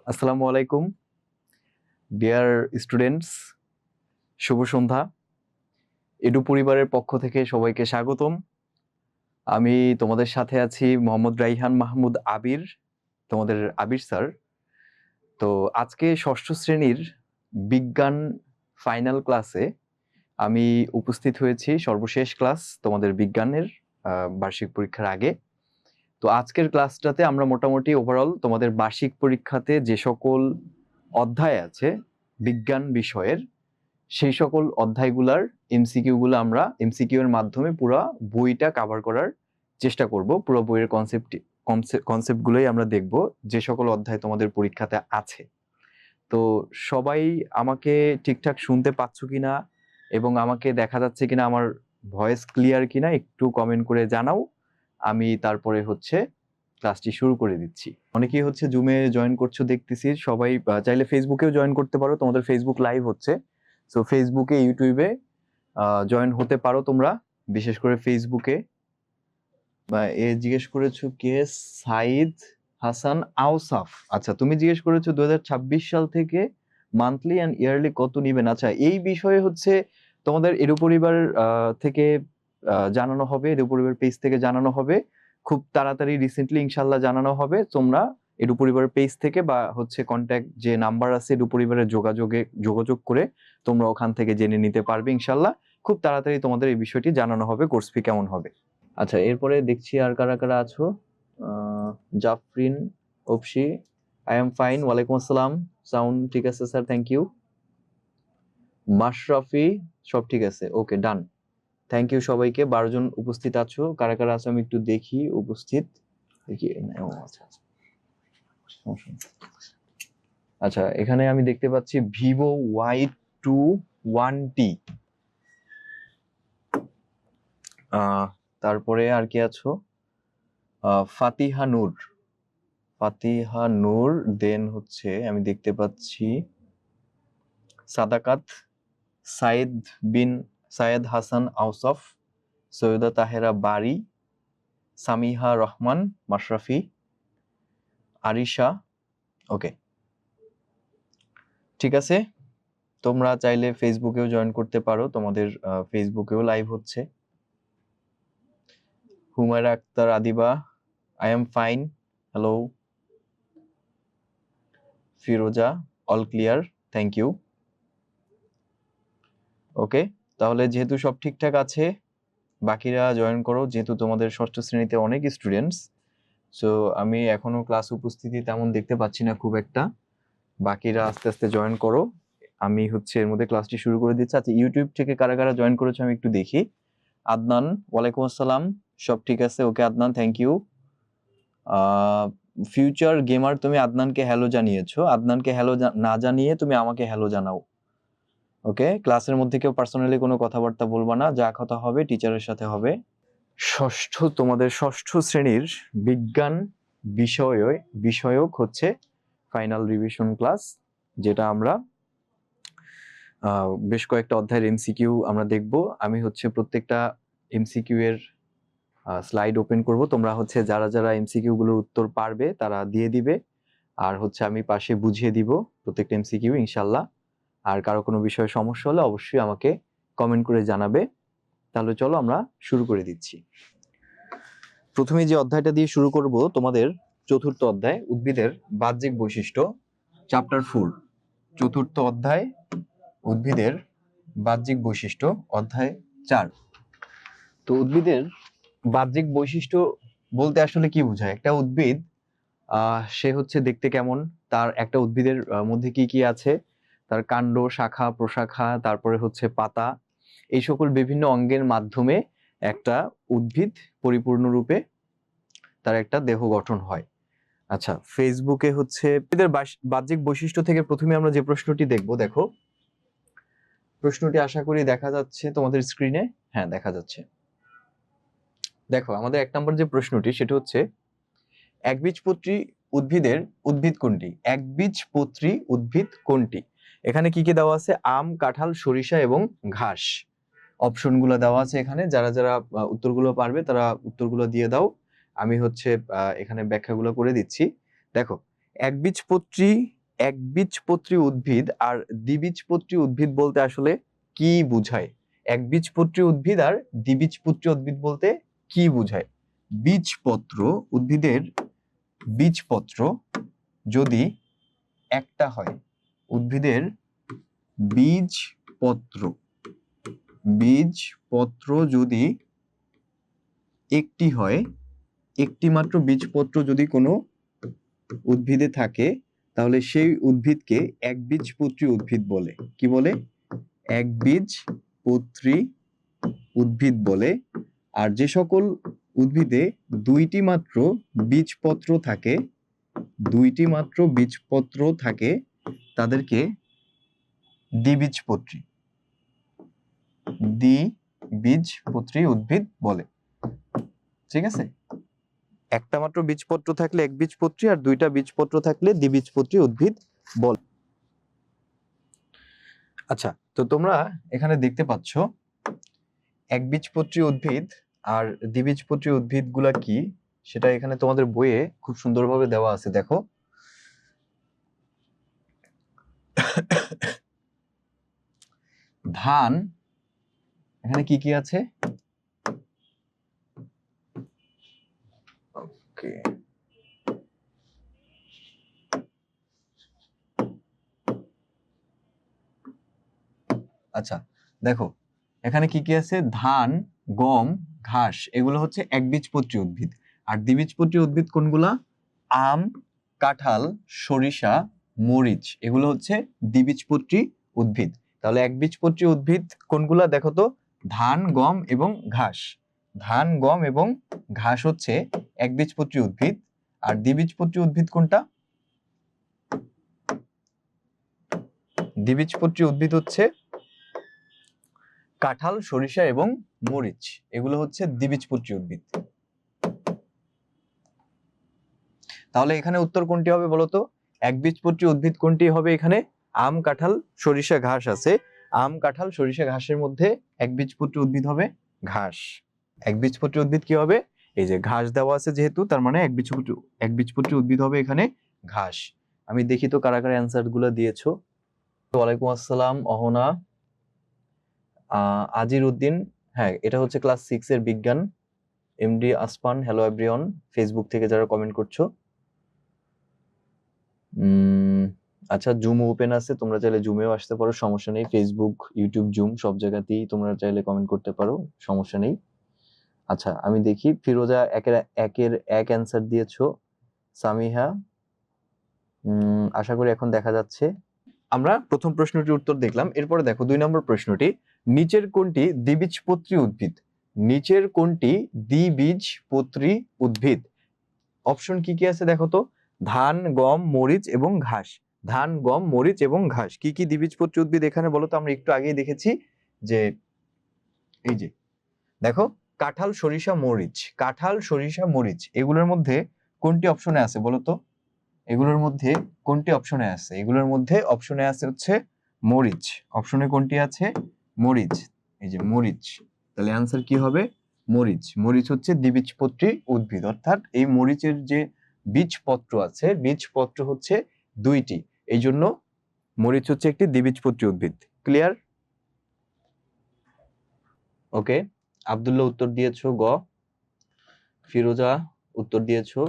আসসালামু আলাইকুম dear students, শুভ সন্ধ্যা। Edu পরিবারের পক্ষ থেকে সবাইকে স্বাগতম। আমি তোমাদের সাথে আছি মোহাম্মদ রাইহান মাহমুদ আবির, তোমাদের আবির স্যার। তো আজকে ষষ্ঠ শ্রেণীর বিজ্ঞান ফাইনাল ক্লাসে আমি উপস্থিত হয়েছি, সর্বশেষ ক্লাস তোমাদের বিজ্ঞানের বার্ষিক পরীক্ষার আগে। তো আজকের ক্লাসটাতে আমরা মোটামুটি ওভারঅল তোমাদের বার্ষিক পরীক্ষাতে যে সকল অধ্যায় আছে বিজ্ঞান বিষয়ের, সেই সকল অধ্যায়গুলার এমসিকিউ আমরা এমসিকিউ এর মাধ্যমে পুরো বইটা কভার করার চেষ্টা করব। পুরো বইয়ের কনসেপ্টগুলোই আমরা দেখব যে সকল অধ্যায় তোমাদের পরীক্ষাতে আছে। তো সবাই আমাকে ঠিকঠাক শুনতে পাচ্ছ কিনা এবং আমাকে দেখা যাচ্ছে কিনা, আমার ভয়েস ক্লিয়ার কিনা একটু কমেন্ট করে জানাও। আমি তারপরে ক্লাসটি শুরু করে দিচ্ছি। অনেকেই জুমে জয়েন করছো দেখতেছি। সবাই চাইলে ফেসবুকেও জয়েন করতে পারো, তোমাদের ফেসবুক লাইভ হচ্ছে। সো ফেসবুকে, ইউটিউবে জয়েন হতে পারো তোমরা, বিশেষ করে ফেসবুকে। জিজ্ঞেস করেছো কে? সাইদ হাসান আওসাফ। আচ্ছা, তুমি জিজ্ঞেস করেছো 2026 সাল থেকে মান্থলি অ্যান্ড ইয়ারলি কত নিবেন। আচ্ছা, এই বিষয়ে তোমাদের এডু পরিবার থেকে জানানো হবে, এডু পরিবার পেজ থেকে জানানো হবে খুব তাড়াতাড়ি, রিসেন্টলি ইনশাল্লাহ জানানো হবে। তোমরা এডু পরিবারের পেজ থেকে বা কন্ট্যাক্ট যে নাম্বার আছে এডু পরিবারের যোগাযোগ করে তোমরা ওখান থেকে জেনে নিতে পারবে ইনশাল্লাহ। খুব তাড়াতাড়ি তোমাদের এই বিষয়টি জানানো হবে, কোর্স ফি কেমন হবে। আচ্ছা, এরপরে দেখছি আর কারা কারা আছো। জাফরিন, অপসি, আই এম ফাইন, ওয়ালাইকুম আসসালাম। সাউন্ড ঠিক আছে স্যার, থ্যাংক ইউ। মাশরাফি, সব ঠিক আছে, ওকে, ডান। থ্যাংক ইউ সবাইকে। 12 জন উপস্থিত আছো। কারা কারা আছো আমি একটু দেখি উপস্থিত। দেখি, আচ্ছা, এখানে আমি দেখতে পাচ্ছি ভিভো Y21T। তারপরে আর কি আছো? ফাতিহা নূর, দেন আমি দেখতে পাচ্ছি সাদাকাত, সায়েদ হাসান আউসফ, সৈয়দা তাহেরা বারি, সামিহা রহমান, মাশরাফি, আরিশা। ওকে, ঠিক আছে। তোমরা চাইলে ফেসবুকেও জয়েন করতে পারো, তোমাদের ফেসবুকেও লাইভ হচ্ছে। Humaira Akter Adiba, I am fine, hello. Firoza, all clear, thank you. Okay, তাহলে যেহেতু সব ঠিকঠাক আছে, বাকিরা জয়েন করো। যেহেতু তোমাদের ষষ্ঠ শ্রেণীতে অনেক স্টুডেন্টস, সো আমি এখনো ক্লাস উপস্থিতি তেমন দেখতে পাচ্ছি না খুব একটা। বাকিরা আস্তে আস্তে জয়েন করো। আমি এর মধ্যে ক্লাসটি শুরু করে দিচ্ছি। আচ্ছা, ইউটিউব থেকে কারা কারা জয়েন করেছো আমি একটু দেখি। আদনান, ওয়ালাইকুম আসসালাম, সব ঠিক আছে, okay Adnan, thank you. Future gamer, তুমি আদনানকে হ্যালো জানিয়েছো। আদনানকে হ্যালো না জানিয়ে তুমি আমাকে হ্যালো জানাও। ওকে, ক্লাসের মধ্যে কেউ পার্সোনালি কোনো কথাবার্তা বলবা না, যা কথা হবে টিচারের সাথে হবে। তোমাদের ষষ্ঠ শ্রেণীর বিজ্ঞান বিষয়ক ফাইনাল রিভিশন ক্লাস, যেটা আমরা বেশ কয়েকটা অধ্যায়ের এমসিকিউ আমরা দেখব। আমি প্রত্যেকটা এমসিকিউ এর স্লাইড ওপেন করব। তোমরা যারা যারা এমসিকিউ গুলোর উত্তর পারবে তারা দিয়ে দিবে, আর আমি পাশে বুঝিয়ে দিব প্রত্যেকটা এমসিকিউ ইনশাল্লাহ। আর কারো কোনো বিষয়ে সমস্যা হলে অবশ্যই আমাকে কমেন্ট করে জানাবে। তাহলে চলো আমরা শুরু করে দিচ্ছি। প্রথমে যে অধ্যায়টা দিয়ে শুরু করব, তোমাদের চতুর্থ অধ্যায় উদ্ভিদের বাহ্যিক বৈশিষ্ট্য, চ্যাপ্টার 4। চতুর্থ অধ্যায় উদ্ভিদের বাহ্যিক বৈশিষ্ট্য, অধ্যায় 4। তো উদ্ভিদের বাহ্যিক বৈশিষ্ট্য বলতে আসলে কি বোঝায়? একটা উদ্ভিদ সে দেখতে কেমন, তার একটা উদ্ভিদের মধ্যে কি কি আছে, তার কাণ্ড, শাখা, প্রশাখা, তারপরে পাতা, এই সকল বিভিন্ন অঙ্গের মাধ্যমে একটা উদ্ভিদ পরিপূর্ণরূপে তার একটা দেহ গঠন হয়। আচ্ছা, ফেসবুকে উদ্ভিদের বাহ্যিক বৈশিষ্ট্য থেকে প্রথমে আমরা যে প্রশ্নটি দেখব, দেখো প্রশ্নটি আশা করি দেখা যাচ্ছে তোমাদের স্ক্রিনে। হ্যাঁ, দেখা যাচ্ছে। দেখো, আমাদের 1 নম্বর যে প্রশ্নটি সেটা একবীজপত্রী উদ্ভিদ কোনটি? একবীজপত্রী উদ্ভিদ কোনটি? এখানে কি কি দেওয়া আছে? আম, কাঁঠাল, সরিষা এবং ঘাস। অপশনগুলো দেওয়া আছে এখানে। যারা যারা উত্তরগুলো পারবে তারা উত্তরগুলো দিয়ে দাও। আমি এখানে ব্যাখ্যাগুলো করে দিচ্ছি। দেখো, একবীজপত্রী উদ্ভিদ আর দ্বিবীজপত্রী উদ্ভিদ বলতে আসলে কি বোঝায়? একবীজপত্রী উদ্ভিদ আর দ্বিবীজপত্রী উদ্ভিদ বলতে কি বোঝায়? বীজপত্র, উদ্ভিদের বীজপত্র যদি একটা হয়, উদ্ভিদের বীজপত্র যদি একটি হয়, একটি মাত্র বীজপত্র যদি কোনো উদ্ভিদে থাকে, তাহলে সেই উদ্ভিদকে একবীজপত্রী উদ্ভিদ বলে। কি বলে? একবীজপত্রী উদ্ভিদ বলে। আর যে সকল উদ্ভিদে দুইটি মাত্র বীজপত্র থাকে, তাদেরকে দ্বিবীজপত্রী উদ্ভিদ বলে। ঠিক আছে? একটা মাত্র বীজপত্র থাকলে একবীজপত্রী, আর দুইটা বীজপত্র থাকলে দ্বিবীজপত্রী উদ্ভিদ বলে। আচ্ছা, তো তোমরা এখানে দেখতে পাচ্ছ একবীজপত্রী উদ্ভিদ আর দ্বিবীজপত্রী উদ্ভিদ গুলা কি, সেটা এখানে তোমাদের বইয়ে খুব সুন্দরভাবে দেওয়া আছে। দেখো, ধান, এখানে কি কি আছে? ওকে, আচ্ছা দেখো এখানে কি কি আছে? ধান, গম, ঘাস, এগুলো হচ্ছে একবীজপত্রী উদ্ভিদ। আর দ্বিবীজপত্রী উদ্ভিদ কোনগুলা? আম, কাঁঠাল, সরিষা, মরিচ, এগুলো হচ্ছে দ্বিবীজপত্রী উদ্ভিদ। তাহলে একবীজপত্রী উদ্ভিদ কোনগুলা দেখো তো? ধান, গম এবং ঘাস। ধান, গম এবং ঘাস হচ্ছে একবীজপত্রী উদ্ভিদ। আর দ্বিবীজপত্রী উদ্ভিদ কোনটা? দ্বিবীজপত্রী উদ্ভিদ হচ্ছে কাঁঠাল, সরিষা এবং মরিচ, এগুলো হচ্ছে দ্বিবীজপত্রী উদ্ভিদ। তাহলে এখানে উত্তর কোনটি হবে বলতো? একবীজপত্রী উদ্ভিদ কোনটি হবে? এখানে আম, কাঁঠাল, সরিষা, ঘাস আছে। আম, কাঁঠাল, সরিষা, ঘাসের মধ্যে একবীজপত্রী উদ্ভিদ হবে ঘাস। একবীজপত্রী উদ্ভিদ কি হবে? এই যে ঘাস দেওয়া আছে যেহেতু, তার মানে একবীজপত্রী উদ্ভিদ হবে এখানে ঘাস। আমি দেখি তো কারা কারা অ্যান্সার গুলো দিয়েছো। ওয়ালাইকুম আসসালাম অহনা, আজির উদ্দিন, হ্যাঁ এটা হচ্ছে ক্লাস 6 এর বিজ্ঞান। এমডি আসপান, হ্যালো এভরিওয়ান, ফেসবুক থেকে যারা কমেন্ট করছো। আচ্ছা, জুম ওপেন আছে, তোমরা চাইলে জুমেও আসতে পারো, সমস্যা নেই। ফেসবুক, ইউটিউব, জুম সব জায়গাতেই তোমরা চাইলে কমেন্ট করতে পারো, সমস্যা নেই। আচ্ছা আমি দেখি, ফিরোজা একের এক অ্যান্সার দিয়েছো। সামিহা, আশা করি এখন দেখা যাচ্ছে। আমরা প্রথম প্রশ্নটির উত্তর দেখলাম। এরপরে দেখো 2 নম্বর প্রশ্নটি, নিচের কোনটি দ্বিবীজপত্রী উদ্ভিদ? নিচের কোনটি দ্বিবীজপত্রী উদ্ভিদ? অপশন কি কি আছে দেখো তো? ধান, গম, মরিচ এবং ঘাস। ধান, গম, মরিচ এবং ঘাস কি কি দ্বিবীজপত্রী উদ্ভিদ এখানে বলো তো? আমরা একটু আগেই দেখেছি যে এই যে দেখো, কাঁঠাল, সরিষা, মরিচ। কাঁঠাল, সরিষা, মরিচ, এগুলোর মধ্যে কোনটি অপশনে আছে বলো তো? এগুলোর মধ্যে কোনটি অপশনে আছে? এগুলোর মধ্যে অপশনে আছে হচ্ছে মরিচ। অপশনে কোনটি আছে? মরিচ। এই যে মরিচ, তাহলে অ্যান্সার কি হবে? মরিচ। মরিচ হচ্ছে দ্বিবীজপত্রী উদ্ভিদ, অর্থাৎ এই মরিচের যে বীজপত্র আছে, বীজপত্র হচ্ছে দুইটি, এই জন্য মরিচ হচ্ছে একটি দ্বিবীজপত্রী উদ্ভিদ। ক্লিয়ার? ওকে, আব্দুল্লাহ উত্তর দিয়েছো গ। ফিরোজা উত্তর দিয়েছো।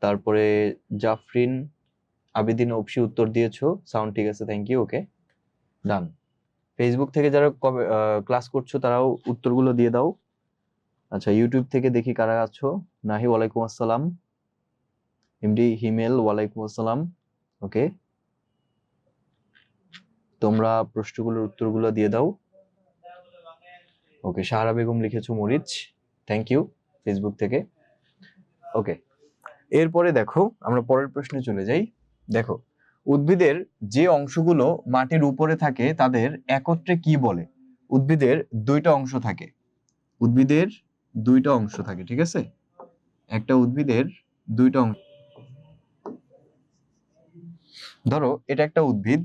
তারপরে জাফরিন, আবেদিন, অপসি উত্তর দিয়েছো। সাউন্ড ঠিক আছে, thank you. Okay, done. Facebook থেকে যারা ক্লাস করছো তারাও উত্তরগুলো দিয়ে দাও। আচ্ছা, ইউটিউব থেকে দেখি কারা আছো। নাহি, ওয়ালাইকুম আসসালাম। এমডি হিমেল, ওয়ালাইকুম আসসালাম। ওকে, তোমরা প্রশ্নগুলোর উত্তরগুলো দিয়ে দাও। ওকে, সাহারা বেগম লিখেছো মরিচ, থ্যাংক ইউ ফেসবুক থেকে। ওকে, এরপরে দেখো আমরা পরের প্রশ্নে চলে যাই। দেখো, উদ্ভিদের যে অংশগুলো মাটির উপরে থাকে তাদের একত্রে কি বলে? উদ্ভিদের দুইটা অংশ থাকে। উদ্ভিদের দুইটা অংশ থাকে, ঠিক আছে? একটা উদ্ভিদের দুইটা অংশ। ধরো এটা একটা উদ্ভিদ,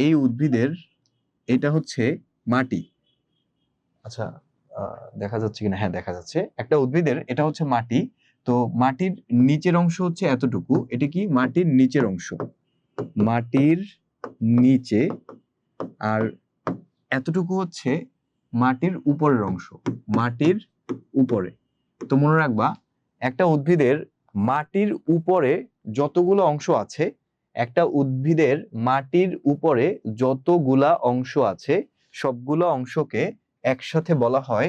এই উদ্ভিদের এটা হচ্ছে মাটি। আচ্ছা দেখা যাচ্ছে কিনা? হ্যাঁ দেখা যাচ্ছে। একটা উদ্ভিদের এটা হচ্ছে মাটি, তো মাটির নিচের অংশ হচ্ছে এতটুকু, এটা কি মাটির নিচের অংশ, মাটির নিচে, আর এতটুকু হচ্ছে মাটির উপরের অংশ, মাটির উপরে। তো মনে রাখবা একটা উদ্ভিদের মাটির উপরে যতগুলো অংশ আছে, একটা উদ্ভিদের মাটির উপরে যতগুলা অংশ আছে সবগুলো অংশকে একসাথে বলা হয়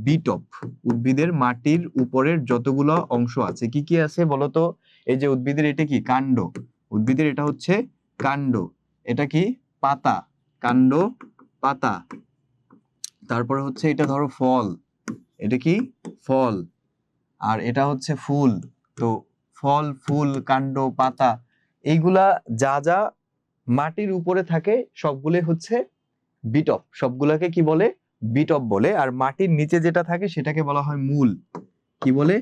বিটপ। উদ্ভিদের মাটির উপরের যতগুলো অংশ আছে, কি কি আছে বলতো? এই যে উদ্ভিদের এটা কি কাণ্ড, উদ্ভিদের এটা হচ্ছে কাণ্ড, এটা কি পাতা, কাণ্ড পাতা। তারপরে হচ্ছে এটা ধরো ফল, এটা কি ফল, আর এটা হচ্ছে ফুল। তো ফল, ফুল, কাণ্ড, পাতা, এইগুলা যা যা মাটির উপরে থাকে সবগুলো হচ্ছে বিটপ, সবগুলাকে কি বলে? বিটপ বলে। আর মাটির নিচে যেটা থাকে সেটাকে বলা হয় মূল। কি বলে?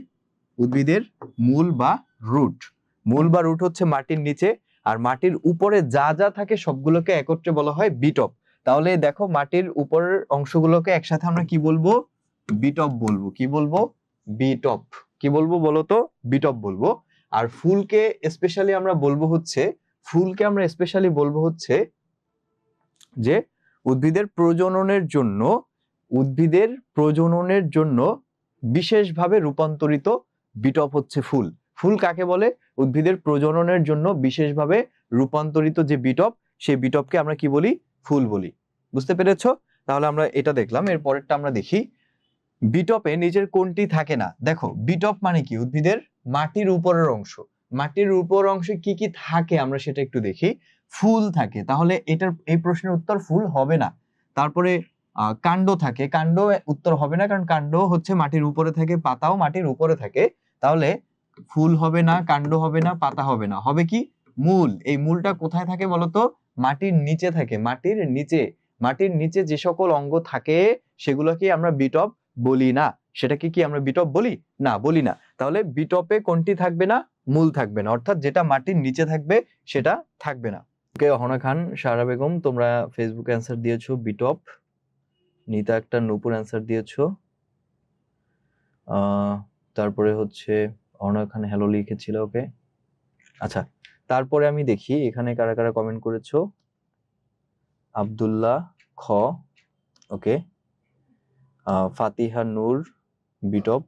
উদ্ভিদের মূল বা রুট। মূল বা রুট হচ্ছে মাটির নিচে, আর মাটির উপরে যা যা থাকে সবগুলোকে একত্রে বলা হয় বিটপ। তাহলে দেখো মাটির উপরের অংশগুলোকে একসাথে আমরা কি বলবো? বিটপ বলবো। কি বলবো? বিটপ। কি বলবো বলো তো? বিটপ বলবো। আর ফুলকে স্পেশালি আমরা বলবো হচ্ছে, ফুলকে আমরা স্পেশালি বলবো হচ্ছে যে উদ্ভিদের প্রজননের জন্য, উদ্ভিদের প্রজননের জন্য বিশেষভাবে রূপান্তরিত বিটপ হচ্ছে ফুল। ফুল কাকে বলে? উদ্ভিদের প্রজননের জন্য বিশেষভাবে রূপান্তরিত যে বিটপ, সেই বিটপকে আমরা কি বলি? ফুল বলি। বুঝতে পেরেছো? তাহলে আমরা এটা দেখলাম। এর পরেরটা আমরা দেখি, বিটপে নিচের কোনটি থাকে না? দেখো বিটপ মানে কি? উদ্ভিদের মাটির উপরের অংশ। মাটির উপর অংশে কি কি থাকে আমরা সেটা একটু দেখি। ফুল থাকে, তাহলে এটার এই প্রশ্নের উত্তর ফুল হবে না। তারপরে কাণ্ড থাকে, কাণ্ড উত্তর হবে না, কারণ কাণ্ড হচ্ছে মাটির উপরে থাকে, পাতাও মাটির উপরে থাকে। তাহলে ফুল হবে না, কাণ্ড হবে না, পাতা হবে না, হবে কি? মূল। এই মূলটা কোথায় থাকে বলতো? মাটির নিচে থাকে, মাটির নিচে। মাটির নিচে যে সকল অঙ্গ থাকে সেগুলোকে আমরা বিটপ বলি না। সেটাকে কি আমরা বিটপ বলি? না, বলি না। তাহলে বিটপে কোনটি থাকবে না? মূল থাকবে না, অর্থাৎ যেটা মাটির নিচে থাকবে সেটা থাকবে না। ওকে, অহনা খান, সারা বেগম তোমরা ফেসবুকে অ্যান্সার দিয়েছো বিটপ। নিতা একটা নূপুর অ্যান্সার দিয়েছো। তারপরে হচ্ছে অহনা খান হ্যালো লিখেছিল। ওকে, আচ্ছা, তারপরে আমি দেখি এখানে কারা কারা কমেন্ট করেছো। আব্দুল্লাহ খ, ওকে, ফাতিহা নূর বিটপ,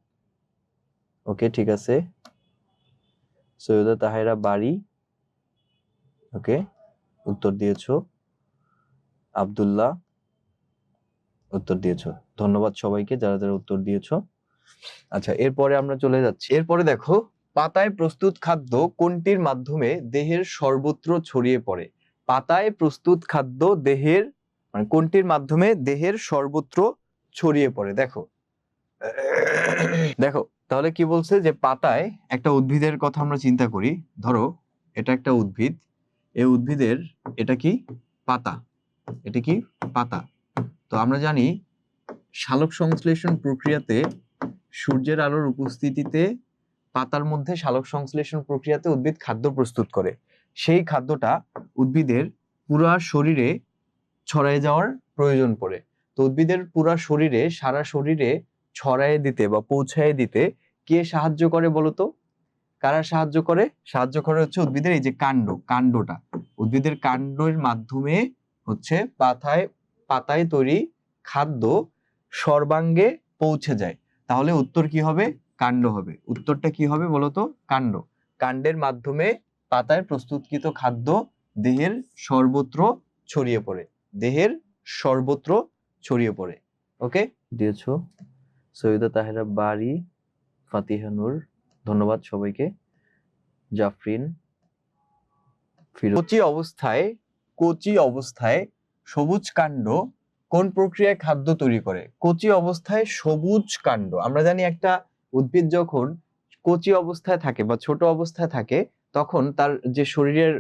ওকে ঠিক আছে। সৈয়দা তাহেরা বাড়ি, ওকে, উত্তর দিয়েছো। আব্দুল্লাহ উত্তর দিয়েছো। ধন্যবাদ সবাইকে যারা যারা উত্তর দিয়েছো। আচ্ছা, এরপরে আমরা চলে যাচ্ছি। এরপরে দেখো, পাতায় প্রস্তুত খাদ্য কোনটির মাধ্যমে দেহের সর্বত্র ছড়িয়ে পড়ে? পাতায় প্রস্তুত খাদ্য দেহের মানে কোনটির মাধ্যমে দেহের সর্বত্র ছড়িয়ে পড়ে? দেখো দেখো তাহলে কি বলছে যে পাতায়, একটা উদ্ভিদের কথা আমরা চিন্তা করি। ধরো এটা একটা উদ্ভিদ, এই উদ্ভিদের এটা কি পাতা, এটা কি পাতা। তো আমরা জানি সালোক সংশ্লেষণ প্রক্রিয়াতে সূর্যের আলোর উপস্থিতিতে পাতার মধ্যে সালোক সংশ্লেষণ প্রক্রিয়াতে উদ্ভিদ খাদ্য প্রস্তুত করে। সেই খাদ্যটা উদ্ভিদের পুরা শরীরে ছড়ায় যাওয়ার প্রয়োজন পড়ে। তো উদ্ভিদের পুরা শরীরে, সারা শরীরে ছড়ায় দিতে বা পৌঁছায় দিতে কে সাহায্য করে বলতো? কারা সাহায্য করে? সাহায্য করে হচ্ছে উদ্ভিদের এই যে কাণ্ড, কাণ্ডটা। উদ্ভিদের কাণ্ডের মাধ্যমে হচ্ছে পাতায় তৈরি খাদ্য সর্বাঙ্গে পৌঁছে যায়। তাহলে উত্তর কি হবে? কাণ্ড হবে। উত্তরটা কি হবে বলতো? কাণ্ড। কাণ্ডের মাধ্যমে পাতায় প্রস্তুতকৃত খাদ্য দেহের সর্বত্র ছড়িয়ে পড়ে, দেহের সর্বত্র ছড়িয়ে পড়ে। ওকে, দিয়েছো। সৈয়দা তাহেরা বাড়ি, ফাতিহা নূর, ধন্যবাদ সবাইকে। জাফরিন, কচি অবস্থায় সবুজ কাণ্ড কোন প্রক্রিয়ায় খাদ্য তৈরি করে? কচি অবস্থায় সবুজ কাণ্ড, আমরা জানি একটা উদ্ভিদ যখন কচি অবস্থায় থাকে বা ছোট অবস্থায় থাকে তখন তার যে শরীরের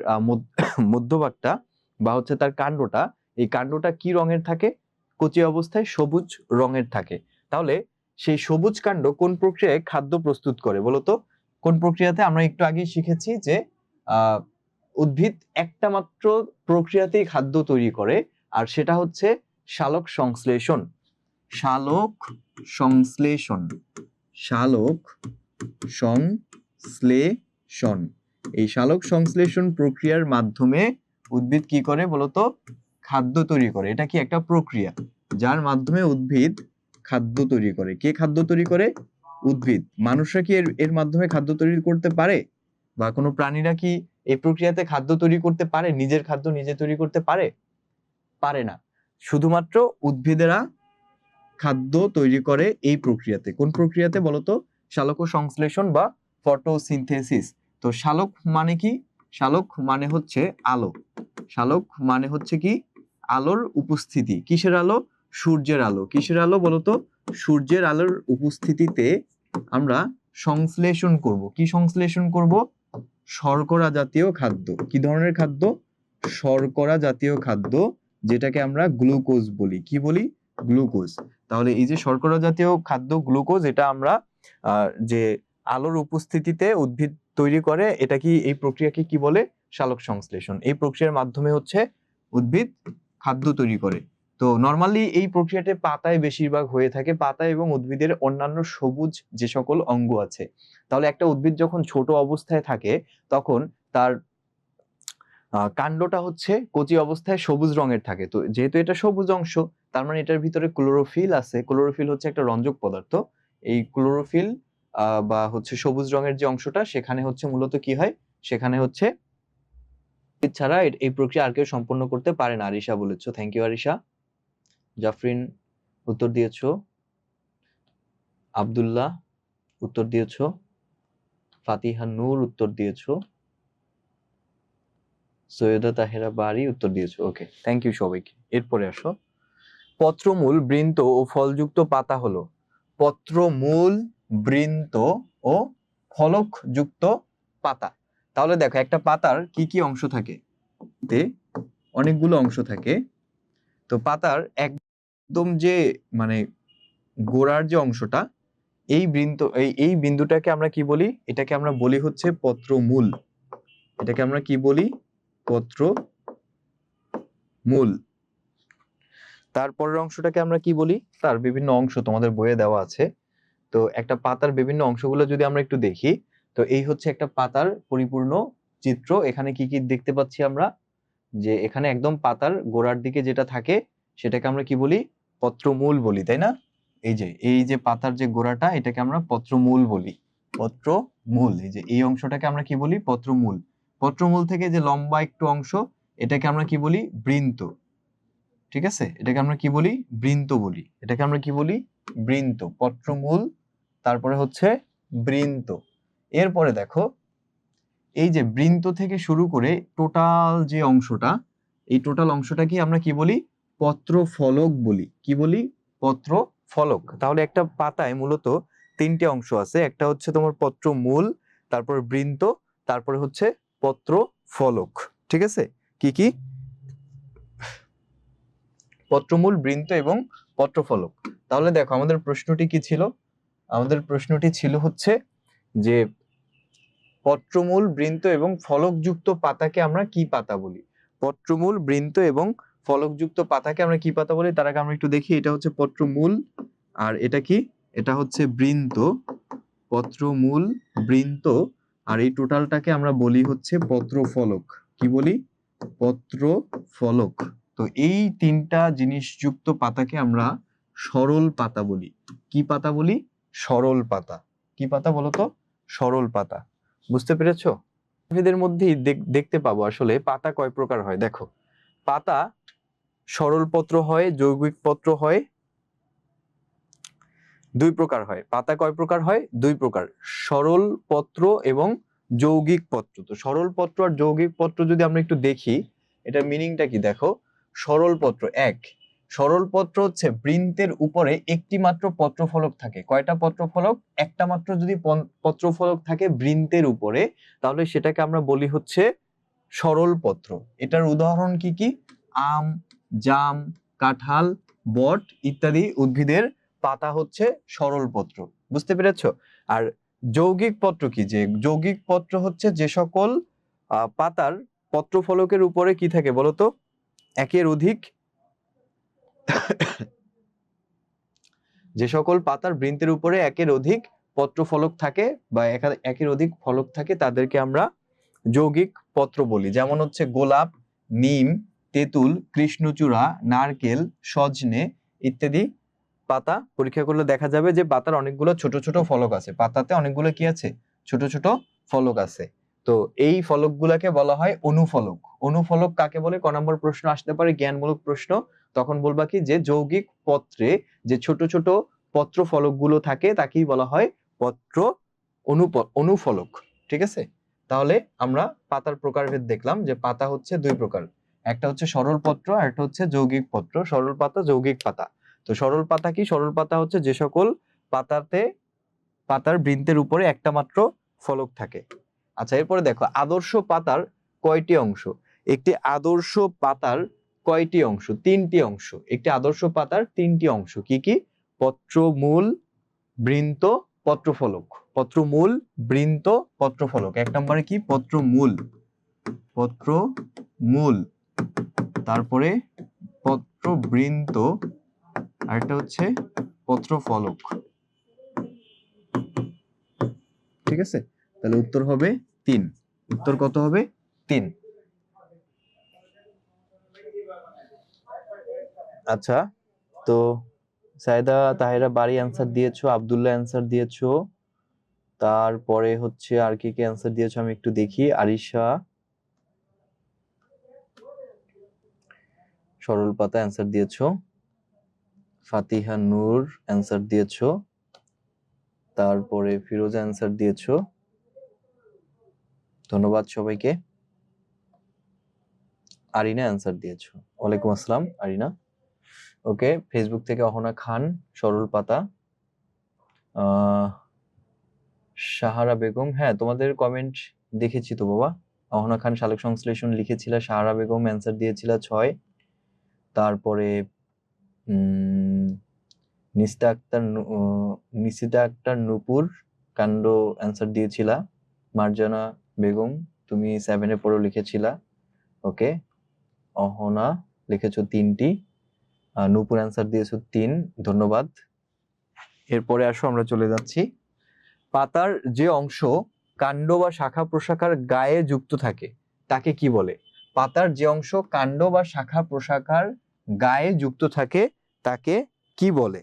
মধ্যভাগটা বা হচ্ছে তার কাণ্ডটা, এই কাণ্ডটা কি রঙের থাকে? কচি অবস্থায় সবুজ রঙের থাকে। তাহলে সেই সবুজ কাণ্ড কোন প্রক্রিয়ায় খাদ্য প্রস্তুত করে বলতো? কোন প্রক্রিয়াতে? আমরা একটু আগেই শিখেছি যে উদ্ভিদ একটা মাত্র প্রক্রিয়াতেই খাদ্য তৈরি করে, আর সেটা হচ্ছে সালোক সংশ্লেষণ। সালোক সংশ্লেষণ, সালোক সংশ্লেষণ। এই সালোক সংশ্লেষণ প্রক্রিয়ার মাধ্যমে উদ্ভিদ কি করে বলতো? খাদ্য তৈরি করে। এটা কি একটা প্রক্রিয়া যার মাধ্যমে উদ্ভিদ খাদ্য তৈরি করে। কে খাদ্য তৈরি করে? উদ্ভিদ। মানুষরা কি এর মাধ্যমে খাদ্য তৈরি করতে পারে? বা কোনো প্রাণীরা কি এই প্রক্রিয়াতে খাদ্য তৈরি করতে পারে? নিজের খাদ্য নিজে তৈরি করতে পারে? পারে না। শুধুমাত্র উদ্ভিদেরা খাদ্য তৈরি করে এই প্রক্রিয়াতে। কোন প্রক্রিয়াতে বলতো? সালোক সংশ্লেষণ বা ফটোসিনথেসিস। তো সালোক মানে কি? সালোক মানে হচ্ছে আলো। সালোক মানে হচ্ছে কি? আলোর উপস্থিতি। কিসের আলো? সূর্যের আলো। কিসের আলো বলতো? সূর্যের আলোর উপস্থিতিতে আমরা সংশ্লেষণ করব। কি সংশ্লেষণ করব? শর্করা জাতীয় খাদ্য। কি ধরনের খাদ্য? শর্করা জাতীয় খাদ্য, যেটাকে আমরা গ্লুকোজ বলি। কি বলি? গ্লুকোজ। তাহলে এই যে শর্করা জাতীয় খাদ্য গ্লুকোজ, এটা আমরা যে আলোর উপস্থিতিতে উদ্ভিদ তৈরি করে, এটা কি, এই প্রক্রিয়াকে কি বলে? সালোক সংশ্লেষণ। এই প্রক্রিয়ার মাধ্যমে হচ্ছে উদ্ভিদ খাদ্য তৈরি করে। তো নরমালি এই প্রক্রিয়াটি পাতায় বেশিরভাগ হয়ে থাকে, পাতা এবং উদ্ভিদের অন্যান্য সবুজ যে সকল অঙ্গ আছে। তাহলে একটা উদ্ভিদ যখন ছোট অবস্থায় থাকে তখন তার কাণ্ডটা হচ্ছে কচি অবস্থায় সবুজ রঙের থাকে। তো যেহেতু এটা সবুজ অংশ, তার মানে এটার ভিতরে ক্লোরোফিল আছে। ক্লোরোফিল হচ্ছে একটা রঞ্জক পদার্থ। এই ক্লোরোফিল বা হচ্ছে সবুজ রঙের যে অংশটা, সেখানে হচ্ছে মূলত কি হয়? সেখানে হচ্ছে ছাড়া এই প্রক্রিয়া আর কেউ সম্পন্ন করতে পারে না। আরিশা বলেছো, থ্যাংক ইউ আরিশা। জাফরিন উত্তর দিয়েছো, আব্দুল্লাহ উত্তর দিয়েছো, ফাতিহা নূর উত্তর দিয়েছো, সৈয়দা তাহেরা বাড়ি উত্তর দিয়েছো। ওকে, থ্যাংক ইউ সবাইকে। এরপরে আসো, পত্রমূল, বৃন্ত ও ফলযুক্ত পাতা হলো। পত্রমূল, বৃন্ত ও ফলকযুক্ত পাতা। তাহলে দেখো, একটা পাতার কি কি অংশ থাকে? অনেকগুলো অংশ থাকে। তো পাতার একদম যে মানে গোড়ার যে অংশটা, এই বৃন্ত, এই বিন্দুটাকে আমরা কি বলি? এটাকে আমরা বলি হচ্ছে পত্রমূল। এটাকে আমরা কি বলি? পত্রমূল। তারপরের অংশটাকে আমরা কি বলি? তার বিভিন্ন অংশ তোমাদের বইয়ে দেওয়া আছে। তো একটা পাতার বিভিন্ন অংশগুলো যদি আমরা একটু দেখি, তো এই হচ্ছে একটা পাতার পরিপূর্ণ চিত্র। এখানে কি কি দেখতে পাচ্ছি আমরা? যে এখানে একদম পাতার গোড়ার দিকে যেটা থাকে, সেটাকে আমরা কি বলি? পত্রমূল বলি, তাই না? এই যে পাতার যে গোড়াটা, এটাকে আমরা পত্রমূল বলি। পত্রমূল। এই যে এই অংশটাকে আমরা কি বলি? পত্রমূল। পত্রমূল থেকে যে লম্বা একটু অংশ, এটাকে আমরা কি বলি? বৃন্ত। ঠিক আছে, এটাকে আমরা কি বলি? বৃন্ত বলি। এটাকে আমরা কি বলি? বৃন্ত। পত্রমূল, তারপরে হচ্ছে বৃন্ত। এরপরে দেখো, এই যে বৃন্ত থেকে শুরু করে টোটাল যে অংশটা, এই টোটাল অংশটাকে আমরা কি বলি? পত্রফলক বলি। কি বলি? পত্রফলক। তাহলে একটা পাতায় মূলত তিনটে অংশ আছে। একটা হচ্ছে তোমার পত্রমূল, তারপরে বৃন্ত, তারপরে হচ্ছে পত্রফলক। ঠিক আছে? কি কি? পত্রমূল, বৃন্ত এবং পত্রফলক। তাহলে দেখো, আমাদের প্রশ্নটি কি ছিল? আমাদের প্রশ্নটি ছিল হচ্ছে যে পত্রমূল, বৃন্ত এবং ফলকযুক্ত পাতাকে আমরা কি পাতা বলি? পত্রমূল, বৃন্ত এবং ফলকযুক্ত পাতাকে আমরা কি পাতা বলি? তার আগে আমরা একটু দেখি, এটা হচ্ছে পত্রমূল, আর এটা কি? এটা হচ্ছে বৃন্ত। পত্রমূল, বৃন্ত, আর এই টোটালটাকে আমরা বলি হচ্ছে পত্রফলক। কি বলি? পত্রফলক। তো এই তিনটা জিনিসযুক্ত পাতাকে আমরা সরল পাতা বলি। কি পাতা বলি? সরল পাতা। কি পাতা বলতো? সরল পাতা। বুঝতে পেরেছো? উদ্ভিদের মধ্যেই দেখতে পাবো আসলে পাতা কয় প্রকার হয়। দেখো, পাতা সরল পত্র হয়, যৌগিক পত্র হয়, দুই প্রকার হয়। পাতা কয় প্রকার হয়? দুই প্রকার, সরল পত্র এবং যৌগিক পত্র। তো সরল পত্র আর যৌগিক পত্র যদি আমরা একটু দেখি, এটা মিনিংটা কি দেখো। সরল পত্র, এক, সরল পত্র হচ্ছে বৃন্তের উপরে একটি মাত্র পত্রফলক থাকে। কয়টা পত্রফলক? একটা মাত্র যদি পত্রফলক থাকে বৃন্তের উপরে, তাহলে সেটাকে আমরা বলি হচ্ছে সরল পত্র। এটার উদাহরণ কি কি? আম, জাম, কাঁঠাল, বট ইত্যাদি উদ্ভিদের পাতা হচ্ছে সরল পত্র। বুঝতে পেরেছো? আর যৌগিক পত্র কি? যে যৌগিক পত্র হচ্ছে যে সকল পাতার পত্রফলকের উপরে কি থাকে বলতো? একের অধিক, যে সকল পাতার বৃন্তের উপরে একের অধিক পত্র ফলক থাকে বা একের অধিক ফলক থাকে তাদেরকে আমরা যৌগিক পত্র বলি। যেমন হচ্ছে গোলাপ, নিম, তেঁতুল, কৃষ্ণচূড়া, নারকেল, সজনে ইত্যাদি পাতা পরীক্ষা করলে দেখা যাবে যে পাতার অনেকগুলো ছোট ছোট ফলক আছে, পাতাতে অনেকগুলো কি আছে, ছোট ছোট ফলক আছে। তো এই ফলকগুলোকে বলা হয় অনুফলক। অনুফলক কাকে বলে, ক নম্বর প্রশ্ন আসতে পারে, জ্ঞানমূলক প্রশ্ন। তখন বলবা কি যে যৌগিক পত্রে যে ছোট ছোট পত্র ফলকগুলো থাকে তাকেই বলা হয় পত্র অনুফলক। ঠিক আছে, তাহলে আমরা পাতার প্রকারভেদ দেখলাম যে পাতা হচ্ছে দুই প্রকার, একটা হচ্ছে সরল পত্র আর একটা হচ্ছে যৌগিক পত্র। সরল পাতা, যৌগিক পাতা। তো সরল পাতা কি, সরল পাতা হচ্ছে যে সকল পাতাতে পাতার বৃন্তের উপরে একটা মাত্র ফলক থাকে। আচ্ছা, এরপরে দেখো আদর্শ পাতার কয়টি অংশ। একটি আদর্শ পাতার কয়টি অংশ? তিনটি অংশ। একটি আদর্শ পাতার তিনটি অংশ কি কি? পত্র, মূল, বৃন্ত, পত্রফলক। পত্র, মূল, বৃন্ত, পত্রফলক। এক নম্বরে কি? পত্র মূল, পত্র মূল, তারপরে পত্র বৃন্ত, আরেকটা হচ্ছে পত্রফলক। ঠিক আছে, তাহলে উত্তর হবে 3। উত্তর কত হবে? 3। আচ্ছা, তো সাইদা তাহেরা বাড়ি অ্যান্সার দিয়েছো, আব্দুল্লাহ অ্যান্সার দিয়েছো, তারপরে হচ্ছে আর কি কি অ্যান্সার দিয়েছো আমি একটু দেখি। আরিশা সরল পাতা অ্যান্সার দিয়েছো, ফাতিহা নূর অ্যান্সার দিয়েছো, তারপরে ফিরোজা অ্যান্সার দিয়েছো। ধন্যবাদ সবাইকে। আরিনা অ্যান্সার দিয়েছো। ওয়ালাইকুম আসসালাম আরিনা। ওকে, ফেসবুক থেকে অহনা খান সরল পাতা, সাহারা বেগম, হ্যাঁ তোমাদের কমেন্ট দেখেছি তো বাবা। অহনা খান সালোক সংশ্লেষণ লিখেছিল, সাহারা বেগম অ্যান্সার দিয়েছিল 6। তারপরে নিশিতা আক্তার নূপুর কাণ্ড অ্যান্সার দিয়েছিলা। মার্জানা বেগম তুমি 7-এ পড়ো লিখেছিলা। ওকে, অহনা লিখেছো 3টি, নূপুর অ্যান্সার দিয়েছো 3, ধন্যবাদ। এরপরে আসো আমরা চলে যাচ্ছি, পাতার যে অংশ কাণ্ড বা শাখা প্রশাখার গায়ে যুক্ত থাকে তাকে কি বলে? পাতার যে অংশ কাণ্ড বা শাখা প্রশাখার গায়ে যুক্ত থাকে তাকে কি বলে?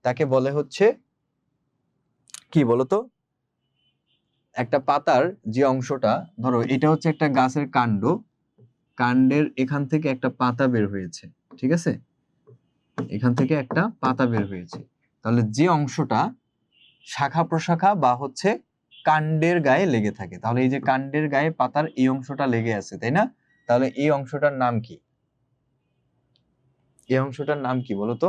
তাকে বলে হচ্ছে কি বলতো? একটা পাতার যে অংশটা, ধরো এটা হচ্ছে একটা গাছের কাণ্ড, কাণ্ডের এখান থেকে একটা পাতা বের হয়েছে, ঠিক আছে, এখান থেকে একটা পাতা বের হয়েছে, তাহলে যে অংশটা শাখা প্রশাখা বা হচ্ছে কাণ্ডের গায়ে লেগে থাকে, তাহলে এই যে কাণ্ডের গায়ে পাতার এই অংশটা লেগে আছে, তাই না? তাহলে এই অংশটার নাম কি? এই অংশটার নাম কি বলতো?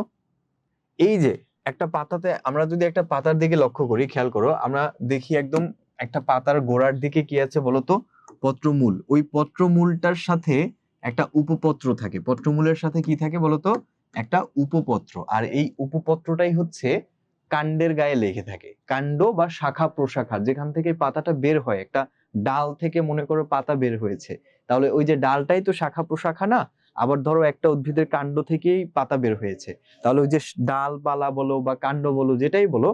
এই যে একটা পাতাতে, আমরা যদি একটা পাতার দিকে লক্ষ্য করি, খেয়াল করো, আমরা দেখি একদম একটা পাতার গোড়ার দিকে কি আছে বলতো? পত্রমূল। ওই পত্রমূলটার সাথে একটা উপপত্র থাকে। পত্রমূলের সাথে কি থাকে বলতো? একটা উপপত্র। আর এই উপপত্রটাই হচ্ছে কাণ্ডের গায়ে লেগে থাকে। কাণ্ড বা শাখা প্রশাখা যেখান থেকে পাতাটা বের হয়, একটা ডাল থেকে মনে করো পাতা বের হয়েছে, তাহলে ওই যে ডালটাই তো শাখা প্রশাখা না? আবার ধরো একটা উদ্ভিদের কাণ্ড থেকেই পাতা বের হয়েছে, তাহলে ওই যে ডালপালা বলো বা কাণ্ড বলো যেটাই বলো,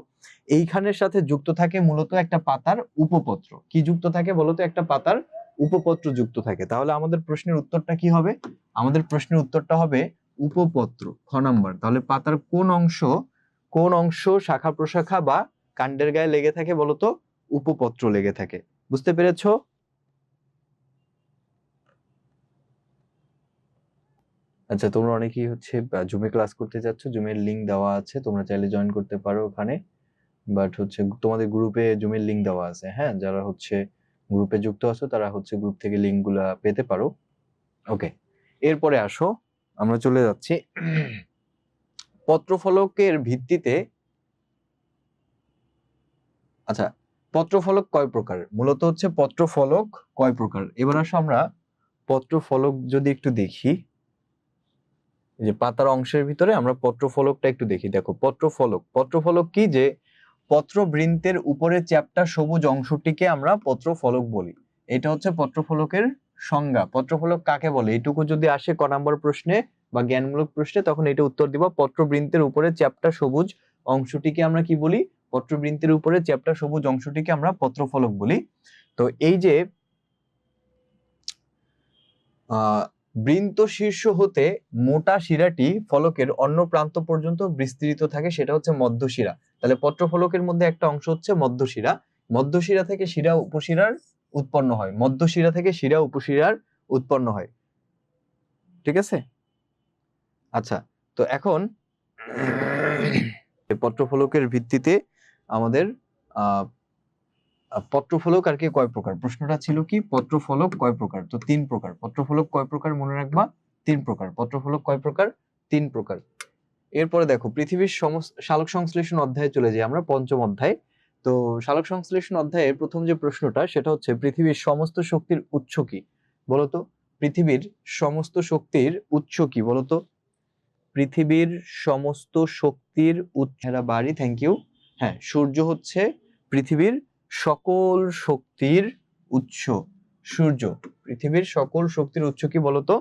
এইখানের সাথে যুক্ত থাকে মূলত একটা পাতার উপপত্র। কি যুক্ত থাকে বলতো? একটা পাতার উপপত্র যুক্ত থাকে। তাহলে আমাদের প্রশ্নের উত্তরটা কি হবে? আমাদের প্রশ্নের উত্তরটা হবে উপপত্র, খ নাম্বার। তাহলে পাতার কোন অংশ শাখা প্রশাখা বা কাণ্ডের গায়ে লেগে থাকে বলতো? উপপত্র লেগে থাকে। বুঝতে পেরেছো? আচ্ছা, তোমরা অনেকেই হচ্ছে জুমে ক্লাস করতে যাচ্ছ, জুমের লিংক দেওয়া আছে, তোমরা চাইলে জয়েন করতে পারো ওখানে। বাট হচ্ছে তোমাদের গ্রুপে জুমের লিংক দেওয়া আছে, হ্যাঁ, যারা হচ্ছে গ্রুপে যুক্ত আছো তারা হচ্ছে গ্রুপ থেকে লিংক গুলা পেতে পারো। ওকে, এরপরে আসো আমরা চলে যাচ্ছি পত্রফলকের ভিত্তিতে। আচ্ছা, পত্রফলক কয় প্রকার? মূলত হচ্ছে পত্রফলক কয় প্রকার। এবার আসো আমরা পত্রফলক যদি একটু দেখি, যে পাতার অংশের ভিতরে আমরা পত্রফলকটা একটু দেখি। দেখো পত্রফলক কি? যে পত্রবৃন্তের উপরে চ্যাপ্টা সবুজ অংশটিকে আমরা পত্রফলক বলি। এটা হচ্ছে পত্রফলকের সংজ্ঞা। পত্রফলক কাকে বলে এইটুকু যদি আসে ক নম্বর প্রশ্নে বা জ্ঞানমূলক প্রশ্নে, তখন এটা উত্তর দিব। পত্রবৃন্তের উপরে চ্যাপ্টা সবুজ অংশটিকে আমরা কি বলি? পত্রবৃন্তের উপরে চ্যাপ্টা সবুজ অংশটিকে আমরা পত্রফলক বলি। তো এই যে বৃন্ত শীর্ষ হতে মোটা শিরাটি ফলকের অন্য প্রান্ত পর্যন্ত বিস্তৃত থাকে, সেটা হচ্ছে মধ্যশিরা। তাহলে পত্রফলকের মধ্যে একটা অংশ হচ্ছে মধ্যশিরা। মধ্যশিরা থেকে শিরা উপশিরার উৎপন্ন হয়, মধ্যশিরা থেকে শিরা উপশিরার উৎপন্ন হয়। ঠিক আছে? আচ্ছা, তো এখন পত্রফলকের ভিত্তিতে আমাদের পত্রফলক আর কি কয় প্রকার, প্রশ্নটা ছিল কি পত্রফলক কয় প্রকার? তো 3 প্রকার। পত্রফলক কয় প্রকার মনে রাখবা? 3 প্রকার। পত্রফলক কয় প্রকার? 3 প্রকার। এরপরে দেখো পৃথিবীর সালোক সংশ্লেষণ অধ্যায়ে চলে যাই আমরা, পঞ্চম অধ্যায়। তো সালোক সংশ্লেষণ অধ্যায়ের প্রথম যে প্রশ্নটা সেটা হচ্ছে পৃথিবীর সমস্ত শক্তির উৎস কি বলতো? পৃথিবীর সমস্ত শক্তির উৎস কি বলতো? পৃথিবীর সমস্ত শক্তির উৎস বাড়ি, থ্যাংক ইউ। হ্যাঁ, সূর্য হচ্ছে পৃথিবীর সকল শক্তির উৎস। সূর্য পৃথিবীর সকল শক্তির উৎস কি বলতো?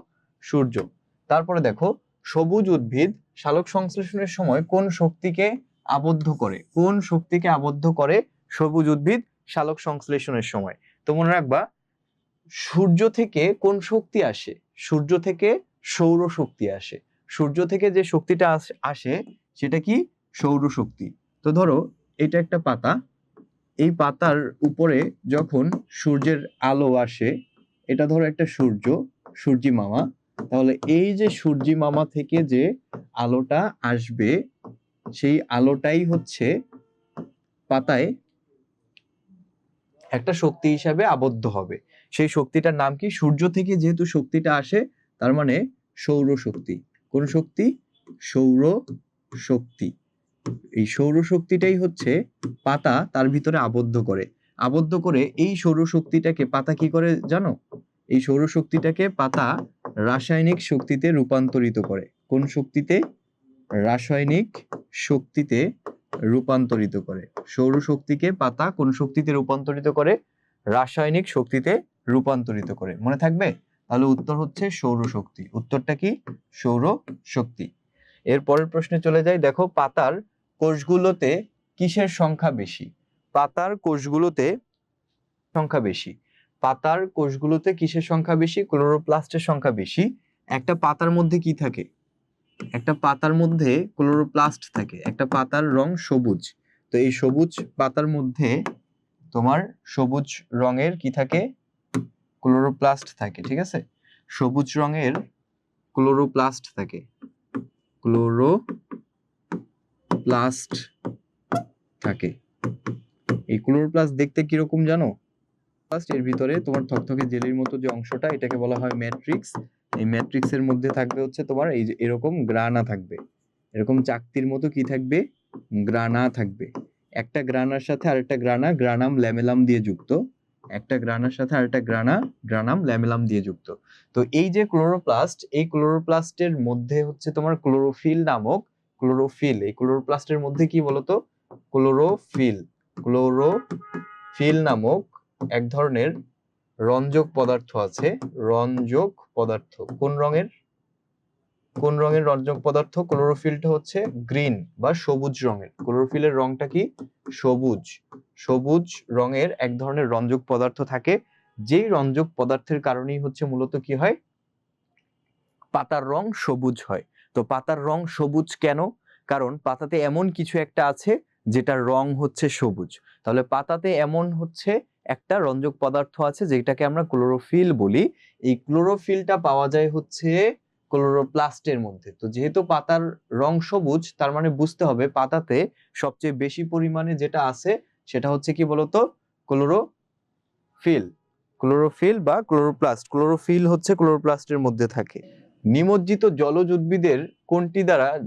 সূর্য। তারপরে দেখো সবুজ উদ্ভিদ সালোক সংশ্লেষণের সময় কোন শক্তিকে আবদ্ধ করে? কোন শক্তিকে আবদ্ধ করে সবুজ উদ্ভিদ সালোক সংশ্লেষণের সময়? তো মনে রাখবা সূর্য থেকে কোন শক্তি আসে? সূর্য থেকে সৌর শক্তি আসে। সূর্য থেকে যে শক্তিটা আসে সেটা কি? সৌরশক্তি। তো ধরো এটা একটা পাতা, এই পাতার উপরে যখন সূর্যের আলো আসে, এটা ধরো একটা সূর্য, সূর্যি মামা, তাহলে এই যে সূর্যি মামা থেকে যে আলোটা আসবে সেই আলোটাই হচ্ছে পাতায় একটা শক্তি হিসাবে আবদ্ধ হবে। সেই শক্তিটার নাম কি? সূর্য থেকে যেহেতু শক্তিটা আসে তার মানে সৌর শক্তি। কোন শক্তি? সৌর শক্তি। এই সৌর শক্তিটাই হচ্ছে পাতা তার ভিতরে আবদ্ধ করে। আবদ্ধ করে এই সৌর শক্তিটাকে পাতা কি করে জানো? এই সৌর শক্তিটাকে পাতা রাসায়নিক শক্তিতে রূপান্তরিত করে। কোন শক্তিতে? রাসায়নিক শক্তিতে রূপান্তরিত করে। সৌর শক্তিকে পাতা কোন শক্তিতে রূপান্তরিত করে? রাসায়নিক শক্তিতে রূপান্তরিত করে। মনে থাকবে? তাহলে উত্তর হচ্ছে সৌর শক্তি। উত্তরটা কি? সৌর শক্তি। এর পরের প্রশ্নে চলে যাই। দেখো পাতার কোষগুলোতে কিসের সংখ্যা বেশি? পাতার কোষগুলোতে সংখ্যা বেশি। পাতার কোষগুলোতে কিসের সংখ্যা বেশি? ক্লোরোপ্লাস্টের সংখ্যা বেশি। একটা পাতার মধ্যে কি থাকে? একটা পাতার মধ্যে ক্লোরোপ্লাস্ট থাকে। একটা পাতার রং সবুজ। তো এই সবুজ পাতার মধ্যে তোমার সবুজ রঙের কি থাকে? ক্লোরোপ্লাস্ট থাকে। ঠিক আছে? সবুজ রঙের ক্লোরোপ্লাস্ট থাকে। ক্লোরোপ্লাস্ট থাকে। এই ক্লোরোপ্লাস্ট দেখতে কিরকম জানো? এর ভিতরে তোমার থকথকে জেলির মতো যে অংশটা, এটাকে বলা হয় ম্যাট্রিক্স। এই ম্যাট্রিক্সের মধ্যে থাকবে হচ্ছে তোমার এই যে এরকম গ্রানা থাকবে, এরকম চাকতির মতো কি থাকবে? গ্রানা থাকবে। একটা গ্রানার সাথে আরেকটা গ্রানা গ্রানাম ল্যামেলাম দিয়ে যুক্ত। একটা গ্রানার সাথে আরেকটা গ্রানাম ল্যামেলাম দিয়ে যুক্ত। তো এই যে ক্লোরোপ্লাস্ট, এই ক্লোরোপ্লাস্টের মধ্যে হচ্ছে তোমার ক্লোরোফিল নামক ক্লোরোফিল। এই ক্লোরোপ্লাস্টের মধ্যে কি বলতো? ক্লোরোফিল নামক এক ধরনের রঞ্জক পদার্থ আছে। রঞ্জক পদার্থ কোন রঙের? কোন রঙের রঞ্জক পদার্থ? ক্লোরোফিলটা হচ্ছে গ্রিন বা সবুজ রঙের। ক্লোরোফিলের রংটা কি? সবুজ। সবুজ রঙের এক ধরনের রঞ্জক পদার্থ থাকে, যেই রঞ্জক পদার্থের কারণেই হচ্ছে মূলত কি হয়? পাতার রং সবুজ হয়। তো পাতার রং সবুজ কেন? কারণ পাতাতে এমন কিছু একটা আছে যেটার রং হচ্ছে সবুজ। তাহলে পাতাতে এমন হচ্ছে একটা রঞ্জক পদার্থ আছে যেটাকে আমরা ক্লোরোফিল বলি। এই ক্লোরোফিলটা পাওয়া যায় হচ্ছে ক্লোরোপ্লাস্টের মধ্যে। তো যেহেতু পাতার রং সবুজ, তার মানে বুঝতে হবে পাতাতে সবচেয়ে বেশি পরিমাণে যেটা আছে সেটা হচ্ছে কি বলতো? ক্লোরোফিল। ক্লোরোফিল বা ক্লোরোপ্লাস্ট। ক্লোরোফিল হচ্ছে ক্লোরোপ্লাস্টের মধ্যে থাকে। নিমজ্জিত জলজ উদ্ভিদের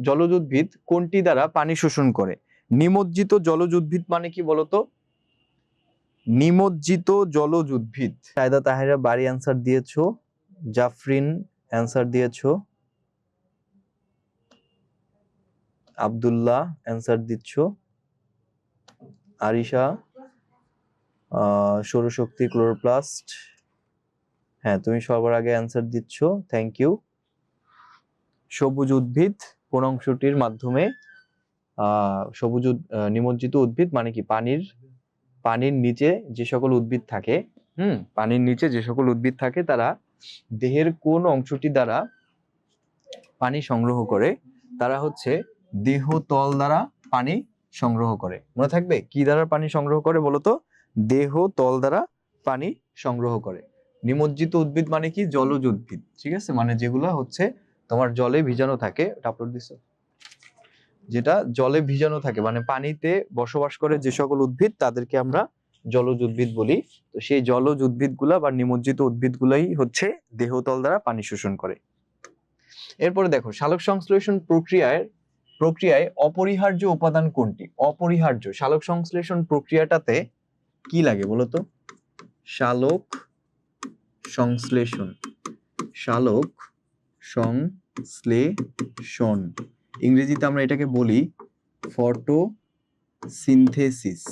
জলজ উদ্ভিদ কোনটি দ্বারা পানি শোষণ করে? নিমজ্জিত জলজ উদ্ভিদ মানে কি বলতো? নিমজ্জিত জলজ উদ্ভিদ। সায়দা তাহেরা বাড়ি অ্যান্সার দিয়েছো, জাফরিন অ্যান্সার দিয়েছো, আব্দুল্লাহ অ্যান্সার দিচ্ছ, আরিশা সৌরশক্তি ক্লোরোপ্লাস্ট। হ্যাঁ, তুমি সবার আগে অ্যান্সার দিচ্ছ, থ্যাংক ইউ। সবুজ উদ্ভিদ কোন অংশটির মাধ্যমে নিমজ্জিত উদ্ভিদ মানে কি পানির নিচে যে সকল উদ্ভিদ থাকে, পানির নিচে যে সকল উদ্ভিদ থাকে তারা দেহের কোন অংশটি দ্বারা পানি সংগ্রহ করে, তারা হচ্ছে দেহতল দ্বারা পানি সংগ্রহ করে। মনে থাকবে কি দ্বারা পানি সংগ্রহ করে বলতো? দেহতল দ্বারা পানি সংগ্রহ করে। নিমজ্জিত উদ্ভিদ মানে কি? জলজ উদ্ভিদ, ঠিক আছে, মানে যেগুলো হচ্ছে তোমার জলে ভিজানো থাকে, আপলোড দিছো, যেটা জলে ভিজানো থাকে মানে পানিতে বসবাস করে যে সকল উদ্ভিদ তাদেরকে আমরা জলজ উদ্ভিদ বলি। তো সেই জলজ উদ্ভিদগুলা বা নিমজ্জিত উদ্ভিদগুলাই হচ্ছে দেহতল দ্বারা পানি শোষণ করে। এরপরে দেখো, সালোক সংশ্লেষণ প্রক্রিয়ায় অপরিহার্য উপাদান কোনটি? অপরিহার্য সালোক সংশ্লেষণ প্রক্রিয়াটাতে কি লাগে বলতো? সালোক সংশ্লেষণ, ইংরেজিতে আমরা এটাকে বলি ফটোসিনথেসিস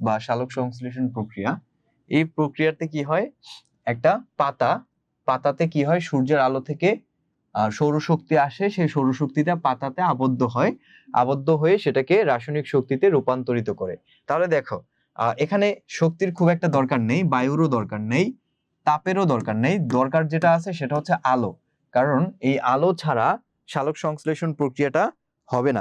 বা সালোক সংশ্লেষণ প্রক্রিয়া। এই প্রক্রিয়াতে কি হয়? একটা পাতাতে কি হয়? সূর্যের আলো থেকে সৌরশক্তি আসে, সেই সৌরশক্তিটা পাতাতে আবদ্ধ হয়ে সেটাকে রাসায়নিক শক্তিতে রূপান্তরিত করে। তাহলে দেখো, এখানে শক্তির খুব একটা দরকার নেই, বায়ুরও দরকার নেই, তাপেরও দরকার নেই, দরকার যেটা আছে সেটা হচ্ছে আলো। কারণ এই আলো ছাড়া সালোক সংশ্লেষণ প্রক্রিয়াটা হবে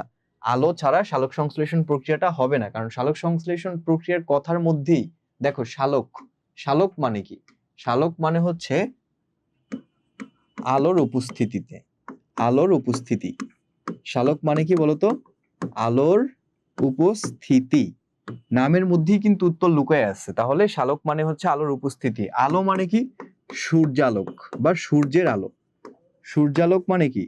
না। কারণ সালোক সংশ্লেষণ প্রক্রিয়ার কথার মধ্যেই দেখো শালক মানে কি? শালক মানে হচ্ছে আলোর উপস্থিতি। শালক মানে কি বলতো? আলোর উপস্থিতি। নামের মধ্যেই কিন্তু উত্তর লুকায় আছে। তাহলে শালক মানে হচ্ছে আলোর উপস্থিতি। আলো মানে কি? সূর্যালোক বা সূর্যের আলো। সূর্যালোক মানে কি?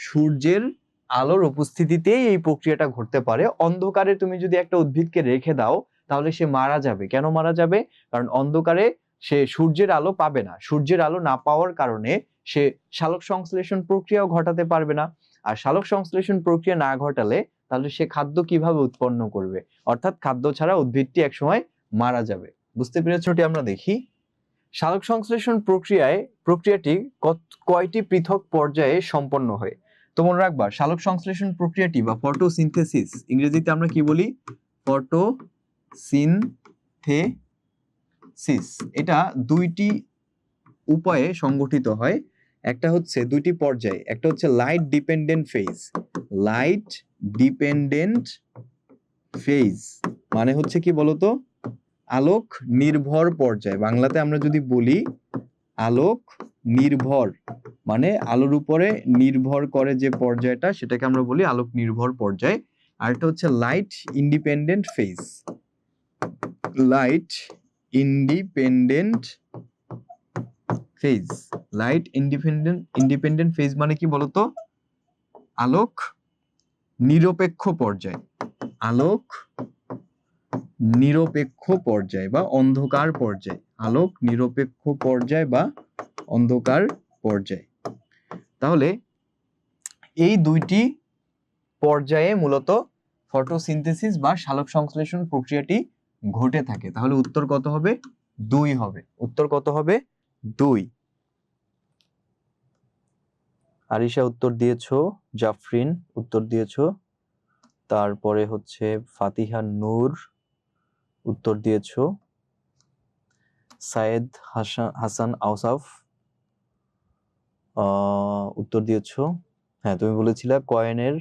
সূর্যের আলোর উপস্থিতিতেই এই প্রক্রিয়াটা ঘটতে পারে। অন্ধকারে তুমি যদি একটা উদ্ভিদকে রেখে দাও তাহলে সে মারা যাবে। কেন মারা যাবে? কারণ অন্ধকারে সে সূর্যের আলো পাবে না। সূর্যের আলো না পাওয়ার কারণে সে সালোক সংশ্লেষণ প্রক্রিয়াও ঘটাতে পারবে না। আর সালোক সংশ্লেষণ প্রক্রিয়া না ঘটালে তাহলে সে খাদ্য কিভাবে উৎপন্ন করবে? অর্থাৎ খাদ্য ছাড়া উদ্ভিদটি একসময় মারা যাবে। বুঝতে পেরেছো? আমরা দেখি সালোক সংশ্লেষণ প্রক্রিয়াটি কয়টি পৃথক পর্যায়ে সম্পন্ন হয়। তো মনে রাখবা, সালোক সংশ্লেষণ প্রক্রিয়াটি বা ফটোসিনথেসিস, ইংরেজিতে আমরা কি বলি? ফটোসিনথেসিস। এটা দুইটি উপায়ে সংগঠিত হয়। একটা হচ্ছে দুইটি পর্যায়ে, একটা হচ্ছে লাইট ডিপেন্ডেন্ট ফেজ মানে হচ্ছে কি বলতো? আলোক নির্ভর পর্যায়। বাংলাতে আমরা যদি বলি আলোক নির্ভর, মানে আলোর উপরে নির্ভর করে যে পর্যায়টা, সেটাকে আমরা বলি আলোক নির্ভর পর্যায়। আর এটা হচ্ছে লাইট ইন্ডিপেন্ডেন্ট ফেজ মানে কি বলতো? আলোক নিরপেক্ষ পর্যায় বা অন্ধকার পর্যায়। তাহলে এই দুইটি পর্যায়ে মূলত ফটোসিনথেসিস বা সালোক সংশ্লেষণ প্রক্রিয়াটি ঘটে থাকে। তাহলে উত্তর কত হবে? 2 হবে। উত্তর কত হবে? 2। আরিশা উত্তর দিয়েছো, জাফরিন উত্তর দিয়েছো, তারপরে হচ্ছে ফাতিহা নূর উত্তর দিয়েছো, সায়েদ হাসান আওসাফ উত্তর দিয়েছো। হ্যাঁ, তুমি বলেছিলে কয়েনের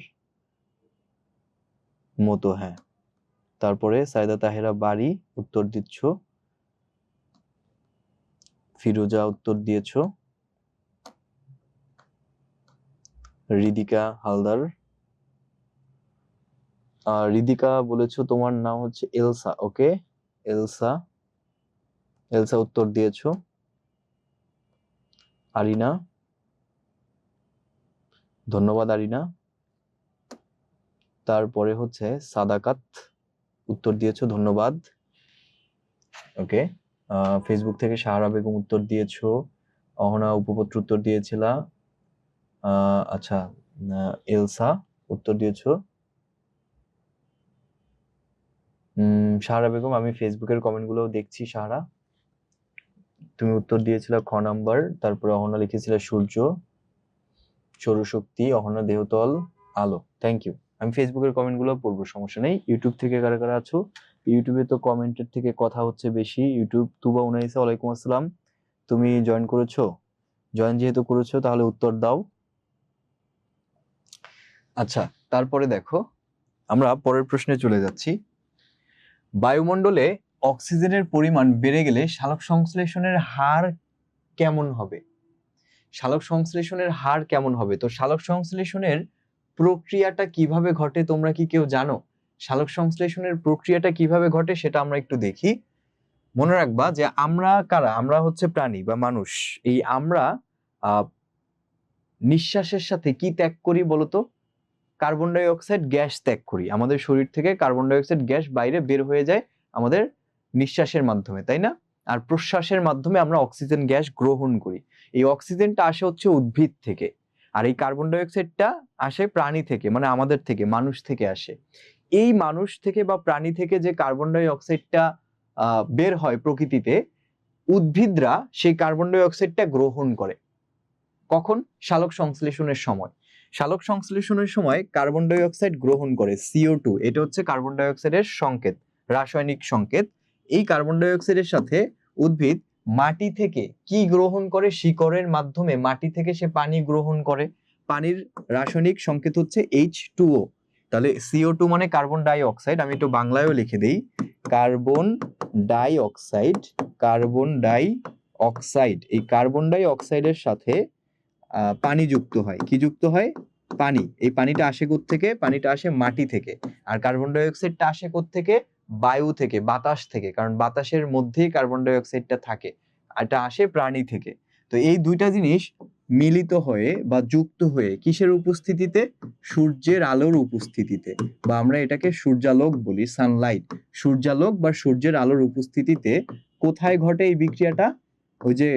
মতো। হ্যাঁ, তারপরে সাইদা তাহেরা বাড়ি উত্তর দিচ্ছ, ফিরোজা উত্তর দিয়েছো, রিদিকা হালদার, রিদিকা বলেছো তোমার নাম হচ্ছে এলসা। ওকে, এলসা উত্তর দিয়েছো। আরিনা, ধন্যবাদ আরিনা। তারপরে হচ্ছে সাদাকাত উত্তর দিয়েছো, ধন্যবাদ। ওকে, ফেসবুক থেকে সাহারা বেগম উত্তর দিয়েছো, অহনা উপপত্র উত্তর দিয়েছিলা। আচ্ছা, এলসা উত্তর দিয়েছো। সাহারা বেগম, আমি ফেসবুকের কমেন্টগুলো দেখছি। সাহারা, তুমি উত্তর দিয়েছিলে খ নাম্বার, তারপরে অহনা লিখেছিলে সূর্য, সৌরশক্তি, অহন দেহতল, আলো। Thank you. আমি ফেসবুকের কমেন্টগুলো পড়বো, সমস্যা নেই। ইউটিউব থেকে কারা কারা আছো? ইউটিউবে তো কমেন্টের থেকে কথা হচ্ছে বেশি। ইউটিউব তুবা উনাইসা, ওয়ালাইকুম আসসালাম। তুমি জয়েন করেছো? জয়েন যেহেতু করেছো তাহলে উত্তর দাও। আচ্ছা, তারপরে দেখো আমরা পরের প্রশ্নে চলে যাচ্ছি। বায়ুমণ্ডলে অক্সিজেনের পরিমাণ বেড়ে গেলে সালোক সংশ্লেষণের হার কেমন হবে? সালোক সংশ্লেষণের হার কেমন হবে? তো সালোক সংশ্লেষণের প্রক্রিয়াটা কিভাবে ঘটে তোমরা কি কেউ জানো? সালোক সংশ্লেষণের প্রক্রিয়াটা কিভাবে ঘটে সেটা আমরা একটু দেখি। মনে রাখবা যে আমরা কারা? আমরা হচ্ছে প্রাণী বা মানুষ। এই আমরা নিঃশ্বাসের সাথে কি ত্যাগ করি বলতো? কার্বন ডাই অক্সাইড গ্যাস ত্যাগ করি। আমাদের শরীর থেকে কার্বন ডাই অক্সাইড গ্যাস বাইরে বের হয়ে যায় আমাদের নিঃশ্বাসের মাধ্যমে, তাই না? আর প্রশ্বাসের মাধ্যমে আমরা অক্সিজেন গ্যাস গ্রহণ করি। এই অক্সিজেনটা আসে হচ্ছে উদ্ভিদ থেকে, আর এই কার্বন ডাই অক্সাইডটা আসে প্রাণী থেকে, মানে আমাদের থেকে, মানুষ থেকে আসে। এই মানুষ থেকে বা প্রাণী থেকে যে কার্বন ডাই অক্সাইডটা বের হয় প্রকৃতিতে, উদ্ভিদরা সেই কার্বন ডাই অক্সাইডটা গ্রহণ করে। কখন? সালোক সংশ্লেষণের সময়। সালোক সংশ্লেষণের সময় কার্বন ডাই অক্সাইড গ্রহণ করে CO2। এটা হচ্ছে কার্বন ডাই অক্সাইডের সংকেত, রাসায়নিক সংকেত। এই কার্বন ডাই অক্সাইডের সাথে উদ্ভিদ মাটি থেকে কি গ্রহণ করে? শিকড়ের মাধ্যমে মাটি থেকে সে পানি গ্রহণ করে। পানির রাসায়নিক সংকেত হচ্ছে H2O। তাহলে CO2 মানে কার্বন ডাই অক্সাইড, আমি একটু বাংলায়ও লিখে দেই, carbon die oxide. Carbon die oxide, এই কার্বন ডাই অক্সাইডের সাথে পানি যুক্ত হয়। কি যুক্ত হয়? পানি। এই পানিটা আসে কোত্থেকে? পানিটা আসে মাটি থেকে। আর কার্বন ডাই অক্সাইডটা আসে কোত্থেকে? বায়ু থেকে, বাতাস থেকে, কারণ বাতাসের মধ্যেই কার্বন ডাই অক্সাইডটা থাকে। আর এটা আসে প্রাণী থেকে। তো এই দুইটা জিনিস মিলিত হয়ে বা যুক্ত হয়ে কিসের উপস্থিতিতে? সূর্যের আলোর উপস্থিতিতে, বা আমরা এটাকে সূর্যালোক বলি, সানলাইট। সূর্যালোক বা সূর্যের আলোর উপস্থিতিতে কোথায় ঘটে এই বিক্রিয়াটা? ওই যে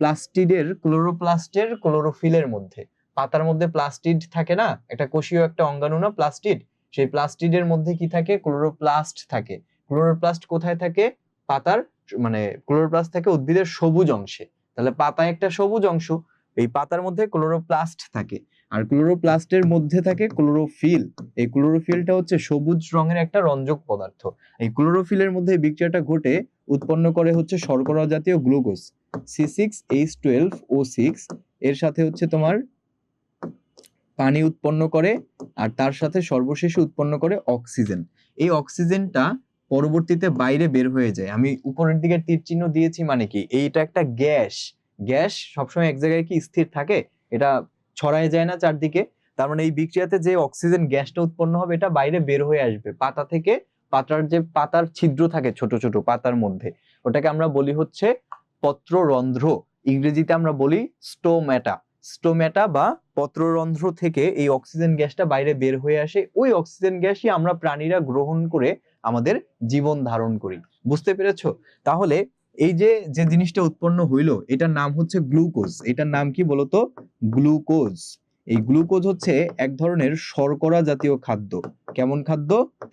প্লাস্টিডের, ক্লোরোপ্লাস্টের ক্লোরোফিলের মধ্যে। পাতার মধ্যে প্লাস্টিড থাকে না, একটা কোষীয় একটা অঙ্গাণু না প্লাস্টিড? সেই প্লাস্টিডের মধ্যে কি থাকে? ক্লোরোপ্লাস্ট থাকে। ক্লোরোপ্লাস্ট কোথায় থাকে? পাতার, মানে ক্লোরোপ্লাস্ট থাকে উদ্ভিদের সবুজ অংশে। তাহলে পাতা একটা সবুজ অংশ, এই পাতার মধ্যে ক্লোরোপ্লাস্ট থাকে। আর ক্লোরোপ্লাস্টের মধ্যে থাকে ক্লোরোফিল। এই ক্লোরোফিলটা হচ্ছে সবুজ রঙের একটা রঞ্জক পদার্থ। এই ক্লোরোফিলের মধ্যে বিক্রিয়াটা ঘটে উৎপন্ন করে হচ্ছে শর্করা জাতীয় গ্লুকোজ C6H12O6। এর সাথে হচ্ছে তোমার পানি উৎপন্ন করে, আর তার সাথে সর্বশেষে উৎপন্ন করে অক্সিজেন। এই অক্সিজেনটা পরবর্তীতে বাইরে বের হয়ে যায়। আমি উপরের দিকে তীর চিহ্ন দিয়েছি মানে কি? এইটা একটা গ্যাস। গ্যাস সবসময় এক জায়গায় কি স্থির থাকে? এটা ছড়ায় যায় না চারদিকে। তার মানে এই বিক্রিয়াতে যে অক্সিজেন গ্যাসটা উৎপন্ন হবে এটা বাইরে বের হয়ে আসবে পাতা থেকে। পাতার ছিদ্র থাকে ছোট ছোট পাতার মধ্যে, ওটাকে আমরা বলি হচ্ছে পত্ররন্ধ্র। ইংরেজিতে আমরা বলি স্টোম্যাটা। স্টোম্যাটা বা পত্ররন্ধ্র থেকে এই অক্সিজেন গ্যাসটা বাইরে বের হয়ে আসে। ওই অক্সিজেন গ্যাসই আমরা প্রাণীরা গ্রহণ করে আমাদের জীবন ধারণ করি। বুঝতে পেরেছো? তাহলে এই যে যে জিনিসটা উৎপন্ন হইলো এটার নাম হচ্ছে গ্লুকোজ। এটার নাম কি বলতো? গ্লুকোজ। এই গ্লুকোজ হচ্ছে এক ধরনের শর্করা জাতীয় খাদ্য। কেমন খাদ্য?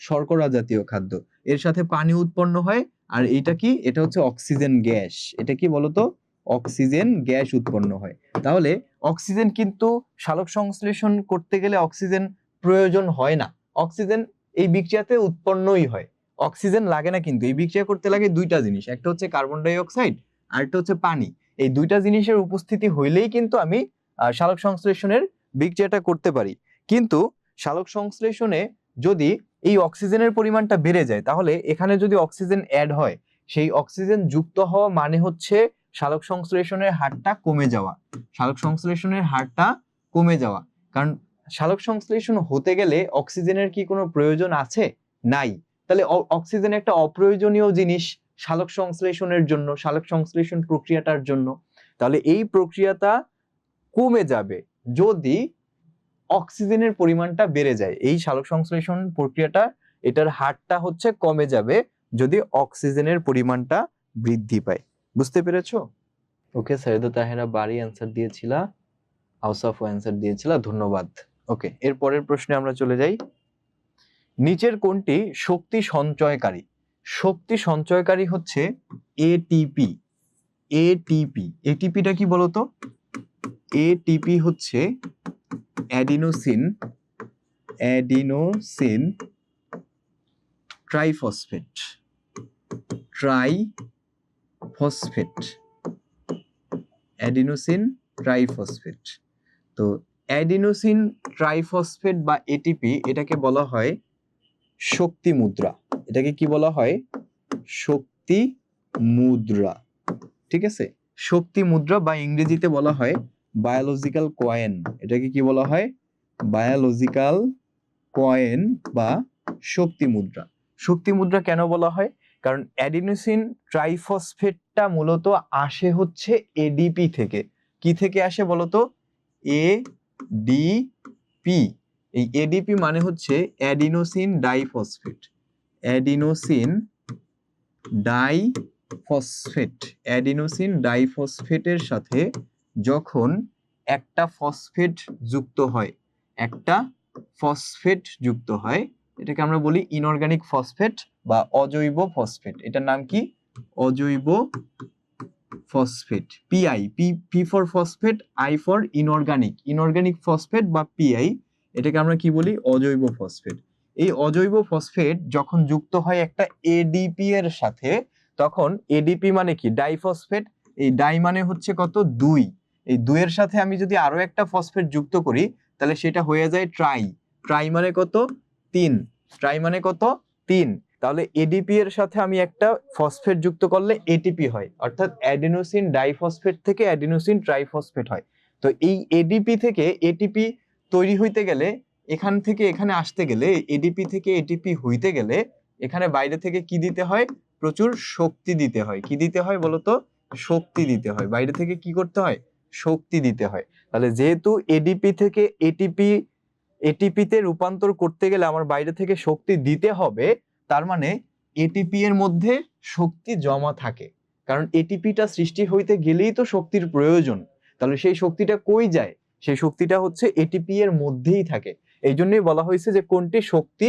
শর্করা জাতীয় খাদ্য। এর সাথে পানি উৎপন্ন হয়। আর এটা কি? এটা হচ্ছে অক্সিজেন গ্যাস। এটা কি বলতো? অক্সিজেন গ্যাস উৎপন্ন হয়। তাহলে অক্সিজেন কিন্তু সালোক সংশ্লেষণ করতে গেলে অক্সিজেন প্রয়োজন হয় না। অক্সিজেন এই বিক্রিয়াতে উৎপন্নই হয়। অক্সিজেন লাগে না, কিন্তু এই বিক্রিয়া করতে লাগে দুইটা জিনিস, একটা হচ্ছে কার্বন ডাই অক্সাইড আর একটা হচ্ছে পানি। এই দুইটা জিনিসের উপস্থিতি হইলেই কিন্তু আমি সালোক সংশ্লেষণের বিক্রিয়াটা করতে পারি। কিন্তু সালোক সংশ্লেষণে যদি এই অক্সিজেনের পরিমাণটা বেড়ে যায়, তাহলে এখানে যদি অক্সিজেন অ্যাড হয়, সেই অক্সিজেন যুক্ত হওয়া মানে হচ্ছে সালোক সংশ্লেষণের হারটা কমে যাওয়া। সালোক সংশ্লেষণের হারটা কমে যাওয়া, কারণ সালোক সংশ্লেষণ হতে গেলে অক্সিজেনের কি কোনো প্রয়োজন আছে? নাই। তাহলে অক্সিজেন একটা অপ্রয়োজনীয় জিনিস সালোক সংশ্লেষণের জন্য, সালোক সংশ্লেষণ প্রক্রিয়াটার জন্য। তাহলে এই প্রক্রিয়াটা কমে যাবে যদি অক্সিজেনের পরিমাণটা বেড়ে যায়। এই সালোক সংশ্লেষণ প্রক্রিয়াটা, এটার হারটা হচ্ছে কমে যাবে যদি অক্সিজেনের পরিমাণটা বৃদ্ধি পায়। বুঝতে পেরেছো? ওকে, সাইয়েদা তাহেরা বাড়ি অ্যান্সার দিয়েছিলা, আউসাফও অ্যান্সার দিয়েছিলা, ধন্যবাদ। ওকে, এর পরের প্রশ্নে আমরা চলে যাই। নিচের কোনটি শক্তি সঞ্চয়কারী? শক্তি সঞ্চয়কারী হচ্ছে এটিপি। এটিপিটা কি বলতো? এটিপি হচ্ছে অ্যাডিনোসিন ট্রাইফসফেট অ্যাডিনোসিন ট্রাইফসফেট। তো অ্যাডিনোসিন ট্রাইফসফেট বা এটিপি এটাকে বলা হয় শক্তি মুদ্রা। এটাকে কি বলা হয়? শক্তি মুদ্রা। ঠিক আছে, শক্তি মুদ্রা বা ইংরেজিতে বলা হয় বায়োলজিক্যাল কয়েন। এটাকে কি বলা হয়? বায়োলজিক্যাল কয়েন বা শক্তি মুদ্রা। শক্তি মুদ্রা কেন বলা হয়? কারণ অ্যাডিনোসিন ট্রাইফসফেটটা মূলত আসে হচ্ছে এডিপি থেকে। কি থেকে আসে বলতো? এডিপি। এই এডিপি মানে হচ্ছে অ্যাডিনোসিন ডাইফসফেট। অ্যাডিনোসিন ডাইফসফেটের সাথে যখন একটা ফসফেট যুক্ত হয়, এটাকে আমরা বলি ইনঅর্গানিক ফসফেট বা অজৈব ফসফেট। এটার নাম কি? অজৈব phosphate. PI, P for phosphate, I for inorganic phosphate বা পিআই, এটাকে আমরা কি বলি? অজৈব ফসফেট। এই অজৈব ফসফেট যখন যুক্ত হয় একটা এডিপি এর সাথে, তখন এডিপি মানে কি? ডাইফসফেট। এই ডাই মানে হচ্ছে কত? 2। এই 2 এর সাথে আমি যদি আরো একটা ফসফেট যুক্ত করি, তাহলে সেটা হয়ে যায় ট্রাই মানে কত? 3। ট্রাই মানে কত? 3। তাহলে এডিপি এর সাথে আমি একটা ফসফেট যুক্ত করলে এটিপি হয়, অর্থাৎ অ্যাডিনোসিন ডাইফসফেট থেকে অ্যাডিনোসিন ট্রাইফসফেট হয়। তো এই এডিপি থেকে এটিপি তৈরি হইতে গেলে, এখান থেকে এখানে আসতে গেলে, এডিপি থেকে এটিপি হইতে গেলে এখানে বাইরে থেকে কি দিতে হয়? প্রচুর শক্তি দিতে হয়। কি দিতে হয় বলতো? শক্তি দিতে হয়। বাইরে থেকে কি করতে হয়? শক্তি দিতে হয়। তাহলে যেহেতু এডিপি থেকে এটিপিতে রূপান্তর করতে গেলে আমার বাইরে থেকে শক্তি দিতে হবে, তার মানে এটিপি এর মধ্যে শক্তি জমা থাকে। কারণ এটিপিটা সৃষ্টি হইতে গেলেই তো শক্তির প্রয়োজন। তাহলে সেই শক্তিটা কই যায়? সেই শক্তিটা হচ্ছে এটিপি এর মধ্যেই থাকে। এই জন্যই বলা হয়েছে যে কোনটি শক্তি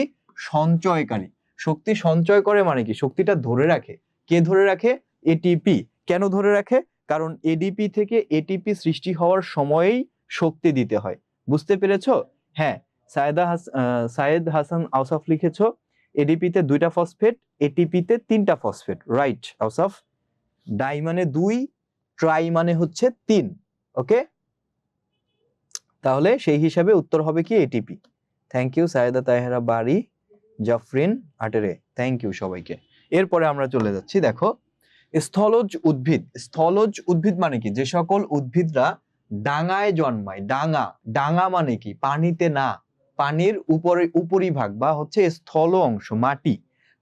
সঞ্চয়কারী। শক্তি সঞ্চয় করে মানে কি? শক্তিটা ধরে রাখে। কে ধরে রাখে? এটিপি। কেন ধরে রাখে? কারণ এডিপি থেকে এটিপি সৃষ্টি হওয়ার সময়েই শক্তি দিতে হয়। বুঝতে পেরেছো? হ্যাঁ, সায়েদ হাসান আউসাফ লিখেছো এডিপিতে 2টা ফসফেট, এটিপিতে 3টা ফসফেট। রাইট আউসাফ। ডাই মানে 2, ট্রাই মানে হচ্ছে 3। ওকে, তাহলে সেই হিসাবে উত্তর হবে কি? ATP. Thank you Sayeda Tahera Bari, Jafrin আটেরে, thank you সবাইকে। এরপরে আমরা চলে যাচ্ছি, দেখো স্থলজ উদ্ভিদ মানে কি? যে সকল উদ্ভিদরা ডাঙায় জন্মায়। ডাঙা মানে কি? পানিতে না, পানির উপরিভাগ বা হচ্ছে স্থল অংশ,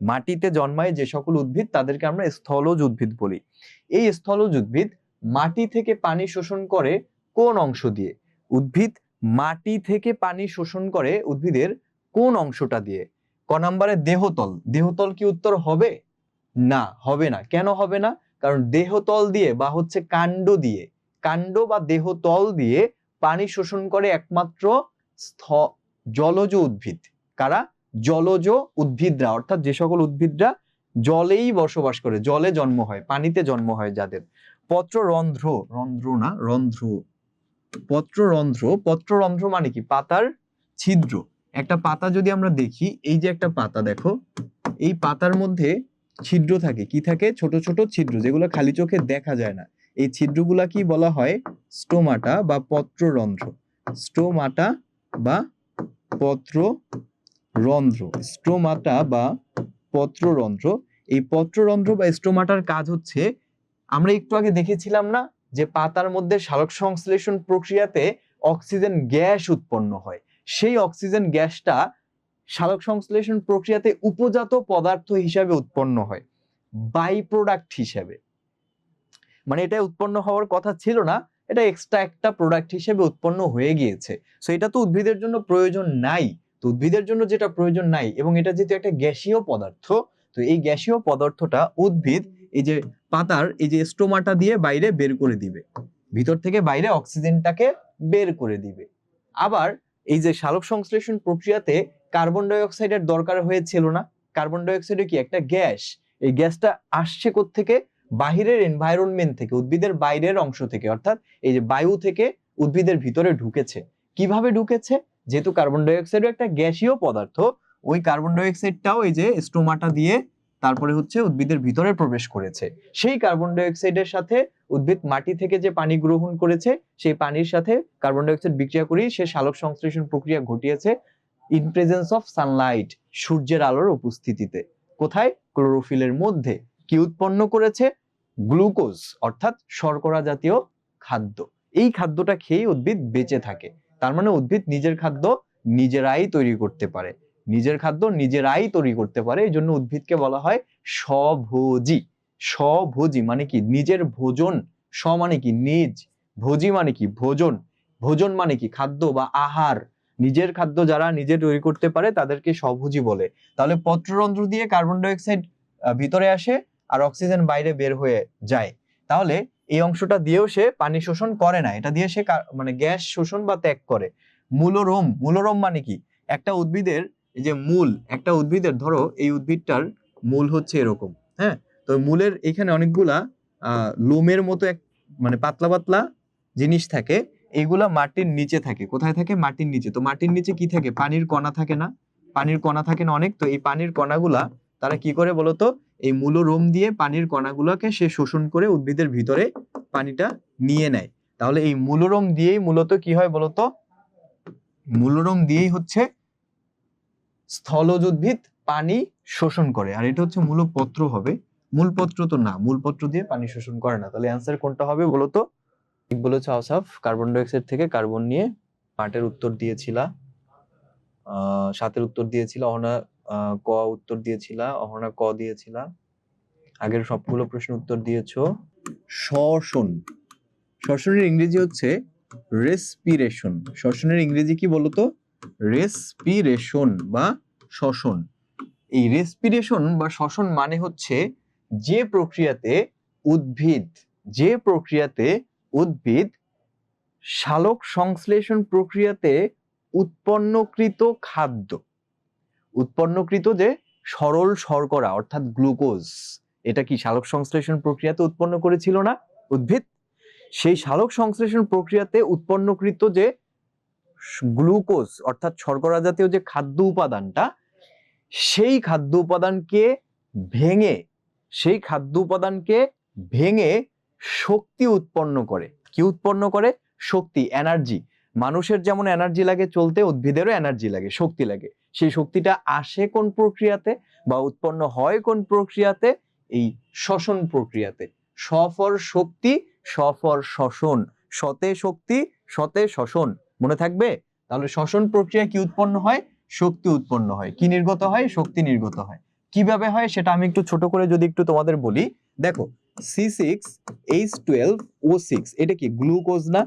মাটিতে জন্মায় যে সকল উদ্ভিদ তাদেরকে আমরা স্থলজ উদ্ভিদ বলি। এই স্থলজ উদ্ভিদ মাটি থেকে পানি শোষণ করে কোন অংশ দিয়ে? উদ্ভিদ মাটি থেকে পানি শোষণ করে উদ্ভিদের কোন অংশটা দিয়ে? ক নম্বরে দেহতল কি উত্তর হবে? না, হবে না। কেন হবে না? কারণ দেহতল দিয়ে বা হচ্ছে কাণ্ড বা দেহতল দিয়ে পানি শোষণ করে একমাত্র জলজ উদ্ভিদ। কারা? জলজ উদ্ভিদরা, অর্থাৎ যে সকল উদ্ভিদরা জলেই বসবাস করে, জলে জন্ম হয়, পানিতে জন্ম হয় যাদের। পত্ররন্ধ্র মানে কি? পাতার ছিদ্র। একটা পাতা যদি আমরা দেখি, এই যে একটা পাতা দেখো, এই পাতার মধ্যে ছিদ্র থাকে। কি থাকে? ছোট ছোট ছিদ্র, যেগুলো খালি চোখে দেখা যায় না। এই ছিদ্রগুলা কি বলা হয়? স্টোমাটা বা পত্ররন্ধ্র। স্টোমাটা বা পত্ররন্ধ্র। এই পত্ররন্ধ্র বা স্টোমাটার কাজ হচ্ছে, আমরা একটু আগে দেখেছিলাম না যে পাতার মধ্যে সালোক সংশ্লেষণ প্রক্রিয়াতে অক্সিজেন গ্যাস উৎপন্ন হয়। সেই অক্সিজেন গ্যাসটা সালোক সংশ্লেষণ প্রক্রিয়াতে উপজাত পদার্থ হিসাবে উৎপন্ন হয়, বাই প্রোডাক্ট হিসাবে। মানে এটা উৎপন্ন হওয়ার কথা ছিল না, এটা এক্সট্রা একটা প্রোডাক্ট হিসেবে উৎপন্ন হয়ে গিয়েছে। সো এটা তো উদ্ভিদের জন্য প্রয়োজন নাই। তো উদ্ভিদের জন্য যেটা প্রয়োজন নাই, এবং এটা যেহেতু একটা গ্যাসীয় পদার্থ, তো এই গ্যাসীয় পদার্থটা উদ্ভিদ এই যে পাতার এই যে স্টোমাটা দিয়ে বাইরে বের করে দিবে, ভিতর থেকে বাইরে অক্সিজেনটাকে বের করে দিবে। আবার এই যে সালোক সংশ্লেষণ প্রক্রিয়াতে কার্বন ডাই অক্সাইডের দরকার হয়েছিল না? কার্বন ডাই অক্সাইড কি? একটা গ্যাস। এই গ্যাসটা আসছে কোত্থেকে? বাহিরের এনভায়রনমেন্ট থেকে, উদ্ভিদের বাইরের অংশ থেকে, অর্থাৎ এই যে বায়ু থেকে উদ্ভিদের ভিতরে ঢুকেছে। কিভাবে ঢুকেছে? যেহেতু কার্বন ডাই অক্সাইডও একটা গ্যাসীয় পদার্থ, ওই কার্বন ডাই অক্সাইডটাও এই যে স্টোমাটা দিয়ে তারপরে হচ্ছে উদ্ভিদের ভিতরে প্রবেশ করেছে। সেই কার্বন ডাই অক্সাইডের সাথে উদ্ভিদ মাটি থেকে যে পানি গ্রহণ করেছে, সেই পানির সাথে কার্বন ডাই অক্সাইড বিক্রিয়া করে সে সালোক সংশ্লেষণ প্রক্রিয়া ঘটিয়েছে ইন প্রেজেন্স অফ সানলাইট, সূর্যের আলোর উপস্থিতিতে। কোথায়? ক্লোরোফিলের মধ্যে। কি উৎপন্ন করেছে? গ্লুকোজ, অর্থাৎ শর্করা জাতীয় খাদ্য। এই খাদ্যটা খেয়ে উদ্ভিদ বেঁচে থাকে। তার মানে উদ্ভিদ নিজের খাদ্য নিজেরাই তৈরি করতে পারে, নিজের খাদ্য নিজেরাই তৈরি করতে পারে। এই জন্য উদ্ভিদকে বলা হয় স্বভোজী। স্বভোজী মানে কি? নিজের ভোজন। স্ব মানে কি? নিজ। ভোজী মানে কি? ভোজন। ভোজন মানে কি? খাদ্য বা আহার। নিজের খাদ্য যারা নিজে তৈরি করতে পারে তাদেরকে স্বভোজী বলে। তাহলে পত্ররন্ধ্র দিয়ে কার্বন ডাই অক্সাইড ভিতরে আসে আর অক্সিজেন বাইরে বের হয়ে যায়। তাহলে এই অংশটা দিয়েও সে পানি শোষণ করে না, এটা দিয়ে সে মানে গ্যাস শোষণ বা ত্যাগ করে। মূলরোম। মূলরোম মানে কি? একটা উদ্ভিদের এই যে মূল, একটা উদ্ভিদের ধরো এই উদ্ভিদটার মূল হচ্ছে এরকম, হ্যাঁ? তো মূলের এখানে অনেকগুলা লোমের মতো এক মানে পাতলা পাতলা জিনিস থাকে। এইগুলা মাটির নিচে থাকে। কোথায় থাকে? মাটির নিচে। তো মাটির নিচে কি থাকে? পানির কণা থাকে না? পানির কণা থাকে না অনেক। তো এই পানির কণাগুলা তারা কি করে বলতো? এই মূলরোম দিয়ে পানির কণাগুলোকে সে শোষণ করে উদ্ভিদের ভিতরে পানিটা নিয়ে নেয়। তাহলে এই মূলরোম দিয়েই মূলত কি হয় বলতো? মূলরোম দিয়েই হচ্ছে স্থলজ উদ্ভিদ পানি শোষণ করে। আর এটা হচ্ছে মূলপত্র হবে। মূলপত্র তো না, মূলপত্র দিয়ে পানি শোষণ করে না। তাহলে অ্যান্সার কোনটা হবে বলতো? ঠিক বলেছো আসাফ, কার্বন ডাই অক্সাইড থেকে কার্বন নিয়ে। পাটের উত্তর দিয়েছিলা, 7-এর উত্তর দিয়েছিলা, অহনা ক উত্তর দিয়েছিলা, অহনা ক দিয়েছিলা। আগের সবগুলো প্রশ্ন উত্তর দিয়েছো। শ্বসন। শ্বসনের ইংরেজি হচ্ছে রেসপিরেশন। শ্বসনের ইংরেজি কি বলতো? রেসপিরেশন বা শ্বসন। এই রেসপিরেশন বা শ্বসন মানে হচ্ছে যে প্রক্রিয়াতে উদ্ভিদ সালোক সংশ্লেষণ প্রক্রিয়াতে উৎপন্নকৃত খাদ্য, উৎপন্নকৃত যে সরল শর্করা অর্থাৎ গ্লুকোজ, এটা কি সালোক সংশ্লেষণ প্রক্রিয়াতে উৎপন্ন করেছিল না উদ্ভিদ? সেই সালোক সংশ্লেষণ প্রক্রিয়াতে উৎপন্নকৃত যে গ্লুকোজ অর্থাৎ শর্করা জাতীয় যে খাদ্য উপাদানটা, সেই খাদ্য উপাদানকে ভেঙে শক্তি উৎপন্ন করে। কি উৎপন্ন করে? শক্তি, এনার্জি। মানুষের যেমন এনার্জি লাগে চলতে, উদ্ভিদেরও এনার্জি লাগে, শক্তি লাগে। সেই শক্তিটা আসে কোন প্রক্রিয়াতে বা উৎপন্ন হয় কোন প্রক্রিয়াতে? এই শ্বসন প্রক্রিয়াতে। সফর শক্তি, সফর শ্বসন। সতে শক্তি, সতে শ্বসন। মনে থাকবে? তাহলে শ্বসন প্রক্রিয়া কি উৎপন্ন হয়? শক্তি উৎপন্ন হয়। কি নির্গত হয়? শক্তি নির্গত হয়। কিভাবে হয় সেটা আমি একটু ছোট করে যদি একটু তোমাদের বলি। দেখো, C6H12O6 এটা কি গ্লুকোজ না?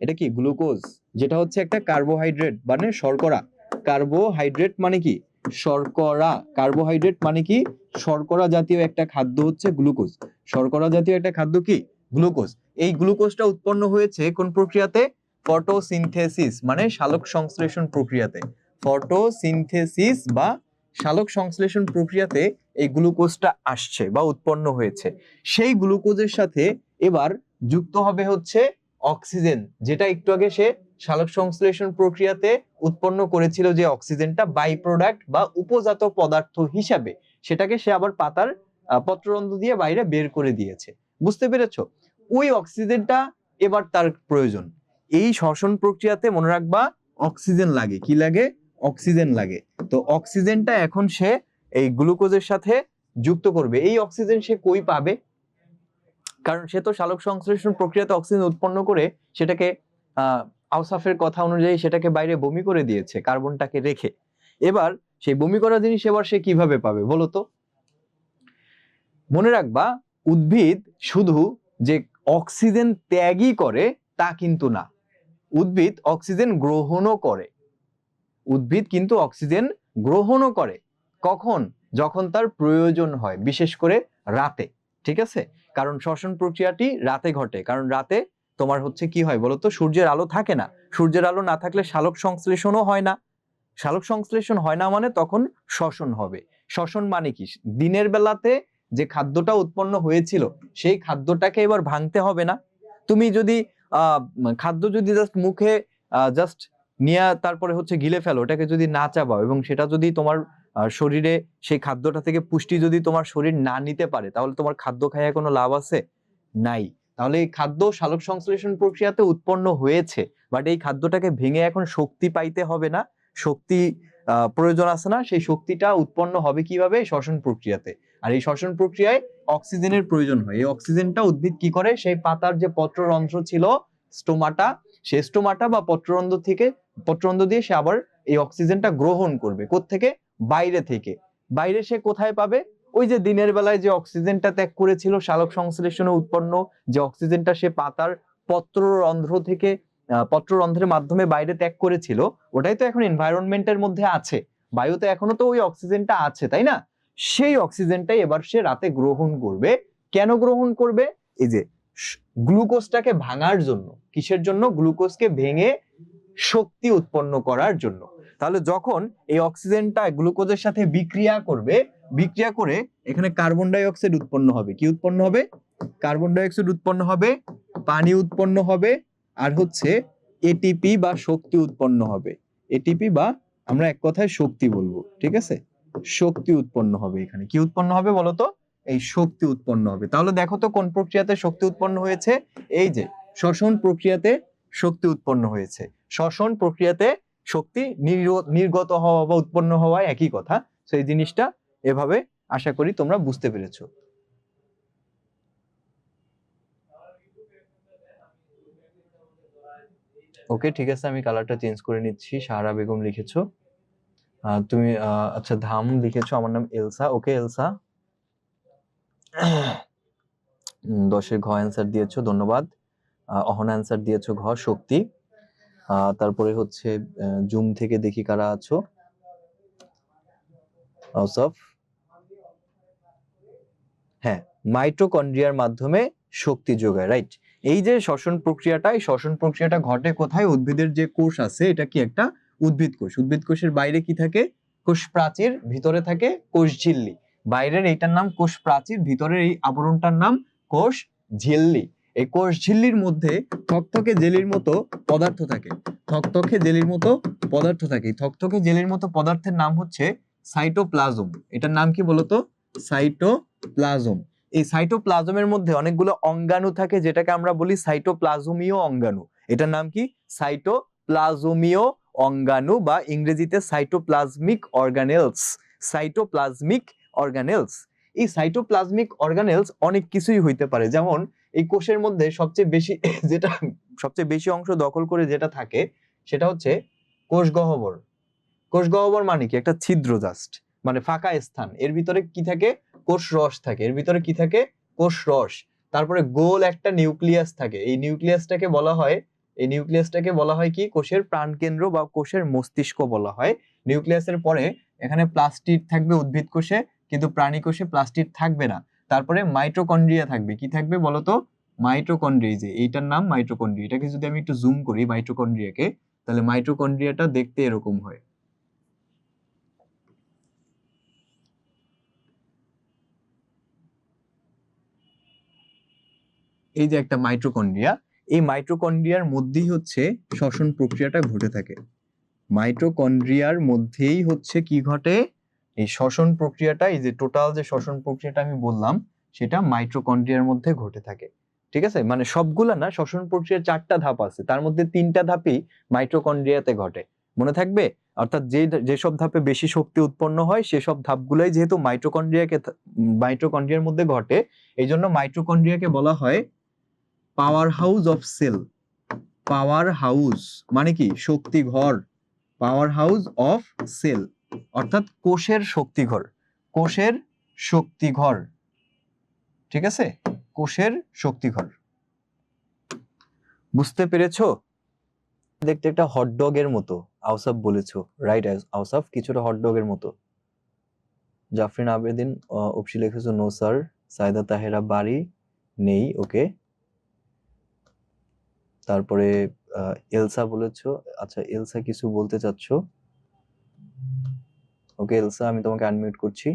এটা কি গ্লুকোজ? যেটা হচ্ছে একটা কার্বোহাইড্রেট মানে শর্করা। কার্বোহাইড্রেট মানে কি? শর্করা। কার্বোহাইড্রেট মানে কি? শর্করা জাতীয় একটা খাদ্য হচ্ছে গ্লুকোজ। শর্করা জাতীয় একটা খাদ্য কি? গ্লুকোজ। এই গ্লুকোজটা উৎপন্ন হয়েছে কোন প্রক্রিয়াতে? ফটোসিনথেসিস মানে সালোক সংশ্লেষণ প্রক্রিয়াতে। ফটোসিনথেসিস বা সালোক সংশ্লেষণ প্রক্রিয়াতে এই গ্লুকোজটা আসছে বা উৎপন্ন হয়েছে। সেই গ্লুকোজের সাথে এবার যুক্ত হবে হচ্ছে অক্সিজেন, যেটা একটু আগে সে সালোক সংশ্লেষণ প্রক্রিয়াতে উৎপন্ন করেছিল যে অক্সিজেনটা বাই প্রোডাক্ট বা উপজাত পদার্থ হিসাবে, সেটাকে সে আবার পাতার পত্ররন্ধ্র দিয়ে বাইরে বের করে দিয়েছে। বুঝতে পেরেছো? ওই অক্সিজেনটা এবার তার প্রয়োজন। এই শ্বসন প্রক্রিয়াতে মনে রাখবা অক্সিজেন লাগে। কি লাগে? অক্সিজেন লাগে। তো অক্সিজেনটা এখন সে এই গ্লুকোজের সাথে যুক্ত করবে। এই অক্সিজেন সে কই পাবে? কারণ সে তো সালোক সংশ্লেষণ প্রক্রিয়াতে অক্সিজেন উৎপন্ন করে সেটাকে আওসাফের কথা অনুযায়ী সেটাকে বাইরে বমি করে দিয়েছে কার্বনটাকে রেখে। এবার সেই বমি করা জিনিস এবার সে কিভাবে পাবে বলো তো? মনে রাখবা, উদ্ভিদ শুধু যে অক্সিজেন ত্যাগই করে তা কিন্তু না, উদ্ভিদ অক্সিজেন গ্রহণও করে। উদ্ভিদ কিন্তু অক্সিজেন গ্রহণও করে। কখন? যখন তার প্রয়োজন হয়, বিশেষ করে রাতে। ঠিক আছে? কারণ শ্বসন প্রক্রিয়াটি রাতে ঘটে। কারণ রাতে তোমার হচ্ছে কি হয় বলতো? সূর্যের আলো থাকে না। সূর্যের আলো না থাকলে সালোক সংশ্লেষণও হয় না। সালোক সংশ্লেষণ হয় না মানে তখন শ্বসন হবে। শ্বসন মানে কি? দিনের বেলাতে যে খাদ্যটা উৎপন্ন হয়েছিল সেই খাদ্যটাকে এবার ভাঙতে হবে না। তুমি যদি খাদ্য যদি জাস্ট মুখে জাস্ট নিয়ে তারপরে হচ্ছে গিলে ফেলো, ওটাকে যদি না চাবাও এবং সেটা যদি তোমার শরীরে সেই খাদ্যটা থেকে পুষ্টি যদি তোমার শরীর না নিতে পারে, তাহলে তোমার খাদ্য খাইয়া কোনো লাভ আছে? নাই। তাহলে এই খাদ্য সালোক সংশ্লেষণ প্রক্রিয়াতে উৎপন্ন হয়েছে, বাট এই খাদ্যটাকে ভেঙে এখন শক্তি পাইতে হবে না, শক্তি প্রয়োজন আছে না, সেই শক্তিটা উৎপন্ন হবে কিভাবে? শ্বসন প্রক্রিয়াতে। আর এই শ্বসন প্রক্রিয়ায় অক্সিজেনের প্রয়োজন হয়। এই অক্সিজেনটা উদ্ভিদ কি করে? সেই পাতার যে পত্ররন্ধ্র ছিল স্টোমাটা, সেই স্টোমাটা বা পত্ররন্ধ্র দিয়ে সে আবার এই অক্সিজেনটা গ্রহণ করবে। কোত্থেকে? বাইরে থেকে। বাইরে সে কোথায় পাবে? ওই যে দিনের বেলায় যে অক্সিজেনটা ত্যাগ করেছিল সালোক সংশ্লেষণে উৎপন্ন যে অক্সিজেনটা সে পাতার পত্ররন্ধ্রের মাধ্যমে বাইরে ত্যাগ করেছিল, ওটাই তো এখন এনভায়রনমেন্টের মধ্যে আছে, বায়ুতে এখনো তো ওই অক্সিজেনটা আছে, তাই না? সেই অক্সিজেনটাই এবার সে রাতে গ্রহণ করবে। কেন গ্রহণ করবে? এই যে গ্লুকোজটাকে ভাঙার জন্য। কিসের জন্য? গ্লুকোজকে ভেঙে শক্তি উৎপন্ন করার জন্য। তাহলে যখন এই অক্সিজেনটা গ্লুকোজের সাথে বিক্রিয়া করবে, বিক্রিয়া করে এখানে কার্বন ডাই অক্সাইড উৎপন্ন হবে। কি উৎপন্ন হবে? কার্বন ডাই অক্সাইড উৎপন্ন হবে, পানি উৎপন্ন হবে, আর হচ্ছে এটিপি বা শক্তি উৎপন্ন হবে। এটিপি বা আমরা এক কথায় শক্তি বলবো, ঠিক আছে? শক্তি উৎপন্ন হবে। এখানে কি উৎপন্ন হবে বলতো? এই শক্তি উৎপন্ন হবে। তাহলে দেখো তো কোন প্রক্রিয়াতে শক্তি উৎপন্ন হয়েছে? এই যে শ্বসন প্রক্রিয়াতে শক্তি উৎপন্ন হয়েছে। শ্বসন প্রক্রিয়াতে শক্তি নির্গত হওয়া বা উৎপন্ন হওয়া একই কথা। তো এই জিনিসটা এভাবে আশা করি তোমরা বুঝতে পেরেছো। ওকে, ঠিক আছে, আমি কালারটা চেঞ্জ করে নিচ্ছি। সাহারা বেগম লিখেছো, তুমি আচ্ছা ধাম লিখেছো, আমার নাম এলসা। ওকে এলসা, 10-এর ঘ অ্যান্সার দিয়েছো, ধন্যবাদ। অহনা অ্যান্সার দিয়েছো ঘ, শক্তি। তারপরে হচ্ছে জুম থেকে দেখি কারা আছো। আউসফ, হ্যাঁ, মাইটোকন্ড্রিয়ার মাধ্যমে শক্তি যোগায়, রাইট। এই যে শ্বসন প্রক্রিয়াটা, এই শ্বসন প্রক্রিয়াটা ঘটে কোথায়? উদ্ভিদের যে কোষ আছে, এটা কি একটা উদ্ভিদ কোষ। উদ্ভিদ কোষের বাইরে কি থাকে? কোষ প্রাচীর, ভিতরে থাকে কোষ ঝিল্লি। বাইরের এইটার নাম কোষ প্রাচীর, ভিতরের এই আবরণটার নাম কোষ ঝিল্লি। এই কোষ ঝিল্লির মধ্যে থকথকে জেলির মতো পদার্থ থাকে। থকথকে জেলির মতো পদার্থ থাকে। থকথকে জেলির মতো পদার্থের নাম হচ্ছে সাইটোপ্লাজম। এটার নাম কি বলতো? সাইটোপ্লাজম। এই সাইটোপ্লাজমের মধ্যে অনেকগুলো অঙ্গাণু থাকে, যেটাকে আমরা বলি সাইটোপ্লাজমীয় অঙ্গাণু। এটার নাম কি? সাইটোপ্লাজমীয় অঙ্গাণু বা ইংরেজিতে সাইটোপ্লাজমিক অর্গানেলস। Cytoplasmic organelles. এই সাইটোপ্লাজমিক অর্গানেলস অনেক কিছুই হইতে পারে। যেমন এই কোষের মধ্যে সবচেয়ে বেশি অংশ দখল করে যেটা থাকে সেটা হচ্ছে কোষ গহ্বর। কোষ গহ্বর মানে কি? একটা ছিদ্র, জাস্ট মানে ফাঁকা স্থান। এর ভিতরে কি থাকে? কোষ রস থাকে। এর ভিতরে কি থাকে? কোষ রস। তারপরে গোল একটা নিউক্লিয়াস থাকে। এই নিউক্লিয়াসটাকে বলা হয় কি? কোষের প্রাণকেন্দ্র বা কোষের মস্তিষ্ক বলা হয়। নিউক্লিয়াসের পরে এখানে প্লাস্টিড থাকবে উদ্ভিদ কোষে, কিন্তু প্রাণী কোষে প্লাস্টিড থাকবে না। তারপরে মাইটোকন্ড্রিয়া থাকবে। কি থাকবে বলতো? মাইটোকন্ড্রিয়া। যে এইটার নাম মাইটোকন্ড্রিয়া। এটাকে যদি আমি একটু জুম করি মাইটোকন্ড্রিয়াকে, তাহলে মাইটোকন্ড্রিয়াটা দেখতে এরকম হয়। এই যে একটা মাইটোকন্ড্রিয়া, এই মাইটোকন্ড্রিয়ার মধ্যেই হচ্ছে শ্বসন প্রক্রিয়াটা ঘটে থাকে। মাইটোকন্ড্রিয়ার মধ্যেই হচ্ছে কি ঘটে? এই শ্বসন প্রক্রিয়াটা। এই যে টোটাল যে শ্বসন প্রক্রিয়াটা আমি বললাম, সেটা মাইটোকন্ড্রিয়ার মধ্যে ঘটে থাকে, ঠিক আছে? মানে সবগুলা না, শ্বসন প্রক্রিয়ার 4টা ধাপ আছে, তার মধ্যে 3টা ধাপই মাইটোকন্ড্রিয়াতে ঘটে। মনে থাকবে? অর্থাৎ যেসব ধাপে বেশি শক্তি উৎপন্ন হয় সেসব ধাপগুলাই যেহেতু মাইটোকন্ড্রিয়ার মধ্যে ঘটে, এই জন্য মাইটোকন্ড্রিয়াকে বলা হয় power house of cell. Power house মানে কি? শক্তি ঘর। পাওয়ার হাউস অফ সেল অর্থাৎ কোষের শক্তিঘর। কোষের শক্তিঘর, ঠিক আছে? কোষের শক্তিঘর। বুঝতে পেরেছো? দেখতে একটা হটডগের মতো আউসাফ বলেছো, রাইট আউসাফ, কিছুটা হটডগের মতো। জাফরিন আবেদিন উপসি লিখেছো নো স্যার। সাইদা তাহেরা বাড়ি নেই, ওকে। তারপরে এলসা বলেছো, আচ্ছা এলসা কিছু বলতে চাচ্ছো? ওকে এলসা, আমি তোমাকে আনমিউট করছি।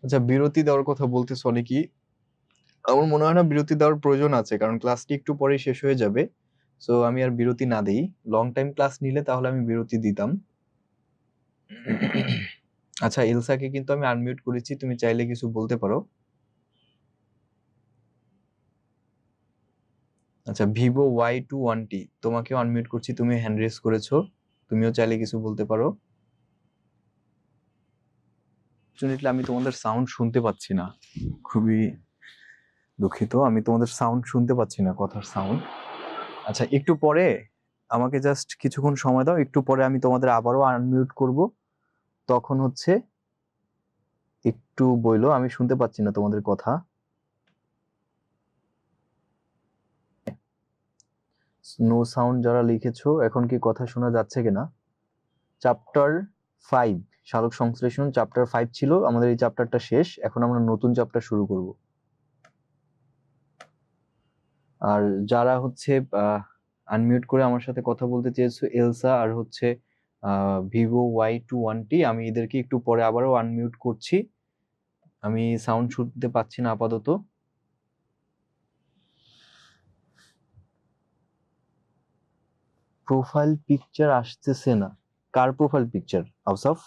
আচ্ছা বিরতি দেওয়ার কথা বলতেছো অনেকেই, আমার মনে হয় না বিরতি দেওয়ার প্রয়োজন আছে, কারণ ক্লাসটি একটু পরেই শেষ হয়ে যাবে। সো আমি আর বিরতি না দেই। লং টাইম ক্লাস নিলে তাহলে আমি বিরতি দিতাম। আচ্ছা, এলসাকে কিন্তু আমি আনমিউট করেছি, তুমি চাইলে কিছু বলতে পারো। আচ্ছা, ভিভো Y21T, তোমাকেও আনমিউট করছি, তুমি হ্যান্ড রেজ করেছো, তুমিও চাইলে কিছু বলতে পারো। শুনলে আমি তোমাদের সাউন্ড শুনতে পাচ্ছি না, খুবই দুঃখিত, আমি তোমাদের সাউন্ড শুনতে পাচ্ছি না, কথার সাউন্ড। আচ্ছা, একটু পরে আমাকে জাস্ট কিছুক্ষণ সময় দাও, একটু পরে আমি তোমাদের আবারও আনমিউট করব, তখন হচ্ছে একটু বইলো, আমি শুনতে পাচ্ছি না তোমাদের কথা। নো সাউন্ড যারা লিখেছো, এখন কি কথা শোনা যাচ্ছে কিনা? চ্যাপ্টার 5 সালোক সংশ্লেষণ চ্যাপ্টার 5 ছিল আমাদের, এই চ্যাপ্টারটা শেষ, এখন আমরা নতুন চ্যাপ্টার শুরু করব। আর যারা হচ্ছে আনমিউট করে আমার সাথে কথা বলতে চেয়েছো, এলসা আর হচ্ছে ভিভো Y21T, আমি এদেরকে একটু পরে আবারও আনমিউট করছি, আমি সাউন্ড শুনতে পাচ্ছি না আপাতত। প্রোফাইল পিকচার আসতেছে না, কার প্রোফাইল পিকচার আউসাফ?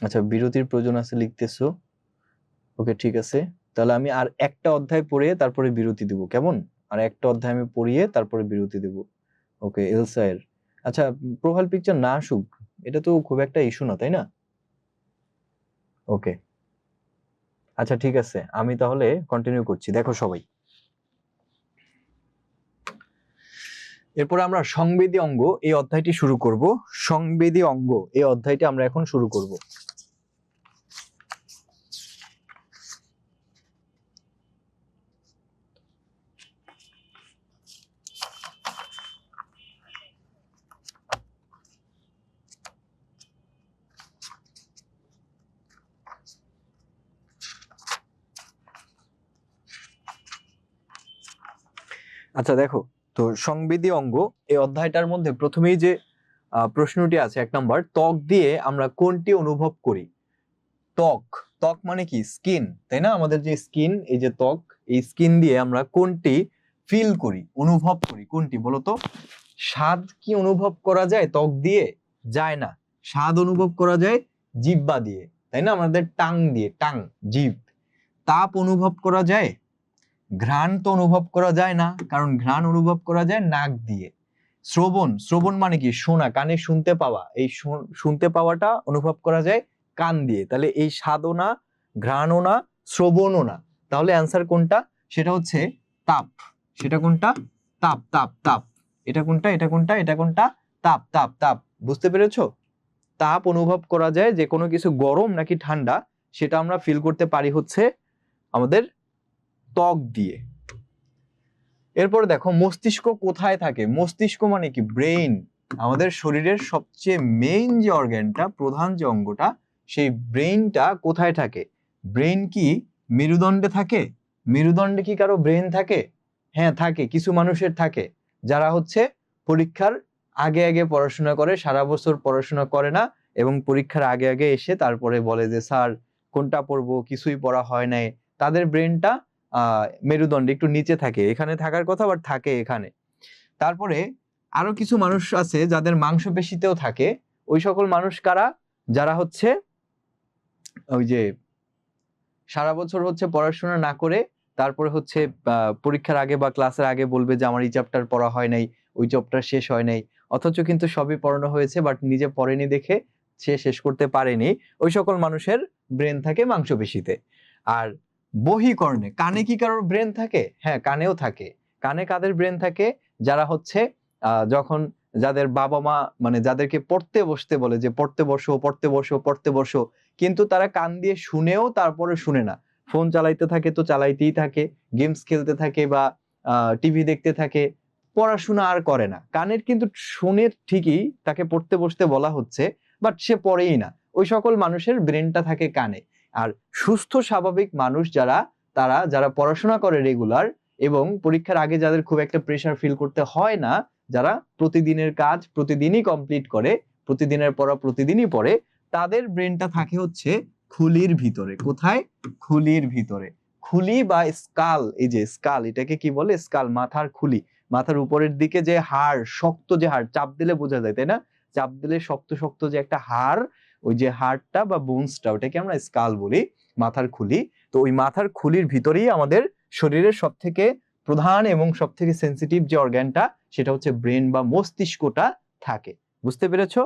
আচ্ছা, বিরতির প্রয়োজন আছে লিখতেছো, ওকে ঠিক আছে, তাহলে আমি আর একটা অধ্যায় পড়িয়ে তারপরে বিরতি দেব, কেমন? আর একটা অধ্যায় আমি পড়িয়ে তারপরে বিরতি দেব। ওকে, এলসা এর আচ্ছা প্রোফাইল পিকচার না আসুক, এটা তো খুব একটা ইস্যু না, তাই না? ওকে, আচ্ছা ঠিক আছে, আমি তাহলে কন্টিনিউ করছি। দেখো সবাই, এরপর আমরা সংবেদী অঙ্গ এই অধ্যায়টি শুরু করব। সংবেদী অঙ্গ এই অধ্যায়টি আমরা এখন শুরু করব। আচ্ছা দেখো, তো সংবেদী অঙ্গ এই অধ্যায়টার মধ্যে প্রথমেই যে প্রশ্নটি আছে 1 নম্বর, ত্বক দিয়ে আমরা কোনটি অনুভব করি? ত্বক, ত্বক মানে কি? স্কিন, তাই না? আমাদের যে স্কিন, এই যে ত্বক, এই স্কিন দিয়ে আমরা কোনটি ফিল করি, অনুভব করি, কোনটি বলো তো? স্বাদ কি অনুভব করা যায় ত্বক দিয়ে? যায় না। স্বাদ অনুভব করা যায় জিহ্বা দিয়ে, তাই না? আমাদের টাং দিয়ে, টাং, জিভ। তাপ অনুভব করা যায়? ঘ্রাণ তো অনুভব করা যায় না, কারণ ঘ্রাণ অনুভব করা যায় নাক দিয়ে। শ্রবণ, শ্রবণ মানে কি? শোনা, কানে শুনতে পাওয়া, এই শুনতে পাওয়াটা অনুভব করা যায় কান দিয়ে। তাহলে এই স্বাদও না, ঘ্রাণও না, শ্রবণও না, তাহলে অ্যান্সার কোনটা? সেটা হচ্ছে তাপ। সেটা কোনটা? তাপ, তাপ, তাপ। এটা কোনটা? এটা কোনটা? এটা কোনটা? তাপ, তাপ, তাপ। বুঝতে পেরেছো? তাপ অনুভব করা যায়, যে কোনো কিছু গরম নাকি ঠান্ডা সেটা আমরা ফিল করতে পারি হচ্ছে আমাদের ত্বক দিয়ে। এরপরে দেখো, মস্তিষ্ক কোথায় থাকে? মস্তিষ্ক মানে কি? ব্রেইন। আমাদের শরীরের সবচেয়ে মেইন যে অর্গানটা, প্রধান যে অঙ্গটা, সেই ব্রেইনটা কোথায় থাকে? ব্রেইন কি মেরুদণ্ডে থাকে? মেরুদণ্ডে কি কারো ব্রেইন থাকে? হ্যাঁ থাকে, কিছু মানুষের থাকে, যারা হচ্ছে পরীক্ষার আগে আগে পড়াশোনা করে, সারা বছর পড়াশোনা করে না, এবং পরীক্ষার আগে আগে এসে তারপরে বলে যে স্যার কোনটা পড়বো, কিছুই পড়া হয় নাই। তাদের ব্রেইনটা মেরুদণ্ডে একটু নিচে থাকে, এখানে থাকার কথা বাট থাকে এখানে। তারপরে আরো কিছু মানুষ আছে যাদের মাংসপেশিতেও থাকে। ওই সকল মানুষ কারা? যারা হচ্ছে ওই যে সারা বছর হচ্ছে পড়াশোনা না করে তারপরে হচ্ছে পরীক্ষার আগে বা ক্লাসের আগে বলবে যে আমার এই চ্যাপ্টার পড়া হয় নাই, ওই চ্যাপ্টার শেষ হয় নাই, অথচ কিন্তু সবই পড়ানো হয়েছে, বাট নিজে পড়েনি দেখে সে শেষ করতে পারেনি। ওই সকল মানুষের ব্রেন থাকে মাংসপেশিতে। আর বহিকর্ণে, কানে কি কারোর ব্রেন থাকে? হ্যাঁ কানেও থাকে। কানে কাদের ব্রেন থাকে? যারা হচ্ছে যখন যাদের বাবা মা মানে যাদেরকে পড়তে বসতে বলে যে পড়তে বসো, পড়তে বসো, পড়তে বসো, কিন্তু তারা কান দিয়ে শুনেও তারপরে শুনে না, ফোন চালাইতে থাকে তো চালাইতেই থাকে, গেমস খেলতে থাকে বা টিভি দেখতে থাকে, পড়াশোনা আর করে না। কানের কিন্তু শুনে ঠিকই তাকে পড়তে বসতে বলা হচ্ছে, বাট সে পড়েই না। ওই সকল মানুষের ব্রেনটা থাকে কানে। আর সুস্থ স্বাভাবিক মানুষ যারা, যারা পড়াশোনা করে রেগুলার এবং পরীক্ষার আগে যাদের খুব একটা প্রেশার ফিল করতে হয় না, যারা প্রতিদিনের কাজ প্রতিদিনই কমপ্লিট করে, প্রতিদিনের পড়া প্রতিদিনই পড়ে, তাদের ব্রেনটা থাকে হচ্ছে খুলির ভিতরে। কোথায়? খুলির ভিতরে। খুলি বা স্কাল, এই যে স্কাল, এটাকে কি বলে? স্কাল, মাথার খুলি। মাথার উপরের দিকে যে হাড়, শক্ত যে হাড়, চাপ দিলে বোঝা যায়, তাই না? চাপ দিলে শক্ত শক্ত যে একটা হাড়, ওই যে হাড়টা বা বোনসটা, ওটাকে আমরা স্কাল বলি, মাথার খুলি। তো ওই মাথার খুলির ভিতরেই আমাদের শরীরের সব থেকে প্রধান এবং সব থেকে সেন্সিটিভ যে অর্গানটা, সেটা হচ্ছে ব্রেন বা মস্তিষ্কটা থাকে। বুঝতে পেরেছো?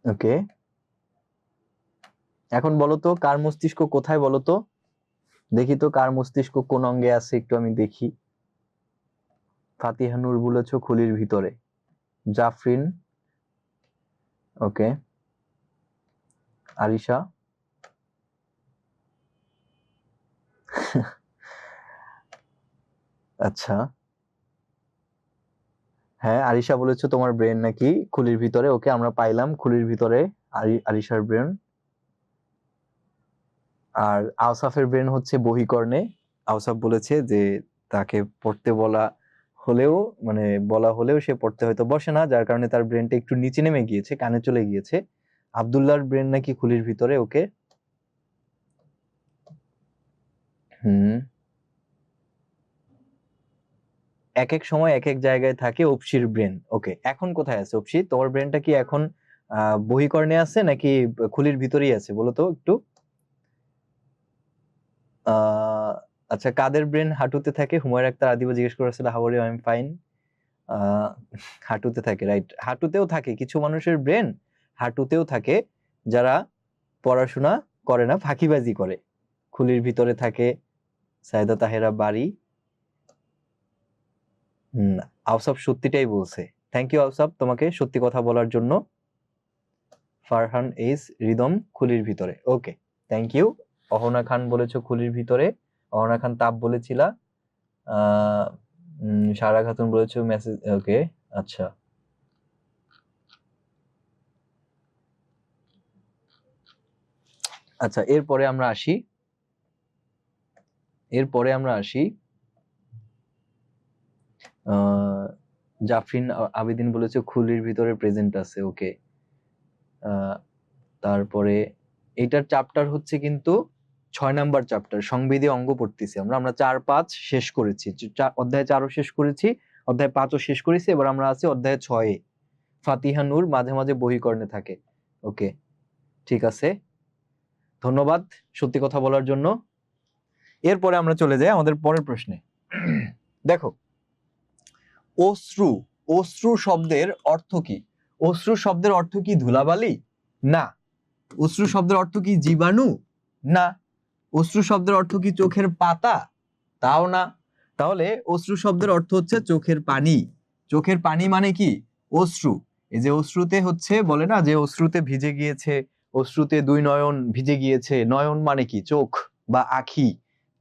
ওকে, এখন বলো তো কার মস্তিষ্ক কোথায়, বলো তো দেখি তো কার মস্তিষ্ক কোন অঙ্গে আছে, একটু আমি দেখি। ফাতিহা নূর বলেছো খুলির ভিতরে, জাফরিন, ওকে, আরিশা, আচ্ছা, হ্যাঁ আরিশা বলেছো তোমার ব্রেন নাকি খুলির ভিতরে। ওকে, আমরা পাইলাম খুলির ভিতরে আরিশার ব্রেন। আর আওসাফের ব্রেন হচ্ছে বহিকর্ণে। আওসাফ বলেছে যে তাকে পড়তে বলা হলেও, মানে বলা হলেও সে পড়তে হয়তো বসে না, যার কারণে তার ব্রেনটা একটু নিচে নেমে গিয়েছে, কানে চলে গিয়েছে। আব্দুল্লাহর ব্রেন নাকি খুলির ভিতরে। ওকে, এক এক সময় এক এক জায়গায় থাকে অপসির ব্রেন। ওকে, এখন কোথায় আছে অপসি? তোমার ব্রেনটা কি এখন বহিকর্ণে আছে নাকি খুলির ভিতরেই আছে, বলো তো একটু। আচ্ছা, কাদের ব্রেন হাঁটুতে থাকে? হুমায়ুন আক্তার আদিবা জিজ্ঞেস করেছিল how are you, I am fine. হাঁটুতে থাকে, রাইট। হাঁটুতেও থাকে কিছু মানুষের ব্রেন, হাঁটুতেও থাকে, যারা পড়াশোনা করে না, ফাঁকিবাজি করে। খুলির ভিতরে থাকে। সাইদা তাহেরা বাড়ি। আওসাফ সত্যিটাই বলছে। থ্যাংক ইউ আওসাফ, তোমাকে সত্যি কথা বলার জন্য। ফারহান এইস রিদম খুলির ভিতরে। ওকে, থ্যাংক ইউ। অহনা খান বলেছো খুলির ভিতরে। অহনা খান তাপ বলেছিলা। সারা খাতুন বলেছো মেসেজ। ওকে, আচ্ছা, আচ্ছা, এরপরে আমরা আসি। জাফরিন আবেদিন বলেছে খুলির ভিতরে প্রেজেন্ট আছে। ওকে, তারপরে এটার চ্যাপ্টার হচ্ছে কিন্তু 6 নাম্বার চ্যাপ্টার, সংবেদী অঙ্গ পড়তেছি আমরা 4-5 শেষ করেছি, অধ্যায় 4ও শেষ করেছি, অধ্যায় 5ও শেষ করেছি, এবার আমরা আছি অধ্যায় 6-এ। ফাতিহা নূর মাঝে মাঝে বহিকর্ণে থাকে। ওকে, ঠিক আছে, ধন্যবাদ সত্যি কথা বলার জন্য। এরপরে আমরা চলে যাই আমাদের পরের প্রশ্নে। দেখো, অশ্রু, অশ্রু শব্দের অর্থ কি? অশ্রু শব্দের অর্থ কি ধুলাবালি? না। অশ্রু শব্দের অর্থ কি জীবাণু? না। অশ্রু শব্দের অর্থ কি চোখের পাতা? তাও না। তাহলে অশ্রু শব্দের অর্থ হচ্ছে চোখের পানি। চোখের পানি মানে কি? অশ্রু। এই যে অশ্রুতে হচ্ছে বলে না যে অশ্রুতে ভিজে গিয়েছে, অশ্রুতে 2 নয়ন ভিজে গিয়েছে। নয়ন মানে কি? চোখ বা আখি,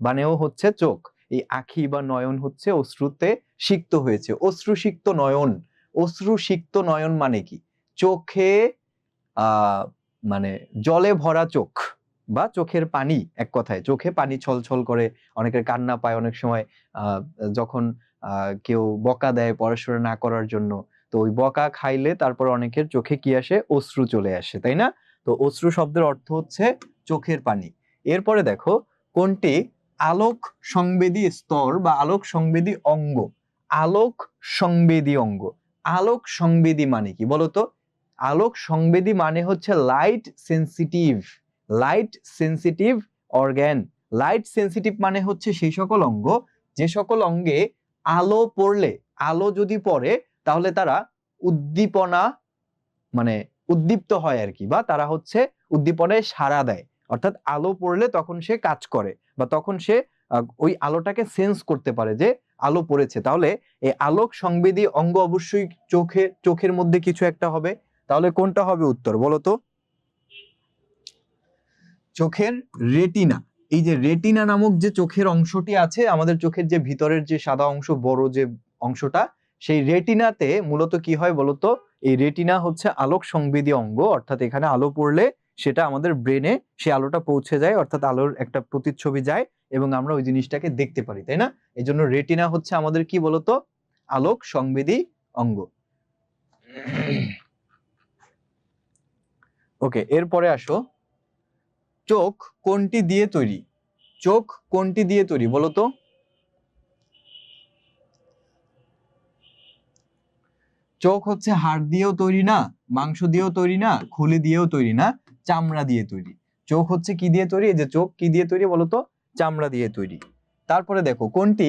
মানেও হচ্ছে চোখ। এই আখি বা নয়ন হচ্ছে অশ্রুতে সিক্ত হয়েছে, অশ্রুসিক্ত নয়ন। অশ্রুসিক্ত নয়ন মানে কি? চোখে মানে জলে ভরা চোখ বা চোখের পানি, এক কথায় চোখে পানি ছলছল করে, অনেকের কান্না পায় অনেক সময় যখন কেউ বকা দেয় পড়াশোনা না করার জন্য, তো ওই বকা খাইলে তারপর অনেকের চোখে কি আসে? অশ্রু চলে আসে, তাই না? তো অশ্রু শব্দের অর্থ হচ্ছে চোখের পানি। এরপরে দেখো, কোনটি আলোক সংবেদী স্তর বা আলোক সংবেদী অঙ্গ? আলোক সংবেদী অঙ্গ, আলোক সংবেদী মানে কি বলতো? আলোক সংবেদী মানে হচ্ছে light sensitive, light sensitive organ. Light sensitive মানে হচ্ছে সেই সকল অঙ্গ, যে সকল অঙ্গে আলো পড়লে, আলো যদি পড়ে তাহলে তারা উদ্দীপনা, মানে উদ্দীপ্ত হয় আর কি, বা তারা হচ্ছে উদ্দীপনায় সাড়া দেয়। অর্থাৎ আলো পড়লে তখন সে কাজ করে, বা তখন সে ওই আলোটাকে সেন্স করতে পারে যে আলো পড়েছে। তাহলে এই আলোক সংবেদী অঙ্গ অবশ্যই চোখের মধ্যে কিছু একটা হবে। তাহলে কোনটা হবে উত্তর বলো তো? চোখের রেটিনা। এই যে রেটিনা নামক যে চোখের অংশটি আছে, আমাদের চোখের যে ভিতরের যে সাদা অংশ, বড় যে অংশটা, সেই রেটিনাতে মূলত কি হয় বলতো? এই রেটিনা হচ্ছে আলোক সংবেদী অঙ্গ, অর্থাৎ এখানে আলো পড়লে সেটা আমাদের ব্রেনে সে আলোটা পৌঁছে যায়, অর্থাৎ আলোর একটা প্রতিচ্ছবি যায় এবং আমরা ওই জিনিসটাকে দেখতে পারি, তাই না? এই জন্য রেটিনা হচ্ছে আমাদের কি বলতো, আলোক সংবেদী অঙ্গ। ওকে, এরপরে আসো, চোখ কোনটি দিয়ে তৈরি? চোখ কোনটি দিয়ে তৈরি বলতো? চোখ হচ্ছে হাড় দিয়েও তৈরি না, মাংস দিয়েও তৈরি না, খুলি দিয়েও তৈরি না, চামড়া দিয়ে তৈরি। চোখ হচ্ছে কি দিয়ে তৈরি? এই যে চোখ কি দিয়ে তৈরি বলতো? চামড়া দিয়ে তৈরি। তারপরে দেখো, কোনটি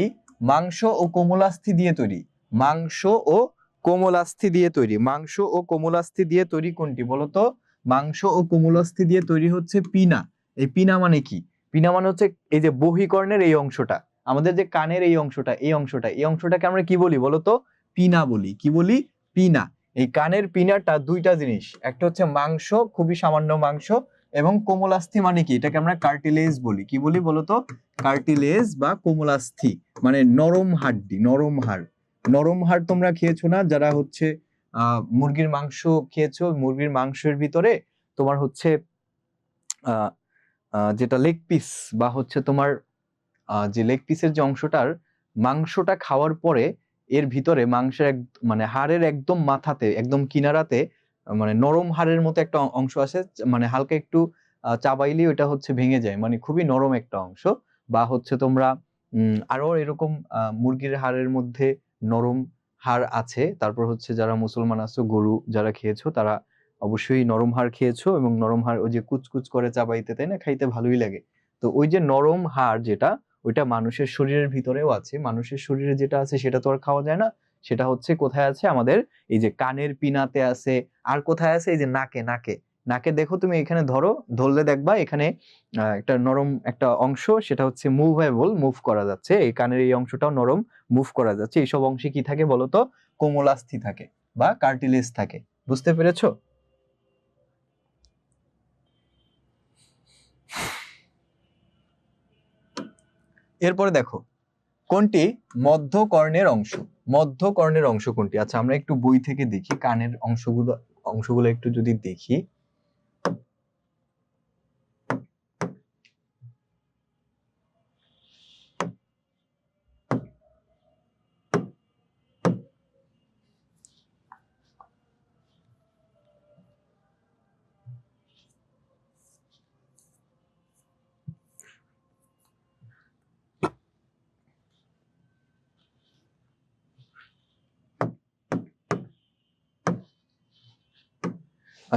মাংস ও কোমলাস্থি দিয়ে তৈরি? মাংস ও কোমলাস্থি দিয়ে তৈরি। মাংস ও কোমলাস্থি দিয়ে তৈরি কোনটি বলতো? মাংস ও কোমলাস্থি দিয়ে তৈরি হচ্ছে পিনা। এই পিনা মানে কি? পিনা মানে হচ্ছে এই যে বহিকর্ণের এই অংশটা, আমাদের যে কানের এই অংশটা, এই অংশটাকে আমরা কি বলি বলতো? পিনা বলি। কি বলি? পিনা। এই কানের পিনাটা দুইটা জিনিস, একটা হচ্ছে মাংস, খুবই সামান্য মাংস, এবং কোমলাস্থি মানে কি? এটাকে আমরা কার্টিলেজ বলি। কি বলি বলতো? কার্টিলেজ বা কোমলাস্থি মানে নরম হাড্ডি, নরম হাড়। নরম হাড় তোমরা খেয়েছো না যারা হচ্ছে মুরগির মাংস খেয়েছো? মুরগির মাংসের ভিতরে তোমার হচ্ছে যেটা লেগ পিস বা হচ্ছে তোমার যে লেগ পিসের যে অংশটার মাংসটা খাওয়ার পরে এর ভিতরে মাংসের মানে হাড়ের একদম মাথাতে, একদম কিনারাতে মানে নরম হাড়ের মতো একটা অংশ আছে, মানে হালকা একটু চাবাইলেই ওটা হচ্ছে ভেঙে যায়, মানে খুবই নরম একটা অংশ। বা হচ্ছে তোমরা আরো এরকম মুরগির হাড়ের মধ্যে নরম হাড় আছে। তারপর হচ্ছে যারা মুসলমান আছো, গরু যারা খেয়েছো তারা অবশ্যই নরম হাড় খেয়েছো, এবং নরম হাড় ওই যে কুচকুচ করে চাবাইতে, তাই না, খাইতে ভালোই লাগে। তো ওই যে নরম হাড় যেটা, ওইটা মানুষের শরীরের ভিতরেও আছে। মানুষের শরীরে যেটা আছে সেটা তো আর খাওয়া যায় না, সেটা হচ্ছে কোথায় আছে? আমাদের এই যে কানের পিনাতে আছে। আর কোথায় আছে? এই যে নাকে। নাকে নাকে দেখো তুমি, এখানে ধরো, ধরলে দেখবা এখানে একটা নরম একটা অংশ, সেটা হচ্ছে মুভেবল, মুভ করা যাচ্ছে। এই কানের এই অংশটাও নরম, মুভ করা যাচ্ছে। এইসব অংশে কি থাকে বলতো? কোমলাস্থি থাকে বা কার্টিলেজ থাকে। বুঝতে পেরেছো? এরপরে দেখো, কোনটি মধ্যকর্ণের অংশ? মধ্যকর্ণের অংশ কোনটি? আচ্ছা, আমরা একটু বই থেকে দেখি কানের অংশগুলো একটু যদি দেখি।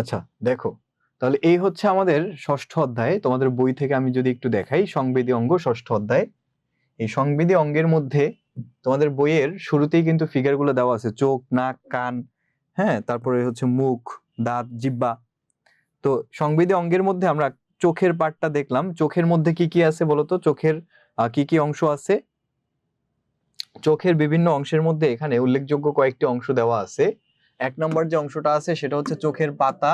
আচ্ছা দেখো, তাহলে এই হচ্ছে আমাদের ষষ্ঠ অধ্যায়। তোমাদের বই থেকে আমি যদি একটু দেখাই, সংবেদী অঙ্গ ষষ্ঠ অধ্যায়। এই সংবেদী অঙ্গের মধ্যে তোমাদের বইয়ের শুরুতেই কিন্তু ফিগারগুলো দেওয়া আছে, চোখ, নাক, কান, হ্যাঁ, তারপরে হচ্ছে মুখ, দাঁত, জিহ্বা। তো সংবেদী অঙ্গের মধ্যে আমরা চোখের পার্টটা দেখলাম। চোখের মধ্যে কি কি আছে বলতো? চোখের কি কি অংশ আছে? চোখের বিভিন্ন অংশের মধ্যে এখানে উল্লেখযোগ্য কয়েকটি অংশ দেওয়া আছে। 1 নম্বর যে অংশটা আছে সেটা হচ্ছে চোখের পাতা।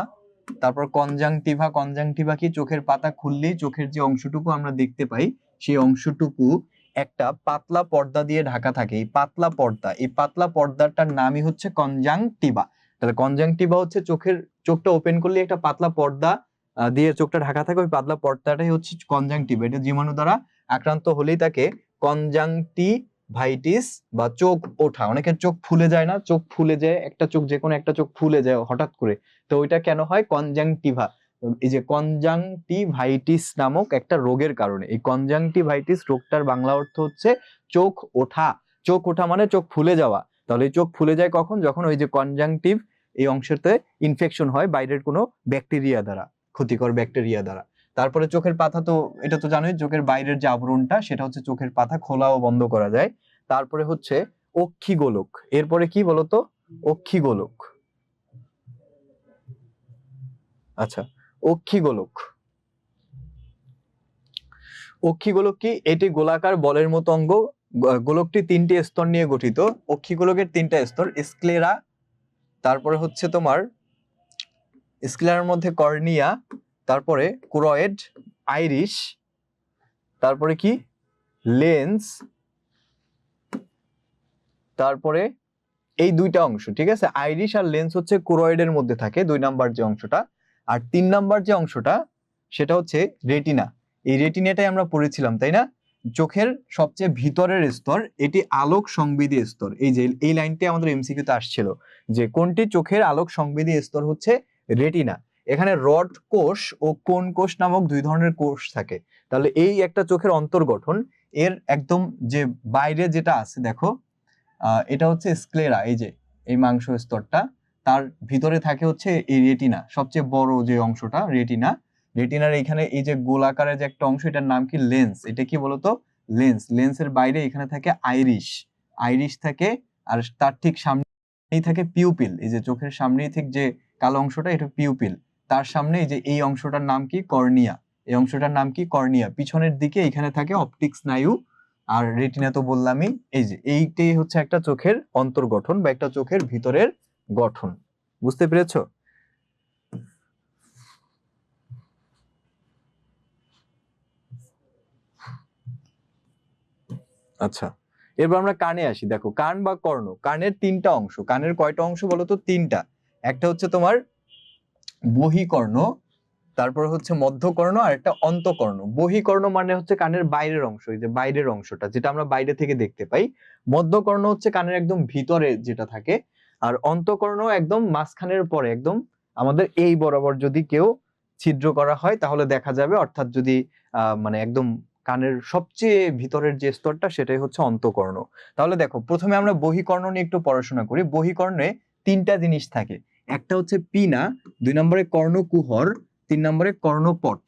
তারপর কনজাংটিভা। কনজাংটিভা কি? চোখের পাতা খুললেই চোখের যে অংশটুকু আমরা দেখতে পাই, সেই অংশটুকু একটা পাতলা পর্দা দিয়ে ঢাকা থাকে। এই পাতলা পর্দা, এই পাতলা পর্দাটার নামই হচ্ছে কনজাংটিভা। তাহলে কনজাংটিভা হচ্ছে চোখটা ওপেন করলে একটা পাতলা পর্দা দিয়ে চোখটা ঢাকা থাকে, ওই পাতলা পর্দাটাই হচ্ছে কনজাংটিভা। এটা জীবাণু দ্বারা আক্রান্ত হলেই তাকে কনজাংটিভাইটিস বা চোখ ওঠা, অনেকের চোখ ফুলে যায় না? চোখ ফুলে যায়, একটা চোখ, যে কোনো একটা চোখ ফুলে যায় হঠাৎ করে। তো ওইটা কেন হয়? কনজাংটিভা, এই যে কনজাংটিভাইটিস নামক একটা রোগের কারণে। এই কনজাংটিভাইটিস রোগটার বাংলা অর্থ হচ্ছে চোখ ওঠা। চোখ ওঠা মানে চোখ ফুলে যাওয়া। তাহলে এই চোখ ফুলে যায় কখন? যখন ওই যে কনজাংটিভ এই অংশতে ইনফেকশন হয় বাইরের কোনো ব্যাকটেরিয়া দ্বারা, ক্ষতিকর ব্যাকটেরিয়া দ্বারা। তারপরে চোখের পাতা, তো এটা তো জানোই, চোখের বাইরের যে আবরণটা সেটা হচ্ছে চোখের পাতা, খোলা ও বন্ধ করা যায়। তারপরে হচ্ছে অক্ষিগোলক। এরপরে কি বলতো? অক্ষিগোলক। আচ্ছা, অক্ষিগোলক। অক্ষিগোলক কি? এটি গোলাকার বলের মতো অঙ্গ। গোলকটি 3টি স্তর নিয়ে গঠিত। অক্ষিগোলকের 3টা স্তর, স্ক্লেরা, তারপরে হচ্ছে তোমার স্ক্লেরার মধ্যে কর্নিয়া, তারপরে ক্রোয়েড, আইরিশ, তারপরে কি লেন্স, তারপরে এই দুইটা অংশ, ঠিক আছে? আইরিশ আর লেন্স হচ্ছে ক্রোয়েডের মধ্যে থাকে, 2 নাম্বার যে অংশটা। আর 3 নাম্বার যে অংশটা সেটা হচ্ছে রেটিনা। এই রেটিনাটাই আমরা পড়েছিলাম, তাই না? চোখের সবচেয়ে ভিতরের স্তর, এটি আলোক সংবেদী স্তর। এই যে এই লাইনটি আমাদের এমসিকিউতে আসছিল যে কোনটি চোখের আলোক সংবেদী স্তর হচ্ছে রেটিনা। এখানে রড কোষ ও কোন কোষ নামক দুই ধরনের কোষ থাকে। তাহলে এই একটা চোখের অন্তর্গঠন, এর একদম যে বাইরে যেটা আছে দেখো, এটা হচ্ছে স্ক্লেরা, এই যে এই মাংস স্তরটা, তার ভিতরে থাকে হচ্ছে এই রেটিনা, সবচেয়ে বড় যে অংশটা রেটিনা। রেটিনার এখানে এই যে গোলাকারের যে একটা অংশ, এটার নাম কি লেন্স। এটা কি বলতো? লেন্স। লেন্সের বাইরে এখানে থাকে আইরিশ, আইরিশ থাকে, আর তার ঠিক সামনেই থাকে পিউপিল। এই যে চোখের সামনেই ঠিক যে কালো অংশটা, এটা পিউপিল। তার সামনে এই যে এই অংশটার নাম কি? কর্নিয়া। এই অংশটার নাম কি? কর্নিয়া। পিছনের দিকে এখানে থাকে অপটিক স্নায়ু, আর রেটিনা তো বললামই। এই যে এইটাই হচ্ছে একটা চোখের অন্তর্গঠন বা একটা চোখের ভিতরের গঠন। বুঝতে পেরেছো? আচ্ছা, এরপর আমরা কানে আসি। দেখো, কান বা কর্ণ, কানের 3টা অংশ। কানের কয়টা অংশ বলো তো? 3টা। একটা হচ্ছে তোমার বহিকর্ণ, তারপর হচ্ছে মধ্যকর্ণ, আর একটা অন্তকর্ণ। বহিকর্ণ মানে হচ্ছে কানের বাইরের অংশ, এই যে বাইরের অংশটা যেটা আমরা বাইরে থেকে দেখতে পাই। মধ্যকর্ণ হচ্ছে কানের একদম ভিতরে যেটা থাকে। আর অন্তকর্ণ একদম মাঝখানের পরে, একদম আমাদের এই বরাবর যদি কেউ ছিদ্র করা হয় তাহলে দেখা যাবে, অর্থাৎ যদি মানে একদম কানের সবচেয়ে ভিতরের যে স্তরটা সেটাই হচ্ছে অন্তকর্ণ। তাহলে দেখো, প্রথমে আমরা বহিকর্ণ নিয়ে একটু পড়াশোনা করি। বহিকর্ণে 3টা জিনিস থাকে। একটা হচ্ছে পিনা, 2 নম্বরে কর্ণকুহর, 3 নম্বরে কর্ণপট।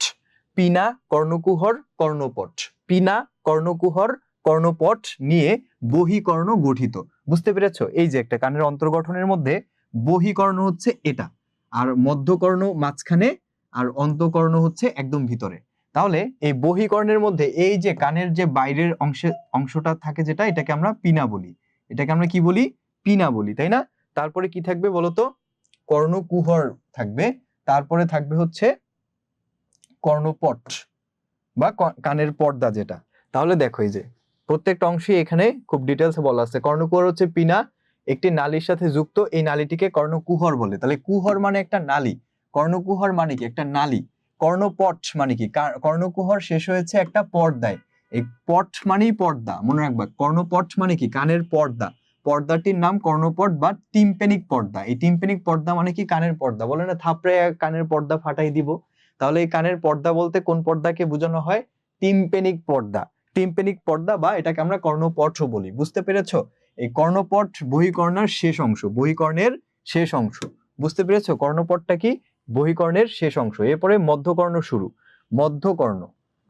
পিনা, কর্ণকুহর, কর্ণপট। পিনা, কর্ণকুহর, কর্ণপট নিয়ে বহিকর্ণ গঠিত। বুঝতে পেরেছো? এই যে একটা কানের অন্তর্গঠনের মধ্যে বহিকর্ণ হচ্ছে এটা, আর মধ্যকর্ণ মাঝখানে, আর অন্তকর্ণ হচ্ছে একদম ভিতরে। তাহলে এই বহিকর্ণের মধ্যে এই যে কানের যে বাইরের অংশটা থাকে যেটা, এটাকে আমরা পিনা বলি। এটাকে আমরা কি বলি? পিনা বলি, তাই না? তারপরে কি থাকবে বলতো? কর্ণকুহর থাকবে, তারপরে থাকবে হচ্ছে কর্ণপট বা কানের পর্দা যেটা। তাহলে দেখো, এই যে প্রত্যেকটা অংশই এখানে খুব ডিটেলসে বলা আছে। কর্ণকুহর হচ্ছে পিনা, একটি নালীর সাথে যুক্ত, এই নালীটিকে কর্ণকুহর বলে। তাহলে কুহর মানে একটা নালী, কর্ণকুহর মানে কি? একটা নালী। কর্ণপট মানে কি? কর্ণকুহর শেষ হয়েছে একটা পর্দায়। এই পট মানেই পর্দা, মনে রাখবা। কর্ণপট মানে কি? কানের পর্দা। পর্দাটির নাম কর্ণপট বা টিম্পেনিক পর্দা। এই টিম্পেনিক পর্দা মানে কি? কানের পর্দা। বলে না থাপড়ে কানের পর্দা ফাটাই দিব। তাহলে এই কানের পর্দা বলতে কোন পর্দাকে বোঝানো হয়? টিম্পেনিক পর্দা। টিম্পেনিক পর্দা বা এটাকে আমরা কর্ণপটও বলি। বুঝতে পেরেছো? এই কর্ণপট বহিকর্ণের শেষ অংশ, বহিকর্ণের শেষ অংশ। বুঝতে পেরেছো? কর্ণপটটা কি? বহিকর্ণের শেষ অংশ। এরপরে মধ্যকর্ণ শুরু। মধ্যকর্ণ,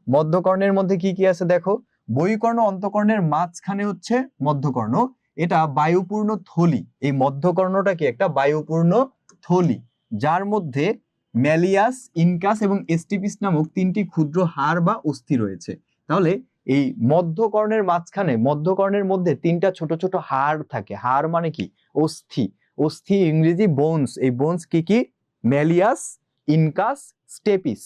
মধ্যকর্ণের মধ্যে কি কি আছে দেখো। বহিকর্ণ অন্তকর্ণের মাঝখানে হচ্ছে মধ্যকর্ণ, এটা বায়ুপূর্ণ থলি। এই মধ্যকর্ণটা কি? একটা বায়ুপূর্ণ থলি, যার মধ্যে ম্যালিয়াস, ইনকাস এবং স্টিপিস নামক 3টি ক্ষুদ্র হাড় বা অস্থি রয়েছে। তাহলে এই মধ্যকর্ণের মাঝখানে, মধ্যকর্ণের মধ্যে 3টা ছোট ছোট হাড় থাকে। হাড় মানে কি? অস্থি। অস্থি ইংরেজি বোনস। এই বোনস কি কি? Malleus, incus, stapes.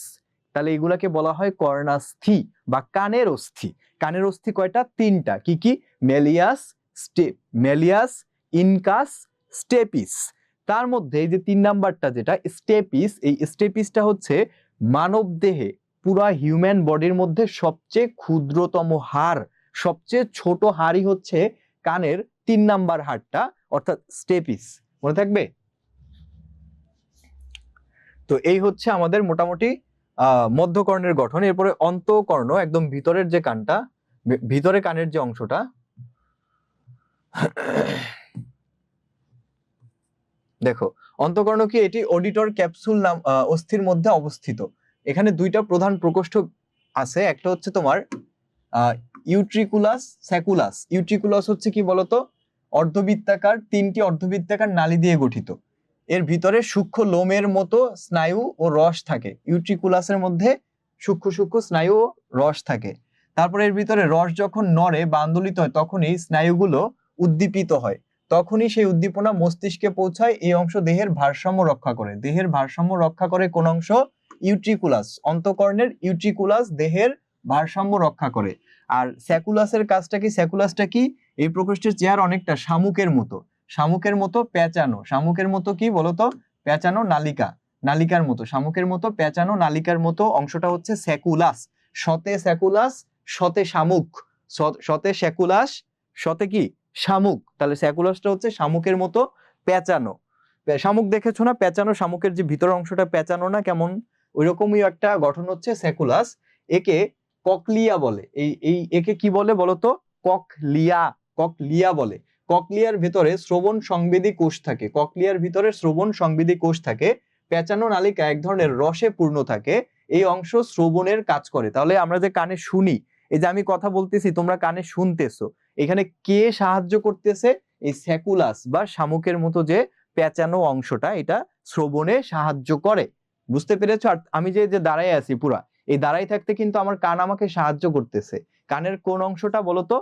তাহলে এগুলাকে বলা হয় কর্ণাস্থি বা কানের অস্থি। কানের অস্থি কয়টা? 3টা। কি কি? Malleus, malleus, incus, stapes. তার মধ্যে এই যে 3 নাম্বারটা যেটা স্টেপিস, এই স্টেপিসটা হচ্ছে মানব দেহে, পুরা হিউম্যান বডির মধ্যে সবচেয়ে ক্ষুদ্রতম হাড়। সবচেয়ে ছোট হাড়ই হচ্ছে কানের 3 নাম্বার হাড়টা, অর্থাৎ স্টেপিস। মনে থাকবে? তো এই হচ্ছে আমাদের মোটামুটি মধ্যকর্ণের গঠন। এরপরে অন্তকর্ণ, একদম ভিতরের যে কানটা, ভিতরে কানের যে অংশটা, দেখো অন্তকর্ণ কি? এটি অডিটর ক্যাপসুল নাম অস্থির মধ্যে অবস্থিত। এখানে 2টা প্রধান প্রকোষ্ঠ আছে। একটা হচ্ছে তোমার ইউট্রিকুলাস, স্যাকুলাস। ইউট্রিকুলাস হচ্ছে কি বলতো? অর্ধবৃত্তাকার, 3টি অর্ধবৃত্তাকার নালী দিয়ে গঠিত। এর ভিতরে সূক্ষ্ম লোমের মতো স্নায়ু ও রস থাকে। ইউট্রিকুলাসের মধ্যে সূক্ষ্ম সূক্ষ্ম স্নায়ু ও রস থাকে। তারপরে এর ভিতরে রস যখন নড়ে বা আন্দোলিত হয় তখনই স্নায়ুগুলো উদ্দীপিত হয়, তখনই সেই উদ্দীপনা মস্তিষ্কে পৌঁছায়। এই অংশ দেহের ভারসাম্য রক্ষা করে। দেহের ভারসাম্য রক্ষা করে কোন অংশ? ইউট্রিকুলাস। অন্তকর্ণের ইউট্রিকুলাস দেহের ভারসাম্য রক্ষা করে। আর স্যাকুলাসের কাজটা কি? স্যাকুলাসটা কি? এই প্রকোষ্ঠের চেহারা অনেকটা শামুকের মতো, শামুকের মতো পেঁচানো। শামুকের মতো কি বলতো? পেঁচানো নালিকা। নালিকার মতো, শামুকের মতো পেঁচানো নালিকার মতো অংশটা হচ্ছে স্যাকুলাস। শতে স্যাকুলাস, শতে শামুক, শতে স্যাকুলাস, শতে কি শামুক। তাহলে স্যাকুলাসটা হচ্ছে শামুকের মতো পেঁচানো। শামুক দেখেছো না, পেঁচানো শামুকের যে ভিতরের অংশটা পেঁচানো না কেমন, ওইরকমই একটা গঠন হচ্ছে স্যাকুলাস। একে ককলিয়া বলে। একে কি বলে বলতো? ককলিয়া, ককলিয়া বলে। ককলিয়ার ভিতরে শ্রবণ সংবেদী কোষ থাকে, ককলিয়ার ভিতরে শ্রবণ সংবেদী কোষ থাকে। পেঁচানো নালিকা এক ধরনের রসে পূর্ণ থাকে, এই অংশ শ্রবণের কাজ করে। তাহলে আমরা যে কানে শুনি, এই যে আমি কথা বলতেছি তোমরা কানে শুনতেছো, এখানে কে সাহায্য করতেছে? এই স্যাকুলাস বা শামুকের মতো যে পেঁচানো অংশটা, এটা শ্রবণে সাহায্য করে। বুঝতে পেরেছো? আর আমি যে দাঁড়াই আছি পুরা, এই দাঁড়াই থাকতে কিন্তু আমার কান আমাকে সাহায্য করতেছে। কানের কোন অংশটা বলতো?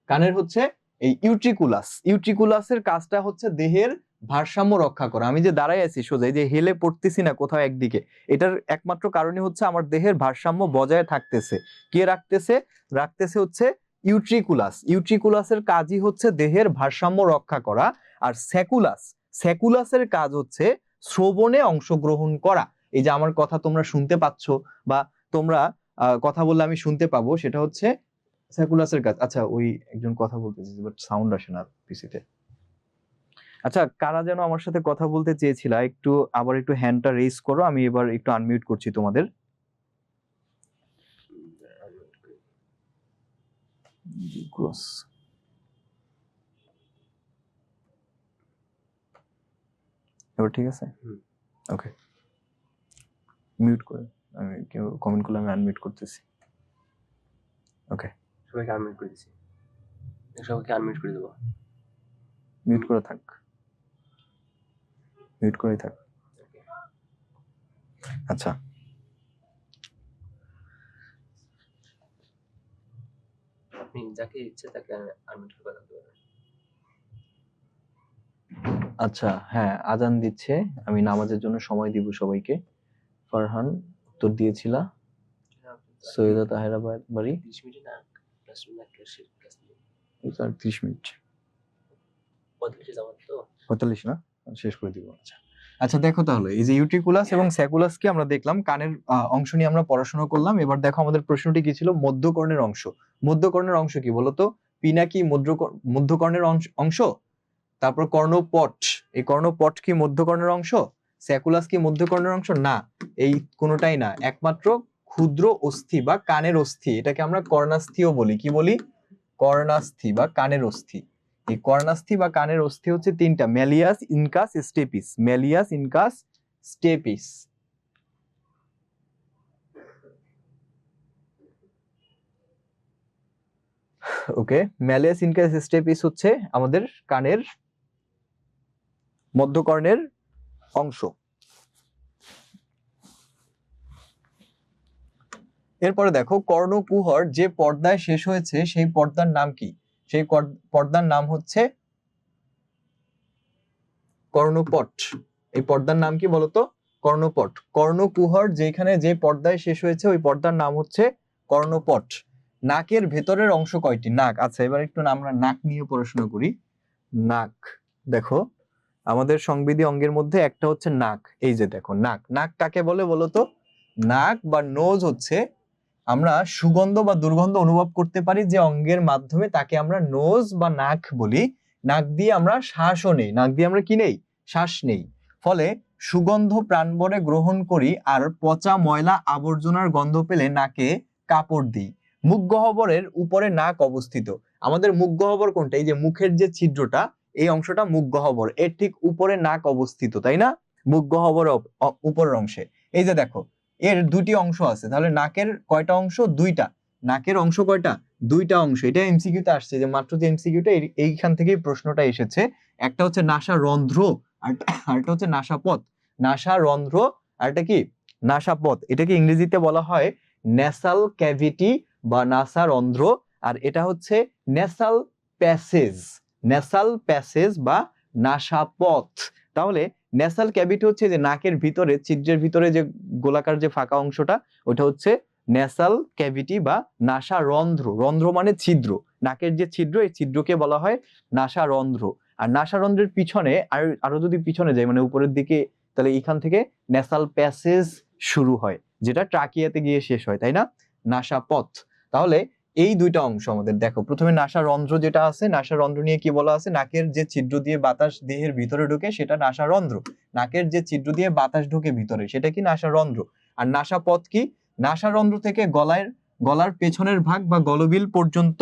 কানের হচ্ছে এই ইউট্রিকুলাস। ইউট্রিকুলাসের কাজটা হচ্ছে দেহের ভারসাম্য রক্ষা করা। আমি যে দাঁড়াই আছি সোজা, এই যে হেলে পড়তেছি না কোথাও একদিকে, এটার একমাত্র কারণই হচ্ছে আমার দেহের ভারসাম্য বজায় থাকতেছে। কে রাখতেছে? রাখতেছে হচ্ছে ইউট্রিকুলাস। ইউট্রিকুলাসের কাজই হচ্ছে দেহের ভারসাম্য রক্ষা করা। আর স্যাকুলাস, স্যাকুলাসের কাজ হচ্ছে শ্রবণে অংশগ্রহণ করা। এই যে আমার কথা তোমরা শুনতে পাচ্ছ বা তোমরা কথা বললে আমি শুনতে পাবো, সেটা হচ্ছে স্যাকুলাসের কাজ। আচ্ছা, ওই একজন কথা বলতেছে বাট সাউন্ড আসে না পিসিতে। আচ্ছা, কারা যেন আমার সাথে কথা বলতে চেয়েছিল, একটু আবার একটু হ্যান্ডটা রেজ করো, আমি এবার একটু আনমিউট করছি তোমাদের। এবার ঠিক আছে? ওকে, মিউট করে, আমি কেউ কমেন্ট করলে আমি আনমিউট করতেছি। ওকে, সবাইকে আনমিউট করে দিছি, সবাইকে আনমিউট করে দেবো। মিউট করে থাক, মিউট করেই থাক। আচ্ছা, আপনি যাকে ইচ্ছে তাকে আনমিউট করে কথা বলতে পারেন। আচ্ছা, হ্যাঁ, আজান দিচ্ছে, আমি নামাজের জন্য সময় দিব সবাইকে। ফারহান উত্তর দিয়েছিলা, সৈয়দা তাহেরা বাড়ি 30 মিনিট না, প্লাস না ক্লাস 30 মিনিট, 45 যাবেন তো 45 না, শেষ করে দিব। আচ্ছা আচ্ছা, দেখো তাহলে এই যে ইউট্রিকুলাস এবং স্যাকুলাসকে আমরা দেখলাম, কানের অংশ নিয়ে আমরা পড়াশোনা করলাম। এবার দেখো আমাদের প্রশ্নটি কি ছিল? মধ্যকর্ণের অংশ। মধ্যকর্ণের অংশ কি বলতো? পিনাকি মধ্যকর্ণের অংশ, তারপর কর্ণপট, এই কর্ণপট কি মধ্যকর্ণের অংশ? স্যাকুলাস কি মধ্যকর্ণের অংশ? না, এই কোনোটাই না। একমাত্র ক্ষুদ্র অস্থি বা কানের অস্থি, এটাকে আমরা কর্ণাস্থিও বলি। কি বলি? কর্ণাস্থি বা কানের অস্থি। এই কর্ণাস্থি বা কানের অস্থি হচ্ছে তিনটা: malleus, incus, stapes. Malleus, incus, stapes. Okay, malleus, incus, stapes হচ্ছে আমাদের কানের মধ্যকর্ণের অংশ। এরপরে দেখো, কর্ণকুহর যে পর্দায় শেষ হয়েছে সেই পর্দার নাম কি? সেই পর্দার নাম হচ্ছে কর্ণপট। এই পর্দার নাম কি বলতো? কর্ণপট। কর্ণকুহর যেখানে যে পর্দায় শেষ হয়েছে ওই পর্দার নাম হচ্ছে কর্ণপট। নাকের ভেতরের অংশ কয়টি? নাক। আচ্ছা, এবার একটু আমরা নাক নিয়ে পড়াশোনা করি। নাক, দেখো আমাদের সংবেদী অঙ্গের মধ্যে একটা হচ্ছে নাক। এই যে দেখো নাক, নাক কাকে বলে বলতো? নাক বা নোজ হচ্ছে, আমরা সুগন্ধ বা দুর্গন্ধ অনুভব করতে পারি যে অঙ্গের মাধ্যমে, তাকে আমরা নোজ বা নাক বলি। নাক দিয়ে আমরা শ্বাসও নেই, নাক দিয়ে আমরা কি নেই? শ্বাস নেই। ফলে সুগন্ধ প্রাণভরে গ্রহণ করি, আর পচা ময়লা আবর্জনার গন্ধ পেলে নাকে কাপড় দিই। মুখ গহ্বরের উপরে নাক অবস্থিত। আমাদের মুখ গহ্বর কোনটা? এই যে মুখের যে ছিদ্রটা, এই অংশটা মুখ গহ্বর, এর ঠিক উপরে নাক অবস্থিত, তাই না? মুখ গহ্বরের উপরের অংশে। এই যে দেখো, এর দুটি অংশ আছে, তাহলে নাকের কয়টা অংশ? দুইটা। নাকের অংশ কয়টা? দুইটা অংশ। এটা এমসিকিউতে আসছে, যে মাত্র যে এমসিকিউটা, এইখান থেকেই প্রশ্নটা এসেছে। একটা হচ্ছে নাসা রন্ধ্র, আরেকটা হচ্ছে নাসাপথ। নাসা রন্ধ্র আর এটা কি? নাসাপথ। এটাকে ইংরেজিতে বলা হয় ন্যাসাল ক্যাভিটি বা নাসা রন্ধ্র, আর এটা হচ্ছে ন্যাসাল প্যাসেজ। ন্যাসাল প্যাসেজ বা নাসাপথ। তাহলে ন্যাসাল ক্যাভিটি হচ্ছে যে নাকের ভিতরে, ছিদ্রের ভিতরে যে গোলাকার যে ফাঁকা অংশটা, ওটা হচ্ছে ন্যাসাল ক্যাভিটি বা নাসা রন্ধ্র। রন্ধ্র মানে ছিদ্র, নাকের যে ছিদ্র, এই ছিদ্রকে বলা হয় নাসা রন্ধ্র। আর নাসা রন্ধ্রের পিছনে আরো যদি পিছনে যাই, মানে উপরের দিকে তাহলে এখান থেকে ন্যাসাল প্যাসেজ শুরু হয়, যেটা ট্রাকিয়াতে গিয়ে শেষ হয়, তাই না? নাসাপথ। তাহলে এই দুইটা অংশ আমাদের দেখো, প্রথমে নাসারন্ধ্র যেটা আছে, নাসারন্ধ্র নিয়ে কি বলা আছে? নাকের যে ছিদ্র দিয়ে বাতাস দেহের ভিতরে ঢোকে সেটা নাসারন্ধ্র। নাকের যে ছিদ্র দিয়ে বাতাস ঢোকে ভিতরে সেটা কি? নাসারন্ধ্র। আর নাসাপথ কি? নাসারন্ধ্র থেকে গলার পেছনের ভাগ বা গলবিল পর্যন্ত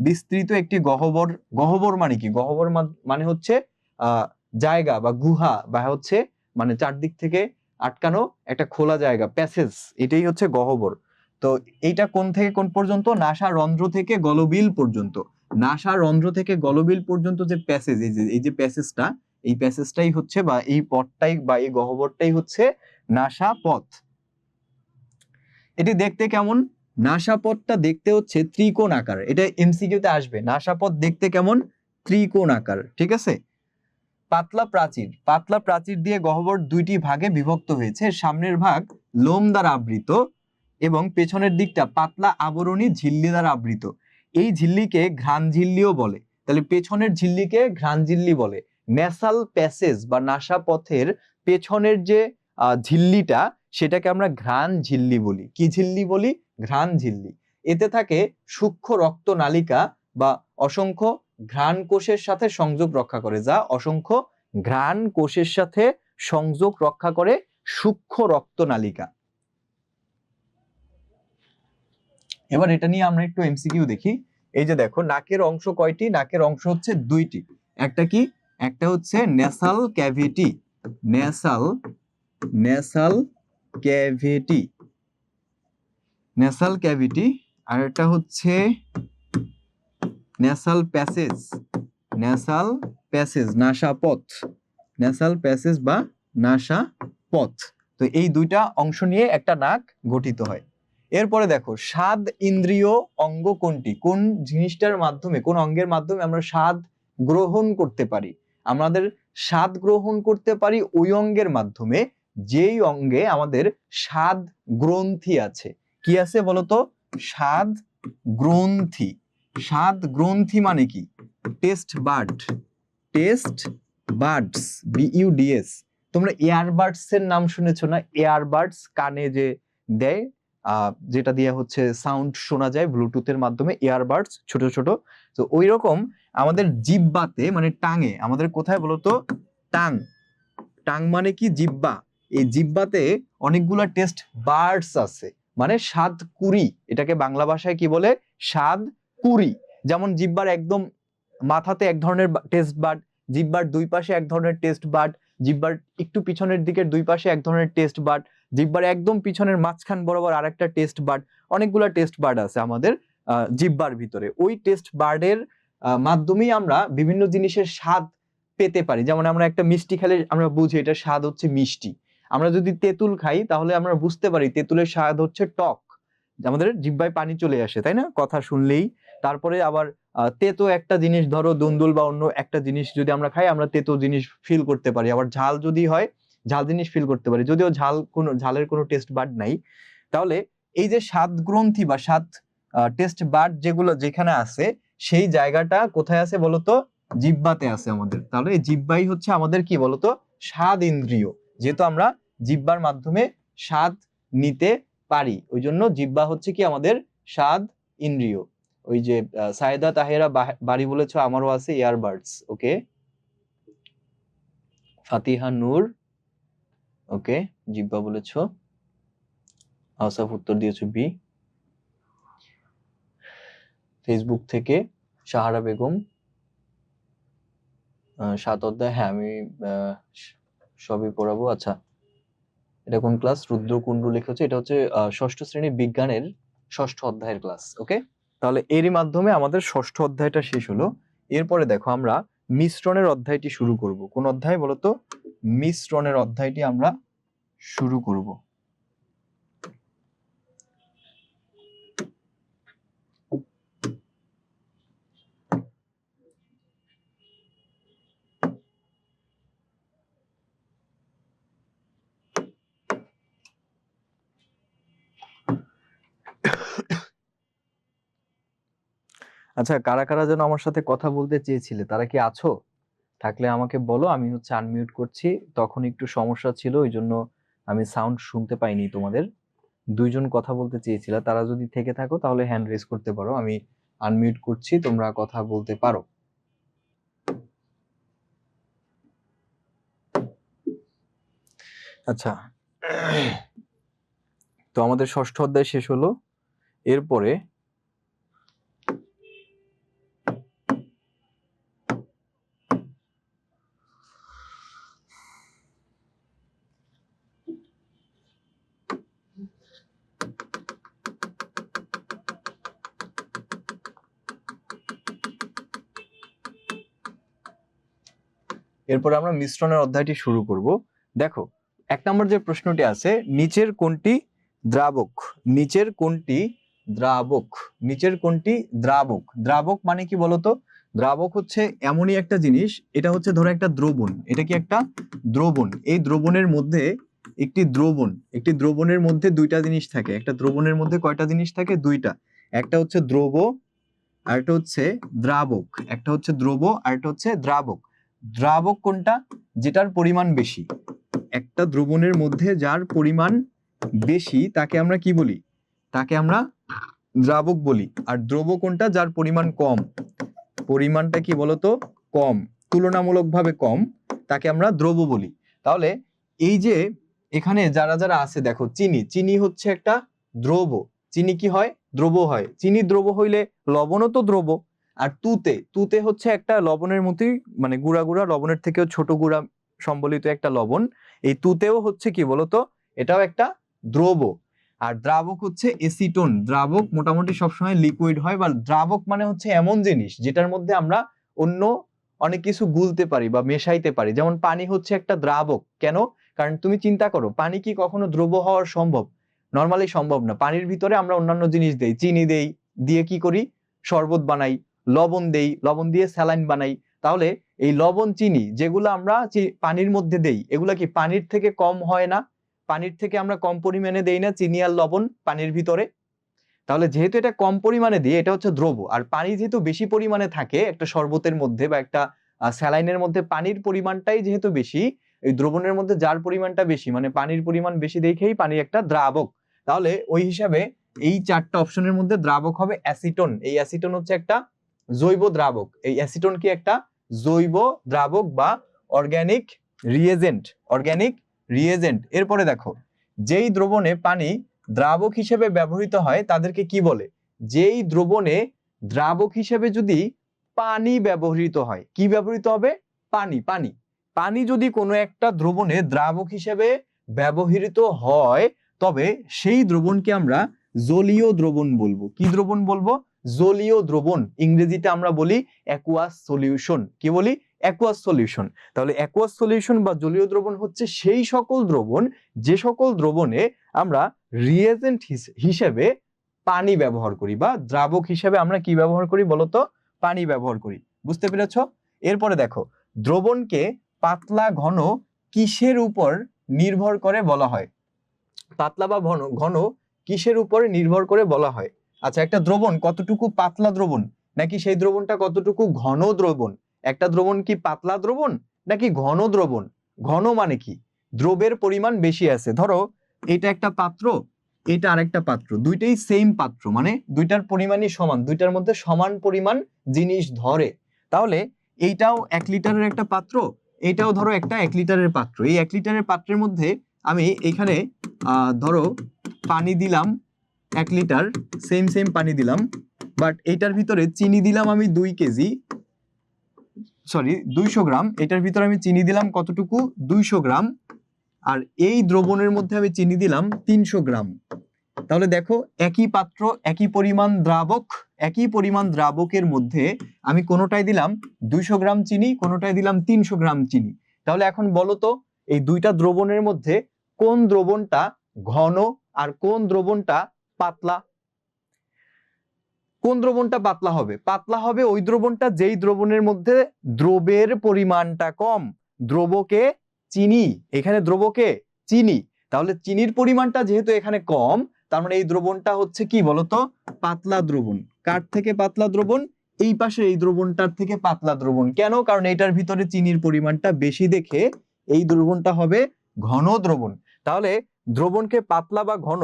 বিস্তৃত একটি গহ্বর। গহ্বর মানে কি? গহ্বর মানে হচ্ছে জায়গা বা গুহা, বা হচ্ছে মানে চারদিক থেকে আটকানো একটা খোলা জায়গা, প্যাসেজ, এটাই হচ্ছে গহ্বর। তো এইটা কোন থেকে কোন পর্যন্ত? নাসারন্ধ্র থেকে গলবিল পর্যন্ত। নাসারন্ধ্র থেকে গলবিল পর্যন্ত যে প্যাসেজ, এই যে প্যাসেজটা, এই প্যাসেজটাই হচ্ছে, বা এই পথটাই বা এই গহ্বরটাই হচ্ছে নাসাপথ। এটি দেখতে কেমন? নাসাপথটা দেখতে হচ্ছে ত্রিকোণ আকার। এটা এমসিকিউতে আসবে। নাসাপথ দেখতে কেমন? ত্রিকোণ আকার, ঠিক আছে? পাতলা প্রাচীর, পাতলা প্রাচীর দিয়ে গহ্বর দুইটি ভাগে বিভক্ত হয়েছে। সামনের ভাগ লোম দ্বারা আবৃত এবং পেছনের দিকটা পাতলা আবরণী ঝিল্লি দ্বারা আবৃত। এই ঝিল্লিকে ঘ্রাণ ঝিল্লিও বলে। তাহলে পেছনের ঝিল্লিকে ঘ্রাণ ঝিল্লি বলে। ন্যাসাল প্যাসেজ বা নাসাপথের পেছনের যে ঝিল্লিটা, সেটাকে আমরা ঘ্রাণ ঝিল্লি বলি। কি ঝিল্লি বলি? ঘ্রাণ ঝিল্লি। এতে থাকে সূক্ষ্ম রক্তনালিকা বা অসংখ্য ঘ্রাণ কোষের সাথে সংযোগ রক্ষা করে, যা অসংখ্য ঘ্রাণ কোষের সাথে সংযোগ রক্ষা করে সূক্ষ্ম রক্তনালিকা। এবার এটা নিয়ে আমরা একটু এমসিকিউ দেখি। এই যে দেখো, নাকের অংশ কয়টি? নাকের অংশ হচ্ছে দুইটি। একটা কি? একটা হচ্ছে nasal cavity, nasal cavity, nasal cavity. আর এটা হচ্ছে ন্যাসাল প্যাসেজ, ন্যাসাল প্যাসেজ, নাসাপথ, ন্যাসাল প্যাসেজ বা নাসাপথ। তো এই দুইটা অংশ নিয়ে একটা নাক গঠিত হয়। এরপরে দেখো, স্বাদ ইন্দ্রিয় অঙ্গ কোনটি? কোন জিনিসটার মাধ্যমে, কোন অঙ্গের মাধ্যমে আমরা স্বাদ গ্রহণ করতে পারি? আমাদের স্বাদ গ্রহণ করতে পারি ওই অঙ্গের মাধ্যমে যেই অঙ্গে আমাদের স্বাদ গ্রন্থি আছে। কি আছে বলতো? স্বাদ গ্রন্থি। স্বাদ গ্রন্থি মানে কি? Taste bud, taste buds, B U D S. তোমরা এয়ারবাডস এর নাম শুনেছো না? এয়ারবাডস কানে যে দেয়, যেটা দিয়ে হচ্ছে সাউন্ড শোনা যায় ব্লুটুথের মাধ্যমে, এয়ারবাডস ছোট ছোট। তো ওই রকম আমাদের জিহ্বাতে, মানে টাঙে, আমাদের কোথায় বলতো? টাং। টাং মানে কি? জিহ্বা। এই জিহ্বাতে অনেকগুলা টেস্ট বাডস আছে, মানে স্বাদ কুড়ি। এটাকে বাংলা ভাষায় কি বলে? স্বাদ কুড়ি। যেমন জিহ্বার একদম মাথাতে এক ধরনের টেস্ট বাড, জিহ্বার দুই পাশে এক ধরনের টেস্ট বাড, জিহ্বার একটু পিছনের দিকের দুই পাশে এক ধরনের টেস্ট বাড, জিহ্বার একদম পিছনের মাঝখান বরাবর আরেকটা টেস্ট বাড। অনেকগুলা টেস্ট বাড আছে আমাদের জিহ্বার ভিতরে। ওই টেস্ট বাডের মাধ্যমেই আমরা বিভিন্ন জিনিসের স্বাদ পেতে পারি। যেমন আমরা একটা মিষ্টি খেলে আমরা বুঝি এটা স্বাদ হচ্ছে মিষ্টি। আমরা যদি তেঁতুল খাই তাহলে আমরা বুঝতে পারি তেঁতুলের স্বাদ হচ্ছে টক। আমাদের জিহ্বায় পানি চলে আসে, তাই না? কথা শুনলেই। তারপরে আবার তেতো একটা জিনিস, ধরো দুন্দুল বা অন্য একটা জিনিস যদি আমরা খাই, আমরা তেতো জিনিস ফিল করতে পারি। আবার ঝাল যদি হয়, ঝাল জিনিস ফিল করতে পারি, যদিও ঝালের কোনো টেস্ট বাড নাই। তাহলে এই যে স্বাদ গ্রন্থি বা স্বাদ টেস্ট বাড যেগুলো যেখানে আছে, সেই জায়গাটা কোথায় আছে বলতো? জিহ্বাতে আছে আমাদের। তাহলে এই জিহ্বাই হচ্ছে আমাদের কি বলতো? স্বাদ ইন্দ্রিয়। যেহেতু আমরা জিহ্বার মাধ্যমে স্বাদ নিতে পারি, ওই জন্য জিহ্বা হচ্ছে কি আমাদের স্বাদ ইন্দ্রিয়। ওই যে সায়েদা তাহেরা বাড়ি বলেছো, আমারও আছে ইয়ারবাডস। ওকে, ফাতিহা নূর, ওকে, জিহ্বা বলেছো। আসাফ উত্তর দিয়েছো বি। ফেসবুক থেকে সাহারা বেগম, 7 অধ্যায়, হ্যাঁ আমি সবই পড়াবো। আচ্ছা, এটা কোন ক্লাস? রুদ্রকুণ্ড লিখেছে, এটা হচ্ছে 6ষ্ঠ শ্রেণীর বিজ্ঞানের 6ষ্ঠ অধ্যায়ের ক্লাস। ওকে, তাহলে এরই মাধ্যমে আমাদের 6ষ্ঠ অধ্যায়টা শেষ হলো। এরপরে দেখো, আমরা মিশ্রণের অধ্যায়টি শুরু করব। কোন অধ্যায় বলতো? মিশ্রণের অধ্যায়টি আমরা শুরু করব। আচ্ছা, কারা কারা যেন আমার সাথে কথা বলতে চেয়েছিলে, তারা কি আছো? থাকলে আমাকে বলো, আমি হচ্ছে আনমিউট করছি। তখন একটু সমস্যা ছিল, ওই জন্য আমি সাউন্ড শুনতে পাইনি তোমাদের। দুইজন কথা বলতে চেয়েছিল, তারা যদি থেকে থাকো তাহলে হ্যান্ড রেজ করতে পারো, আমি আনমিউট করছি, তোমরা কথা বলতে পারো। আচ্ছা, তো আমাদের ষষ্ঠ অধ্যায় শেষ হলো। এরপরে আমরা মিশ্রণের অধ্যায়টি শুরু করব। দেখো, 1 নম্বর যে প্রশ্নটি আছে, নিচের কোনটি দ্রাবক? নিচের কোনটি দ্রাবক? নিচের কোনটি দ্রাবক? দ্রাবক মানে কি বলতো? দ্রাবক হচ্ছে এমনই একটা জিনিস, এটা হচ্ছে ধরো একটা দ্রবণ, এটা কি একটা দ্রবণ। এই দ্রবণের মধ্যে একটি দ্রবণের মধ্যে দুইটা জিনিস থাকে। একটা দ্রবণের মধ্যে কয়টা জিনিস থাকে? দুইটা। একটা হচ্ছে দ্রব, আর একটা হচ্ছে দ্রাবক। একটা হচ্ছে দ্রব আর একটা হচ্ছে দ্রাবক। দ্রাবক কোনটা? যেটার পরিমাণ বেশি। একটা দ্রবণের মধ্যে যার পরিমাণ বেশি তাকে আমরা কি বলি? তাকে আমরা দ্রাবক বলি। আর দ্রব কোনটা? যার পরিমাণ কম। পরিমাণটা কি বলতো? কম, তুলনামূলকভাবে কম, তাকে আমরা দ্রব বলি। তাহলে এই যে এখানে যারা যারা আছে, দেখো, চিনি হচ্ছে একটা দ্রব। চিনি কি হয়? দ্রব হয়। চিনি দ্রব হইলে লবণও তো দ্রব। আর তুতে হচ্ছে একটা লবণের মতোই, মানে গুঁড়া গুঁড়া, লবণের থেকেও ছোট গুঁড়া সম্বলিত একটা লবণ। এই তুতেও হচ্ছে কি বলতো? এটাও একটা দ্রব। আর দ্রাবক হচ্ছে এসিটোন। দ্রাবক মোটামুটি সবসময় লিকুইড হয়, বা দ্রাবক মানে হচ্ছে এমন জিনিস যেটার মধ্যে আমরা অন্য অনেক কিছু গুলতে পারি বা মেশাইতে পারি। যেমন পানি হচ্ছে একটা দ্রাবক। কেন? কারণ তুমি চিন্তা করো, পানি কি কখনো দ্রব হওয়ার সম্ভব? নর্মালি সম্ভব না। পানির ভিতরে আমরা অন্যান্য জিনিস দেই, চিনি দেই, দিয়ে কি করি? শরবত বানাই। লবণ দেই, লবণ দিয়ে স্যালাইন বানাই। তাহলে এই লবণ, চিনি যেগুলো আমরা পানির মধ্যে দেই, এগুলা কি পানির থেকে কম হয় না? পানির থেকে আমরা কম পরিমাণে দেই না চিনি আর লবণ পানির ভিতরে? তাহলে যেহেতু এটা কম পরিমাণে দিয়ে, এটা হচ্ছে দ্রব। আর পানি যেহেতু বেশি পরিমাণে থাকে একটা শরবতের মধ্যে বা একটা স্যালাইনের মধ্যে, পানির পরিমাণটাই যেহেতু বেশি, এই দ্রবণের মধ্যে যার পরিমাণটা বেশি, মানে পানির পরিমাণ বেশি দেখেই পানি একটা দ্রাবক। তাহলে ওই হিসাবে এই 4টা অপশনের মধ্যে দ্রাবক হবে অ্যাসিটন। এই অ্যাসিটন হচ্ছে একটা জৈব দ্রাবক। এই অ্যাসিটন কি একটা জৈব দ্রাবক বা অর্গানিক রিয়েজেন্ট। Organic reagent. এরপরে দেখো, যেই দ্রবণে পানি দ্রাবক হিসেবে ব্যবহৃত হয় তাদেরকে কি বলে? যেই দ্রবণে দ্রাবক হিসেবে যদি পানি ব্যবহৃত হয়, কি ব্যবহৃত হবে? পানি। পানি যদি কোনো একটা দ্রবণে দ্রাবক হিসেবে ব্যবহৃত হয়, তবে সেই দ্রবণকে আমরা জলীয় দ্রবণ বলবো। কি দ্রবণ বলবো? জলীয় দ্রবণ। ইংরেজিতে আমরা বলি অ্যাকুয়াস সলিউশন। কি বলি? Aqueous solution. তাহলে অ্যাকুয়াস সলিউশন বা জলীয় দ্রবণ হচ্ছে সেই সকল দ্রবণ, যে সকল দ্রবণে আমরা রিয়েজেন্ট হিসেবে পানি ব্যবহার করি, বা দ্রাবক হিসেবে আমরা কি ব্যবহার করি বলতো? পানি ব্যবহার করি। বুঝতে পেরেছ? এরপরে দেখো, দ্রবণকে পাতলা ঘন কিসের উপর নির্ভর করে বলা হয়? পাতলা বা ঘন কিসের উপর নির্ভর করে বলা হয়? আচ্ছা, একটা দ্রবণ কতটুকু পাতলা দ্রবণ, নাকি সেই দ্রবণটা কতটুকু ঘন দ্রবণ? একটা দ্রবণ কি পাতলা দ্রবণ নাকি ঘন দ্রবণ? ঘন মানে কি? দ্রবের পরিমাণ বেশি আছে। ধরো এটা একটা পাত্র, এটা আরেকটা পাত্র, দুইটাই সেম পাত্র, মানে দুইটার পরিমাণই সমান, দুইটার মধ্যে সমান পরিমাণ জিনিস ধরে। তাহলে এইটাও 1 লিটারের একটা পাত্র, এটাও ধরো একটা 1 লিটারের পাত্র। এই 1 লিটারের পাত্রের মধ্যে আমি এখানে ধরো পানি দিলাম 1 লিটার, সেম পানি দিলাম, বাট এইটার ভিতরে চিনি দিলাম আমি 200 গ্রাম। এটার ভিতরে আমি চিনি দিলাম কতটুকু? 200 গ্রাম। আর এই দ্রবণের মধ্যে আমি চিনি দিলাম 300 গ্রাম। তাহলে দেখো, একই পাত্র, একই পরিমাণ দ্রাবক, একই পরিমাণ দ্রাবকের মধ্যে আমি কোনোটাই দিলাম 200 গ্রাম চিনি, কোনোটাই দিলাম 300 গ্রাম চিনি। তাহলে এখন বলো তো, এই দুইটা দ্রবণের মধ্যে কোন দ্রবণটা ঘন আর কোন দ্রবণটা পাতলা? কোন দ্রবণটা পাতলা হবে? পাতলা হবে ওই দ্রবণটা যেই দ্রবণের মধ্যে দ্রবের পরিমাণটা কম। দ্রবকে চিনি, এখানে দ্রবকে চিনি। তাহলে চিনির পরিমাণটা যেহেতু এখানে কম, তার মানে এই দ্রবণটা হচ্ছে কি বলতো? পাতলা দ্রবণ। কার থেকে পাতলা দ্রবণ? এই পাশে এই দ্রবণটার থেকে পাতলা দ্রবণ। কেন? কারণ এটার ভিতরে চিনির পরিমাণটা বেশি দেখে এই দ্রবণটা হবে ঘন দ্রবণ। তাহলে দ্রবণকে পাতলা বা ঘন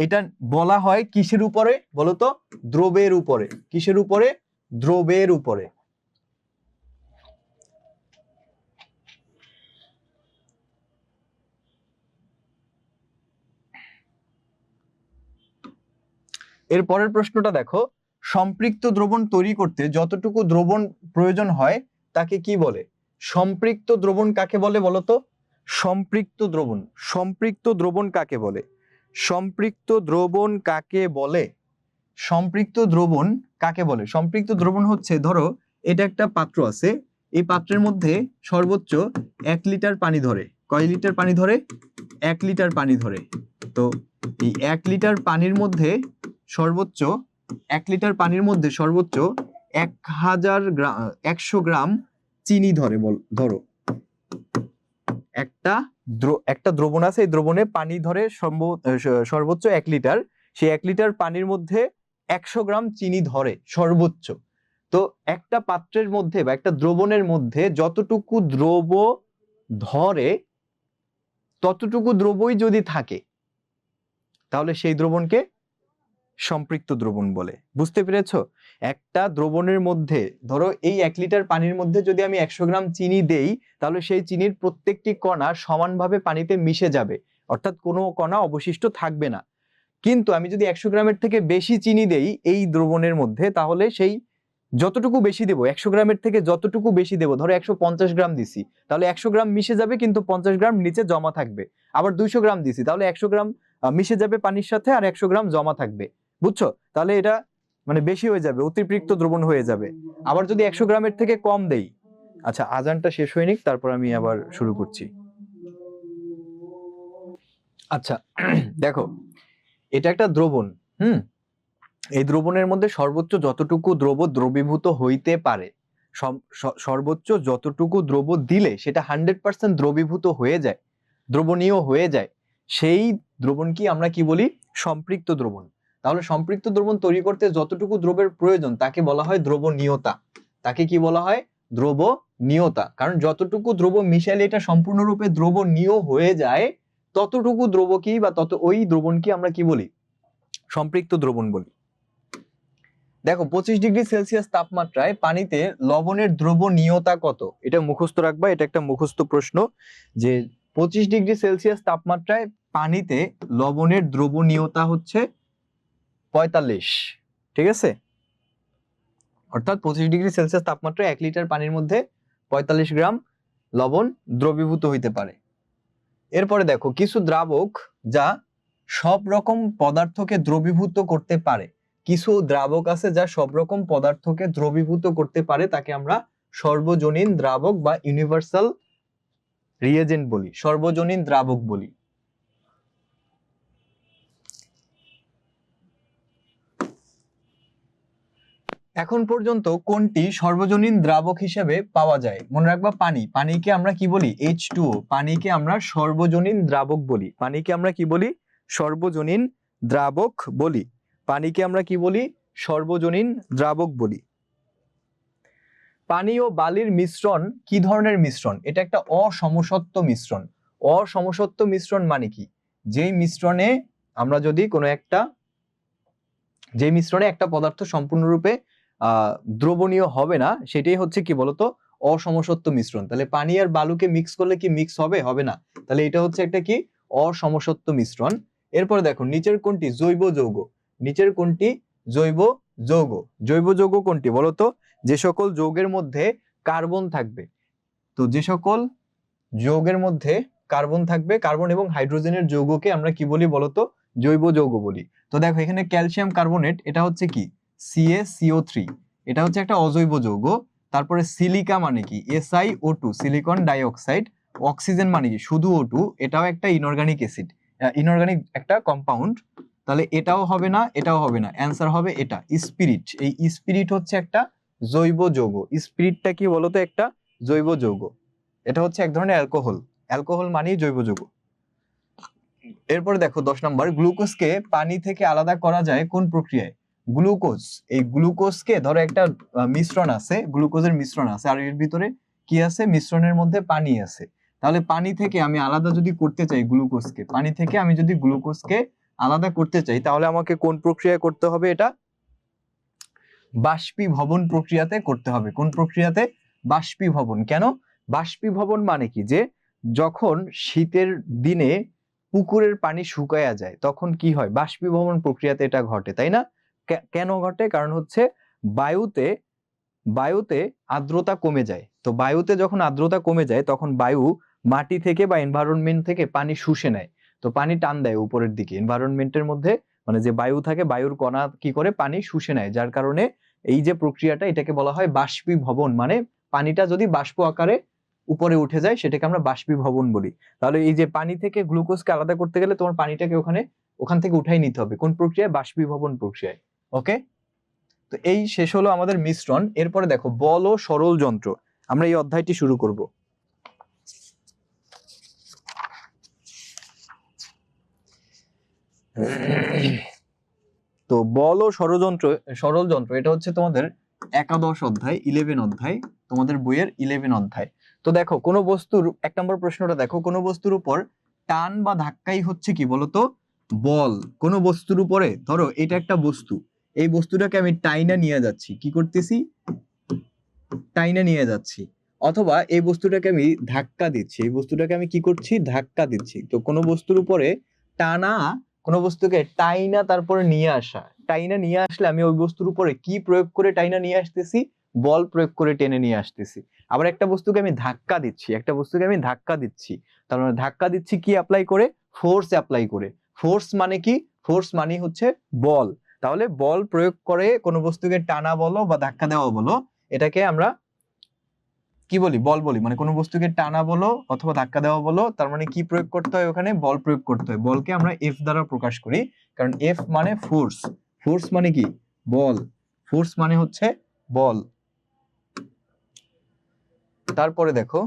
এটা বলা হয় কিসের উপরে বলতো? দ্রবের উপরে। কিসের উপরে? দ্রবের উপরে। এর পরের প্রশ্নটা দেখো, সম্পৃক্ত দ্রবণ তৈরি করতে যতটুকু দ্রবণ প্রয়োজন হয় তাকে কি বলে? সম্পৃক্ত দ্রবণ কাকে বলে বলতো? সম্পৃক্ত দ্রবণ। সম্পৃক্ত দ্রবণ কাকে বলে? সম্পৃক্ত দ্রবণ কাকে বলে? সম্পৃক্ত দ্রবণ কাকে বলে? সম্পৃক্ত দ্রবণ হচ্ছে, ধরো এটা একটা পাত্র আছে, এই পাত্রের মধ্যে সর্বোচ্চ 1 লিটার পানি ধরে। কয় লিটার পানি ধরে? 1 লিটার পানি ধরে। তো এই 1 লিটার পানির মধ্যে সর্বোচ্চ 1 লিটার পানির মধ্যে সর্বোচ্চ 100 গ্রাম চিনি ধরে ধরো একটা দ্রবণ আছে, এই দ্রবণে পানি ধরে সর্বোচ্চ 1 লিটার। সেই 1 লিটার পানির মধ্যে 100 গ্রাম চিনি ধরে সর্বোচ্চ। তো একটা পাত্রের মধ্যে বা একটা দ্রবণের মধ্যে যতটুকু দ্রব ধরে ততটুকু দ্রবই যদি থাকে তাহলে সেই দ্রবণকে সম্পৃক্ত দ্রবণ বলে। বুঝতে পেরেছো? একটা দ্রবণের মধ্যে ধরো এই 1 লিটার পানির মধ্যে যদি আমি 100 গ্রাম চিনি দেই তাহলে সেই চিনির প্রত্যেকটি কণা সমানভাবে পানিতে মিশে যাবে, অর্থাৎ কোনো কণা অবশিষ্ট থাকবে না। কিন্তু আমি যদি 100 গ্রামের থেকে বেশি চিনি দেই এই দ্রবণের মধ্যে, তাহলে সেই যতটুকু বেশি দেবো, 100 গ্রামের থেকে যতটুকু বেশি দেবো, ধরো 150 গ্রাম দিছি, তাহলে 100 গ্রাম মিশে যাবে কিন্তু 50 গ্রাম নিচে জমা থাকবে। আবার 200 গ্রাম দিছি, তাহলে 100 গ্রাম মিশে যাবে পানির সাথে আর 100 গ্রাম জমা থাকবে। বুঝছো? তাহলে এটা মানে বেশি হয়ে যাবে, অতিরিক্ত দ্রবণ হয়ে যাবে। আবার যদি 100 গ্রামের থেকে কম দেই, আচ্ছা আজানটা শেষ হয়ে নিক তারপর আমি আবার শুরু করছি। আচ্ছা দেখো, এটা একটা দ্রবণ। এই দ্রবণের মধ্যে সর্বোচ্চ যতটুকু দ্রব দ্রবীভূত হইতে পারে, সর্বোচ্চ যতটুকু দ্রব দিলে সেটা 100% দ্রবীভূত হয়ে যায়, দ্রবণীয় হয়ে যায়, সেই দ্রবণ কি আমরা কি বলি? সম্পৃক্ত দ্রবণ। তাহলে সম্পৃক্ত দ্রবণ তৈরি করতে যতটুকু দ্রবের প্রয়োজন তাকে বলা হয় দ্রবণীয়তা। তাকে কি বলা হয়? দ্রবণীয়তা। কারণ যতটুকু দ্রব মিশালে এটা সম্পূর্ণরূপে দ্রবণীয় হয়ে যায়, ততটুকু দ্রব কি বা ওই দ্রবণ কি আমরা কি বলি? সম্পৃক্ত দ্রবণ বলি। দেখো 25 ডিগ্রি সেলসিয়াস তাপমাত্রায় পানিতে লবণের দ্রবণীয়তা কত? এটা মুখস্থ রাখবা, এটা একটা মুখস্থ প্রশ্ন, যে 25 ডিগ্রি সেলসিয়াস তাপমাত্রায় পানিতে লবণের দ্রবণীয়তা হচ্ছে 45। ঠিক আছে? অর্থাৎ 25 ডিগ্রি সেলসিয়াস তাপমাত্রায় 1 লিটার পানির মধ্যে 45 গ্রাম লবণ দ্রবীভূত হইতে পারে। এরপরে দেখো, কিছু দ্রাবক যা সব রকম পদার্থকে দ্রবীভূত করতে পারে। কিছু দ্রাবক আছে যা সব রকম পদার্থকে দ্রবীভূত করতে পারে, তাকে আমরা সর্বজনীন দ্রাবক বা ইউনিভার্সাল রিয়েজেন্ট বলি, সর্বজনীন দ্রাবক বলি। এখন পর্যন্ত কোনটি সর্বজনীন দ্রাবক হিসেবে পাওয়া যায়? মনে রাখবা, পানি। পানিকে আমরা কি বলি? H2O। পানিকে আমরা সর্বজনীন দ্রাবক বলি। পানিকে আমরা কি বলি? সর্বজনীন দ্রাবক বলি। পানিকে আমরা কি বলি? সর্বজনীন দ্রাবক বলি। পানি ও বালির মিশ্রণ কি ধরনের মিশ্রণ? এটা একটা অসমসত্ব মিশ্রণ। অসমসত্ব মিশ্রণ মানে কি? যেই মিশ্রণে আমরা যদি কোনো একটা একটা পদার্থ সম্পূর্ণরূপে দ্রবণীয় হবে না, সেটাই হচ্ছে কি বলতো? অসমসত্ব মিশ্রণ। তাহলে পানি আর বালুকে মিক্স করলে কি মিক্স হবে? হবে না। তাহলে এটা হচ্ছে একটা কি? অসমসত্ব মিশ্রণ। এরপরে দেখো, নিচের কোনটি জৈব যৌগ? নিচের কোনটি জৈব যৌগ? জৈব যৌগ কোনটি বলতো? যে সকল যৌগের মধ্যে কার্বন থাকবে। তো যে সকল যৌগের মধ্যে কার্বন থাকবে, কার্বন এবং হাইড্রোজেনের যৌগকে আমরা কি বলি বলতো? জৈব যৌগ বলি। তো দেখো এখানে ক্যালসিয়াম কার্বনেট, এটা হচ্ছে কি? CaCO3, এটা হচ্ছে একটা অজৈব যৌগ। তারপরে সিলিকা মানে কি? SiO2, silicon dioxide. অক্সিজেন মানে কি? শুধু O2, এটাও একটা ইনঅর্গানিক অ্যাসিড, ইনঅর্গানিক একটা কম্পাউন্ড। তাহলে এটাও হবে না, এটাও হবে না, অ্যান্সার হবে এটা স্পিরিট। এই স্পিরিট হচ্ছে একটা জৈব যৌগ। স্পিরিটটা কি বলতো? একটা জৈব যৌগ। এটা হচ্ছে এক ধরনের অ্যালকোহল। অ্যালকোহল মানেই জৈব যৌগ। এরপরে দেখো 10 নম্বর, গ্লুকোজকে পানি থেকে আলাদা করা যায় কোন প্রক্রিয়ায়? গ্লুকোজ, এই গ্লুকোজকে ধরো একটা মিশ্রণ আছে, গ্লুকোজের মিশ্রণ আছে, আর এর ভিতরে কি আছে, মিশ্রণের মধ্যে পানি আছে। তাহলে পানি থেকে আমি আলাদা যদি করতে চাই গ্লুকোজকে, পানি থেকে আমি যদি গ্লুকোজকে আলাদা করতে চাই, তাহলে আমাকে কোন প্রক্রিয়ায় করতে হবে? এটা বাষ্পীভবন প্রক্রিয়াতে করতে হবে। কোন প্রক্রিয়াতে? বাষ্পীভবন। কেন? বাষ্পীভবন মানে কি, যে যখন শীতের দিনে পুকুরের পানি শুকায়া যায় তখন কি হয়? বাষ্পীভবন প্রক্রিয়াতে এটা ঘটে, তাই না? কেন ঘটে? কারণ হচ্ছে বায়ুতে বায়ুতে আর্দ্রতা কমে যায়। তো বায়ুতে যখন আর্দ্রতা কমে যায় তখন বায়ু মাটি থেকে বা এনভায়রনমেন্ট থেকে পানি শুষে নেয়। তো পানি টান দেয় উপরের দিকে, এনভায়রনমেন্টের মধ্যে মানে যে বায়ু থাকে, বায়ুর কণা কি করে পানি শুষে নেয়, যার কারণে এই যে প্রক্রিয়াটা, এটাকে বলা হয় বাষ্পীভবন। মানে পানিটা যদি বাষ্প আকারে উপরে উঠে যায় সেটাকে আমরা বাষ্পীভবন বলি। তাহলে এই যে পানি থেকে গ্লুকোজকে আলাদা করতে গেলে তোমার পানিটাকে ওখান থেকে উঠাই নিতে হবে। কোন প্রক্রিয়ায়? বাষ্পীভবন প্রক্রিয়ায়। ওকে, তো এই শেষ হলো আমাদের মিশ্রণ। এরপরে দেখো বল ও সরল যন্ত্র, আমরা এই অধ্যায়টি শুরু করব। তো বল ও সরল যন্ত্র এটা হচ্ছে তোমাদের একাদশ অধ্যায়, 11 অধ্যায়, তোমাদের বইয়ের 11 অধ্যায়। তো দেখো কোন বস্তুর, 1 নম্বর প্রশ্নটা দেখো, কোন বস্তুর উপর টান বা ধাক্কাই হচ্ছে কি বলতো? বল। কোন বস্তুর উপরে, ধরো এটা একটা বস্তু, এই বস্তুটাকে আমি টাইনা নিয়ে যাচ্ছি, কি করতেছি? টাইনা নিয়ে যাচ্ছি। অথবা এই বস্তুটাকে আমি ধাক্কা দিচ্ছি, এই বস্তুটাকে আমি কি করছি? ধাক্কা দিচ্ছি। তো কোনো বস্তুর উপরে টানা, কোনো বস্তুকে টাইনা তারপরে নিয়ে আসা, টাইনা নিয়ে আসলে আমি ওই বস্তুর উপরে কি প্রয়োগ করে টাইনা নিয়ে আসতেছি? বল প্রয়োগ করে টেনে নিয়ে আসতেছি। আবার একটা বস্তুকে আমি ধাক্কা দিচ্ছি, একটা বস্তুকে আমি ধাক্কা দিচ্ছি, তার মানে ধাক্কা দিচ্ছি কি অ্যাপ্লাই করে? ফোর্স অ্যাপ্লাই করে। ফোর্স মানে কি? ফোর্স মানে হচ্ছে বল। তাহলে বল প্রয়োগ করে কোনো বস্তুকে টানা বলো বা ধাক্কা দেওয়া বলো, এটাকে আমরা কি বলি? বল বলি। মানে কোনো বস্তুকে টানা বলো অথবা ধাক্কা দেওয়া বলো, তার মানে কি প্রয়োগ করতে হয়? ওখানে বল প্রয়োগ করতে হয়। বলকে আমরা এফ দ্বারা প্রকাশ করি, কারণ এফ মানে ফোর্স। ফোর্স মানে কি? বল। ফোর্স মানে হচ্ছে বল। তারপরে দেখো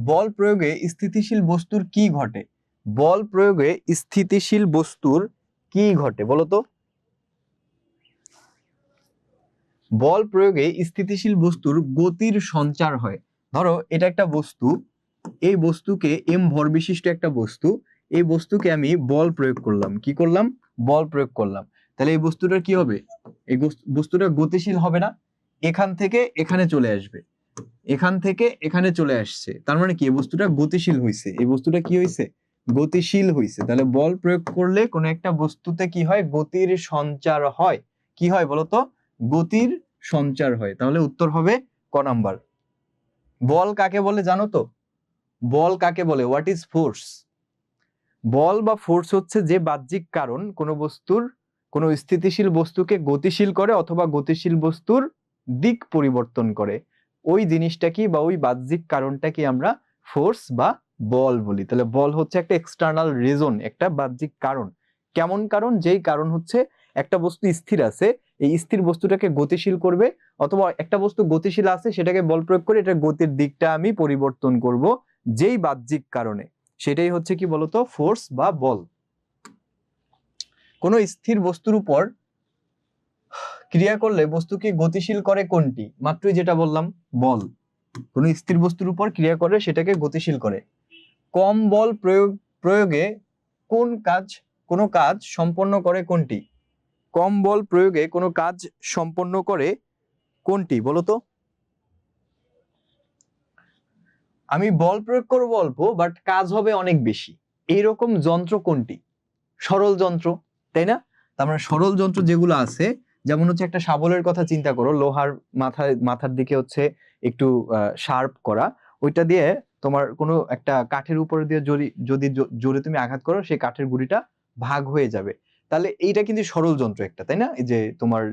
বল প্রয়োগে স্থিতিশীল বস্তুর কি ঘটে? বল প্রয়োগে স্থিতিশীল বস্তুর কি ঘটে বলো তো? বল প্রয়োগে স্থিতিশীল বস্তুর গতির সঞ্চার হয়। ধরো এটা একটা বস্তু, এই বস্তুকে এম ভর বিশিষ্ট একটা বস্তু, এই বস্তুকে আমি বল প্রয়োগ করলাম। কি করলাম? বল প্রয়োগ করলাম। তাহলে এই বস্তুটার কি হবে? এই বস্তুটা গতিশীল হবে না? এখান থেকে এখানে চলে আসবে, এখান থেকে এখানে চলে আসছে, তার মানে কি? এই বস্তুটা গতিশীল হইছে। এই বস্তুটা কি হইছে? গতিশীল হইছে। তাহলে বল প্রয়োগ করলে কোন একটা বস্তুতে কি হয়? গতির সঞ্চার হয়। কি হয় বলতো? গতির সঞ্চার হয়। তাহলে উত্তর হবে ক নাম্বার। বল কাকে বলে জানো তো? বল কাকে বলে? What is force? বল বা ফোর্স হচ্ছে যে বাহ্যিক কারণ কোনো বস্তুর, কোনো স্থিতিশীল বস্তুকে গতিশীল করে অথবা গতিশীল বস্তুর দিক পরিবর্তন করে, ওই জিনিসটা কি বা ওই বাহ্যিক কারণটা কি আমরা ফোর্স বা বল বলি। তাহলে বল হচ্ছে একটা এক্সটার্নাল রিজন, একটা বাহ্যিক কারণ। কেমন কারণ? যেই কারণ হচ্ছে একটা বস্তু স্থির আছে, এই স্থির বস্তুটাকে গতিশীল করবে, অথবা একটা বস্তু গতিশীল আছে সেটাকে বল প্রয়োগ করে এটার গতির দিকটা আমি পরিবর্তন করব যেই বাহ্যিক কারণে, সেটাই হচ্ছে কি বলতো? ফোর্স বা বল। কোন স্থির বস্তুর উপর ক্রিয়া করলে বস্তুকে গতিশীল করে কোনটি? মাত্রই যেটা বললাম, বল। কোন স্থির বস্তুর উপর ক্রিয়া করে সেটাকে গতিশীল করে। কম বল প্রয়োগে কোনো কাজ সম্পন্ন করে কোনটি? কম বল প্রয়োগে কোনো কাজ সম্পন্ন করে কোনটি বলতো? আমি বল প্রয়োগ করবো অল্প, বাট কাজ হবে অনেক বেশি, এইরকম যন্ত্র কোনটি? সরল যন্ত্র, তাই না? তার মানে সরল যন্ত্র যেগুলো আছে, যেমন হচ্ছে একটা শাবলের কথা চিন্তা করো, লোহার মাথার দিকে হচ্ছে একটু শার্প করা, ওইটা দিয়ে তোমার কোনো একটা কাঠের উপরে দিয়ে যদি জোরে তুমি আঘাত করো, সেই কাঠের গুঁড়িটা ভাগ হয়ে যাবে। তাহলে এইটা কিন্তু সরল যন্ত্র একটা, তাই না? এই যে তোমার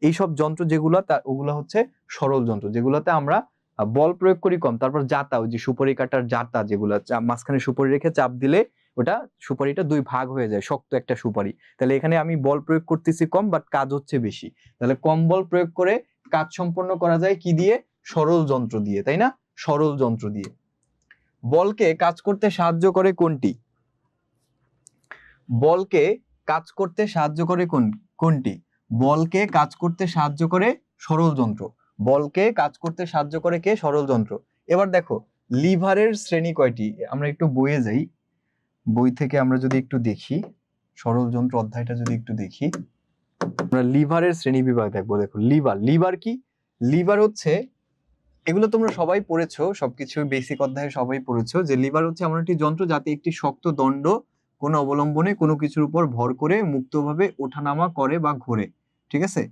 এইসব যন্ত্র যেগুলো, ওগুলো হচ্ছে সরল যন্ত্র, যেগুলোতে আমরা বল প্রয়োগ করি কম। তারপর জাতা, ওই যে সুপারি কাটার জাতা, যেগুলো মাঝখানে সুপারি রেখে চাপ দিলে ওটা সুপারিটা দুই ভাগ হয়ে যায়, শক্ত একটা সুপারি। তাহলে এখানে আমি বল প্রয়োগ করতেছি কম, বাট কাজ হচ্ছে বেশি। তাহলে কম বল প্রয়োগ করে কাজ সম্পন্ন করা যায় কি দিয়ে? সরল যন্ত্র দিয়ে, তাই না? সরল যন্ত্র দিয়ে। বলকে কাজ করতে সাহায্য করে কোনটি? বলকে কাজ করতে সাহায্য করে কোনটি? বলকে কাজ করতে সাহায্য করে সরল যন্ত্র। বলকে কাজ করতে সাহায্য করে কে? সরল যন্ত্র। এবার দেখো লিভারের শ্রেণী কয়টি? আমরা একটু বইয়ে যাই, বই থেকে আমরা যদি একটু দেখি, সরল যন্ত্র অধ্যায়টা যদি একটু দেখি, আমরা লিভারের শ্রেণী বিভাগ দেখবো। দেখো লিভার কি? লিভার হচ্ছে, এগুলো তোমরা সবাই পড়েছো, সবকিছু বেসিক অধ্যায়ে সবাই পড়েছো যে লিভার হচ্ছে এমন একটি যন্ত্র যাতে একটি শক্ত দণ্ড কোনো অবলম্বনে কোনো কিছুর উপর ভর করে মুক্তভাবে ওঠানামা করে বা ঘোরে। ঠিক আছে?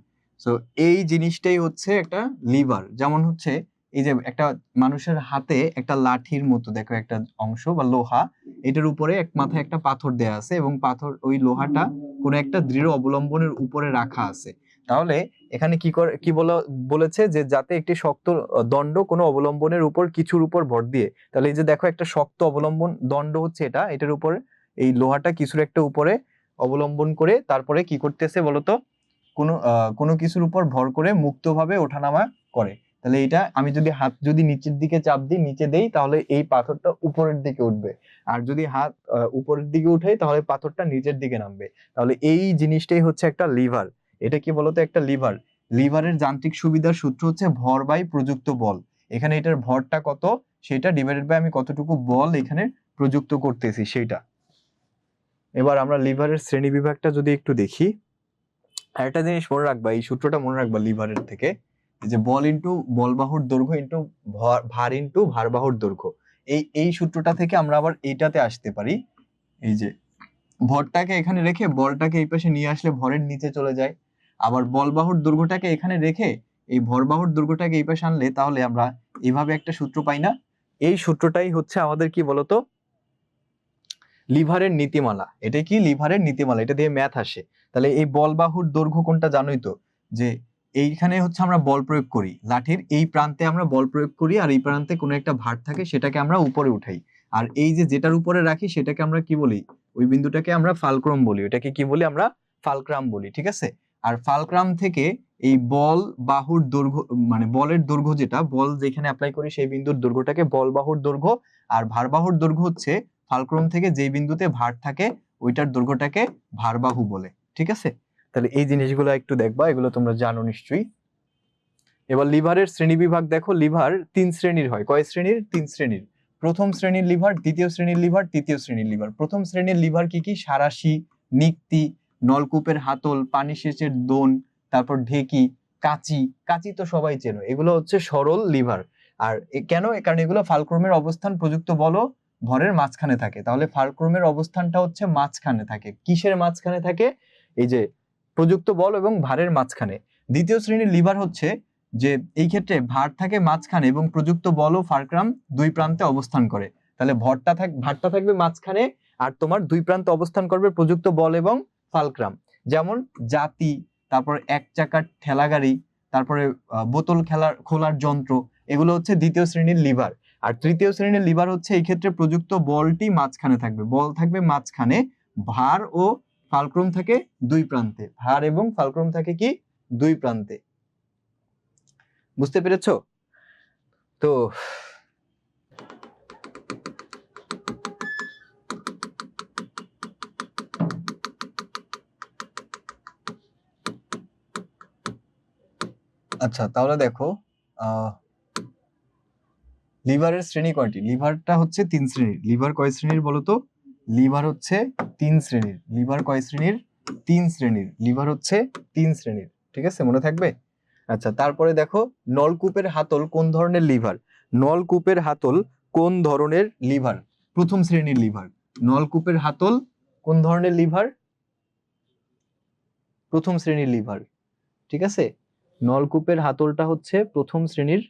সো এই জিনিসটাই হচ্ছে একটা লিভার। যেমন হচ্ছে এই যে একটা মানুষের হাতে একটা লাঠির মতো দেখো একটা অংশ বা লোহা, এটার উপরে এক মাথায় একটা পাথর দেয়া আছে এবং পাথর ওই লোহাটা কোনো একটা দৃঢ় অবলম্বনের উপরে রাখা আছে। তাহলে এখানে কি বলেছে যে যাতে একটি শক্ত দণ্ড কোনো অবলম্বনের উপর কিছুর উপর ভর দিয়ে, তাহলে এই যে দেখো একটা শক্ত অবলম্বন দণ্ড হচ্ছে এটার উপর এই লোহাটা কিছুর একটা উপরে অবলম্বন করে তারপরে কি করতেছে বলতো, কোনো কিছুর উপর ভর করে মুক্তভাবে ওঠানামা করে। তাহলে এটা আমি যদি হাত যদি নিচের দিকে চাপ দিই, নিচে দেই, তাহলে এই পাথরটা উপরের দিকে উঠবে, আর যদি হাত উপরের দিকে উঠাই তাহলে পাথরটা নিচের দিকে নামবে। তাহলে এই জিনিসটাই হচ্ছে একটা লিভার। এটা কি বলতো? একটা লিভার। লিভারের যান্ত্রিক সুবিধার সূত্র হচ্ছে ভর বাই প্রযুক্ত বল। এখানে এটার ভরটা কত সেটা ডিভাইডেড বাই আমি কতটুকু বল এখানে প্রযুক্ত করতেছি সেইটা। এবার আমরা লিভারের শ্রেণী বিভাগটা যদি একটু দেখি, একটা জিনিস মনে রাখবা, এই সূত্রটা মনে রাখবা লিভারের থেকে, যে বল ইন্টু বলবাহুর দৈর্ঘ্য ইন্টু ভার ইন্টু ভারবাহুর দৈর্ঘ্য। এই সূত্রটা থেকে আমরা আবার এইটাতে আসতে পারি, এই যে ভরটাকে এখানে রেখে বলটাকে এই পাশে নিয়ে আসলে ভরের নিচে চলে যায়, আবার বলবাহুর দৈর্ঘ্যটাকে এখানে রেখে এই ভরবাহুর দৈর্ঘ্যটাকে এই পাশে আনলে তাহলে আমরা এইভাবে একটা সূত্র পাই না? এই সূত্রটাই হচ্ছে আমাদের কি বলতো লিভারের নীতিমালা। এটা কি? লিভারের নীতিমালা, এটা দিয়ে ম্যাথ আসে। তাহলে এই বলবাহুর দৈর্ঘ্য কোনটা জানোই তো, যে এইখানে হচ্ছে আমরা বল প্রয়োগ করি, লাঠির এই প্রান্তে আমরা বল প্রয়োগ করি আর এই প্রান্তে কোনো একটা ভার থাকে সেটাকে আমরা উপরে উঠাই, আর এই যে যেটার উপরে রাখি সেটাকে আমরা কি বলি? ওই বিন্দুটাকে আমরা ফালক্রম বলি। ওটাকে কি বলি? আমরা ফালক্রাম বলি। ঠিক আছে? আর ফালক্রাম থেকে এই বল বাহুর দৈর্ঘ্য, মানে বলের দৈর্ঘ্য, যেটা বল যেখানে অ্যাপ্লাই করি সেই বিন্দুর দৈর্ঘ্যটাকে বল বাহুর দৈর্ঘ্য, আর ভারবাহুর দৈর্ঘ্য হচ্ছে ফালক্রম থেকে যেই বিন্দুতে ভার থাকে ওইটার দৈর্ঘ্যটাকে ভারবাহু বলে। ঠিক আছে? তাহলে এই জিনিসগুলো একটু দেখবা, এগুলো তোমরা জানো নিশ্চয়ই। এবার লিভারের শ্রেণীবিভাগ দেখো। লিভার 3 শ্রেণীর হয়। কয় শ্রেণীর? 3 শ্রেণীর। প্রথম শ্রেণীর লিভার, দ্বিতীয় শ্রেণীর লিভার, তৃতীয় শ্রেণীর লিভার। প্রথম শ্রেণীর লিভার কি কি? সাঁড়াশি, নিক্তি, নলকূপের হাতল, পানি সেচের দোন, তারপর ঢেকি, কাঁচি। কাঁচি তো সবাই চেনো, এগুলো হচ্ছে সরল লিভার। আর কেন? কারণ এগুলো ফালক্রমের অবস্থান প্রযুক্ত বল ও ভরের মাঝখানে থাকে। তাহলে ফালক্রমের অবস্থানটা হচ্ছে মাঝখানে থাকে। কিসের মাঝখানে থাকে? এই যে প্রযুক্ত বল এবং ভারের মাঝখানে। দ্বিতীয় শ্রেণীর লিভার হচ্ছে যে এই ক্ষেত্রে ভার থাকে মাঝখানে এবং প্রযুক্ত বল ও ফালক্রাম দুই প্রান্তে অবস্থান করে। তাহলে ভারটা থাকবে মাঝখানে আর তোমার দুই প্রান্তে অবস্থান করবে প্রযুক্ত বল এবং ফালক্রাম। যেমন জাতি, তারপর এক চাকার ঠেলাগাড়ি, তারপরে বোতল খোলার যন্ত্র, এগুলো হচ্ছে দ্বিতীয় শ্রেণীর লিভার। আর তৃতীয় শ্রেণীর লিভার হচ্ছে এই ক্ষেত্রে প্রযুক্ত বলটি মাঝখানে থাকবে, বল থাকবে মাঝখানে, ভার ও ফালক্রম থাকে দুই প্রান্তে। ভার এবং ফালক্রম থাকে কি? দুই প্রান্তে। বুঝতে পেরেছো? তো আচ্ছা, তাহলে দেখো লিভারের শ্রেণী কয়টি? লিভারটা হচ্ছে 3 শ্রেণীর। লিভার কয় শ্রেণীর বলতো? লিভার হচ্ছে 3 শ্রেণীর। লিভার কয় শ্রেণীর? 3 শ্রেণীর। লিভার হচ্ছে 3 শ্রেণীর। ঠিক আছে? মনে থাকবে? আচ্ছা, তারপরে দেখো নলকূপের হাতল কোন ধরনের লিভার? নলকূপের হাতল কোন ধরনের লিভার? প্রথম শ্রেণীর লিভার। নলকূপের হাতল কোন ধরনের লিভার? প্রথম শ্রেণীর লিভার। ঠিক আছে? নলকূপের হাতলটা হচ্ছে প্রথম শ্রেণীর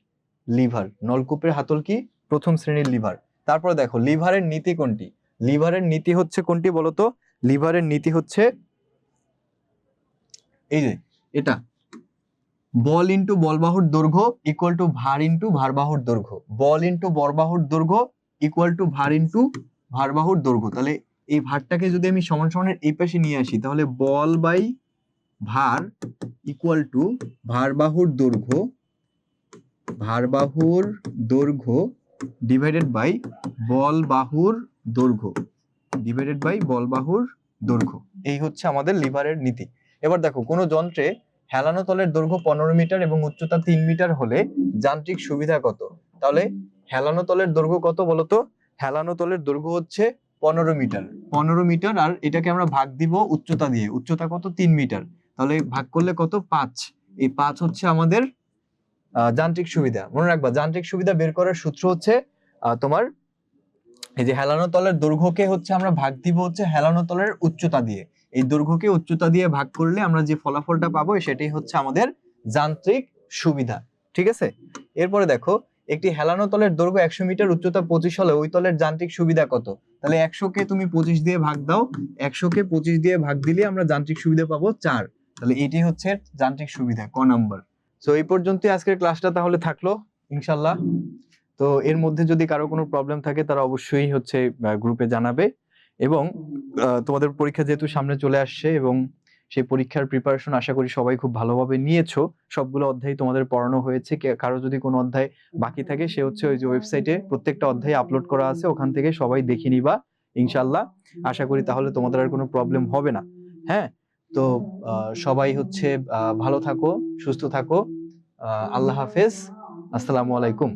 লিভার। নলকূপের হাতল কি? প্রথম শ্রেণীর লিভার। তারপর দেখো লিভারের নীতি কোনটি? লিভারের নীতি হচ্ছে কোনটি বলতো? লিভারের নীতি হচ্ছে এই যে এটা, বল ইন্টু বলবাহুর দৈর্ঘ্য ইকুয়াল টু ভার ইন্টু ভারবাহুর দৈর্ঘ্য। বল ইন্টু বলবাহুর দৈর্ঘ্য ইকুয়াল টু ভার ইন্টু ভারবাহুর দৈর্ঘ্য। তাহলে এই ভারটাকে যদি আমি সমান সমানের এই পাশে নিয়ে আসি তাহলে বল বাই ভার ইকুয়াল টু ভারবাহুর দৈর্ঘ্য ডিভাইডেড বাই বল বাহুর দৈর্ঘ্য, ডিভাইডেড বাই বল বাহুর দৈর্ঘ্য। এই হচ্ছে আমাদের লিভারের নীতি। এবার দেখো কোনো যন্ত্রে হেলানো তলের দৈর্ঘ্য 15 মিটার এবং উচ্চতা 3 মিটার হলে যান্ত্রিক সুবিধা কত? তাহলে হেলানো তলের দৈর্ঘ্য কত বলতো? হেলানো তলের দৈর্ঘ্য হচ্ছে 15 মিটার। 15 মিটার, আর এটাকে আমরা ভাগ দিব উচ্চতা দিয়ে। উচ্চতা কত? 3 মিটার। তাহলে ভাগ করলে কত? 5। এই 5 হচ্ছে আমাদের যান্ত্রিক সুবিধা। মনে রাখবা, যান্ত্রিক সুবিধা বের করার সূত্র হচ্ছে তোমার এই যে হেলানো তলের দৈর্ঘ্যকে হচ্ছে আমরা ভাগ দিব হচ্ছে হেলানো তলের উচ্চতা দিয়ে। এই দৈর্ঘ্যকে উচ্চতা দিয়ে ভাগ করলে আমরা যে ফলাফলটা পাবো সেটাই হচ্ছে আমাদের যান্ত্রিক সুবিধা। ঠিক আছে? এরপরে দেখো, একটি হেলানো তলের দৈর্ঘ্য 100 মিটার, উচ্চতা 25 হলে ওই তলের যান্ত্রিক সুবিধা কত? তাহলে 100 কে তুমি 25 দিয়ে ভাগ দাও। 100 কে 25 দিয়ে ভাগ দিলে আমরা যান্ত্রিক সুবিধা পাবো 4। তাহলে এটি হচ্ছে যান্ত্রিক সুবিধা, ক নাম্বার। সো এই পর্যন্তই আজকের ক্লাসটা তাহলে থাকলো ইনশাল্লাহ। তো এর মধ্যে যদি কারো কোনো প্রবলেম থাকে তারা অবশ্যই হচ্ছে গ্রুপে জানাবে। এবং তোমাদের পরীক্ষা যেহেতু সামনে চলে আসছে এবং সেই পরীক্ষার প্রিপারেশন আশা করি সবাই খুব ভালোভাবে নিয়েছো। সবগুলো অধ্যায় তোমাদের পড়ানো হয়েছে। কারো যদি কোনো অধ্যায় বাকি থাকে সে হচ্ছে ওই যে ওয়েবসাইটে প্রত্যেকটা অধ্যায় আপলোড করা আছে, ওখান থেকে সবাই দেখে নিবা ইনশাল্লাহ। আশা করি তাহলে তোমাদের আর কোনো প্রবলেম হবে না। হ্যাঁ, তো সবাই হচ্ছে ভালো থাকো, সুস্থ থাকো। আল্লাহ হাফেজ, আসসালামু আলাইকুম।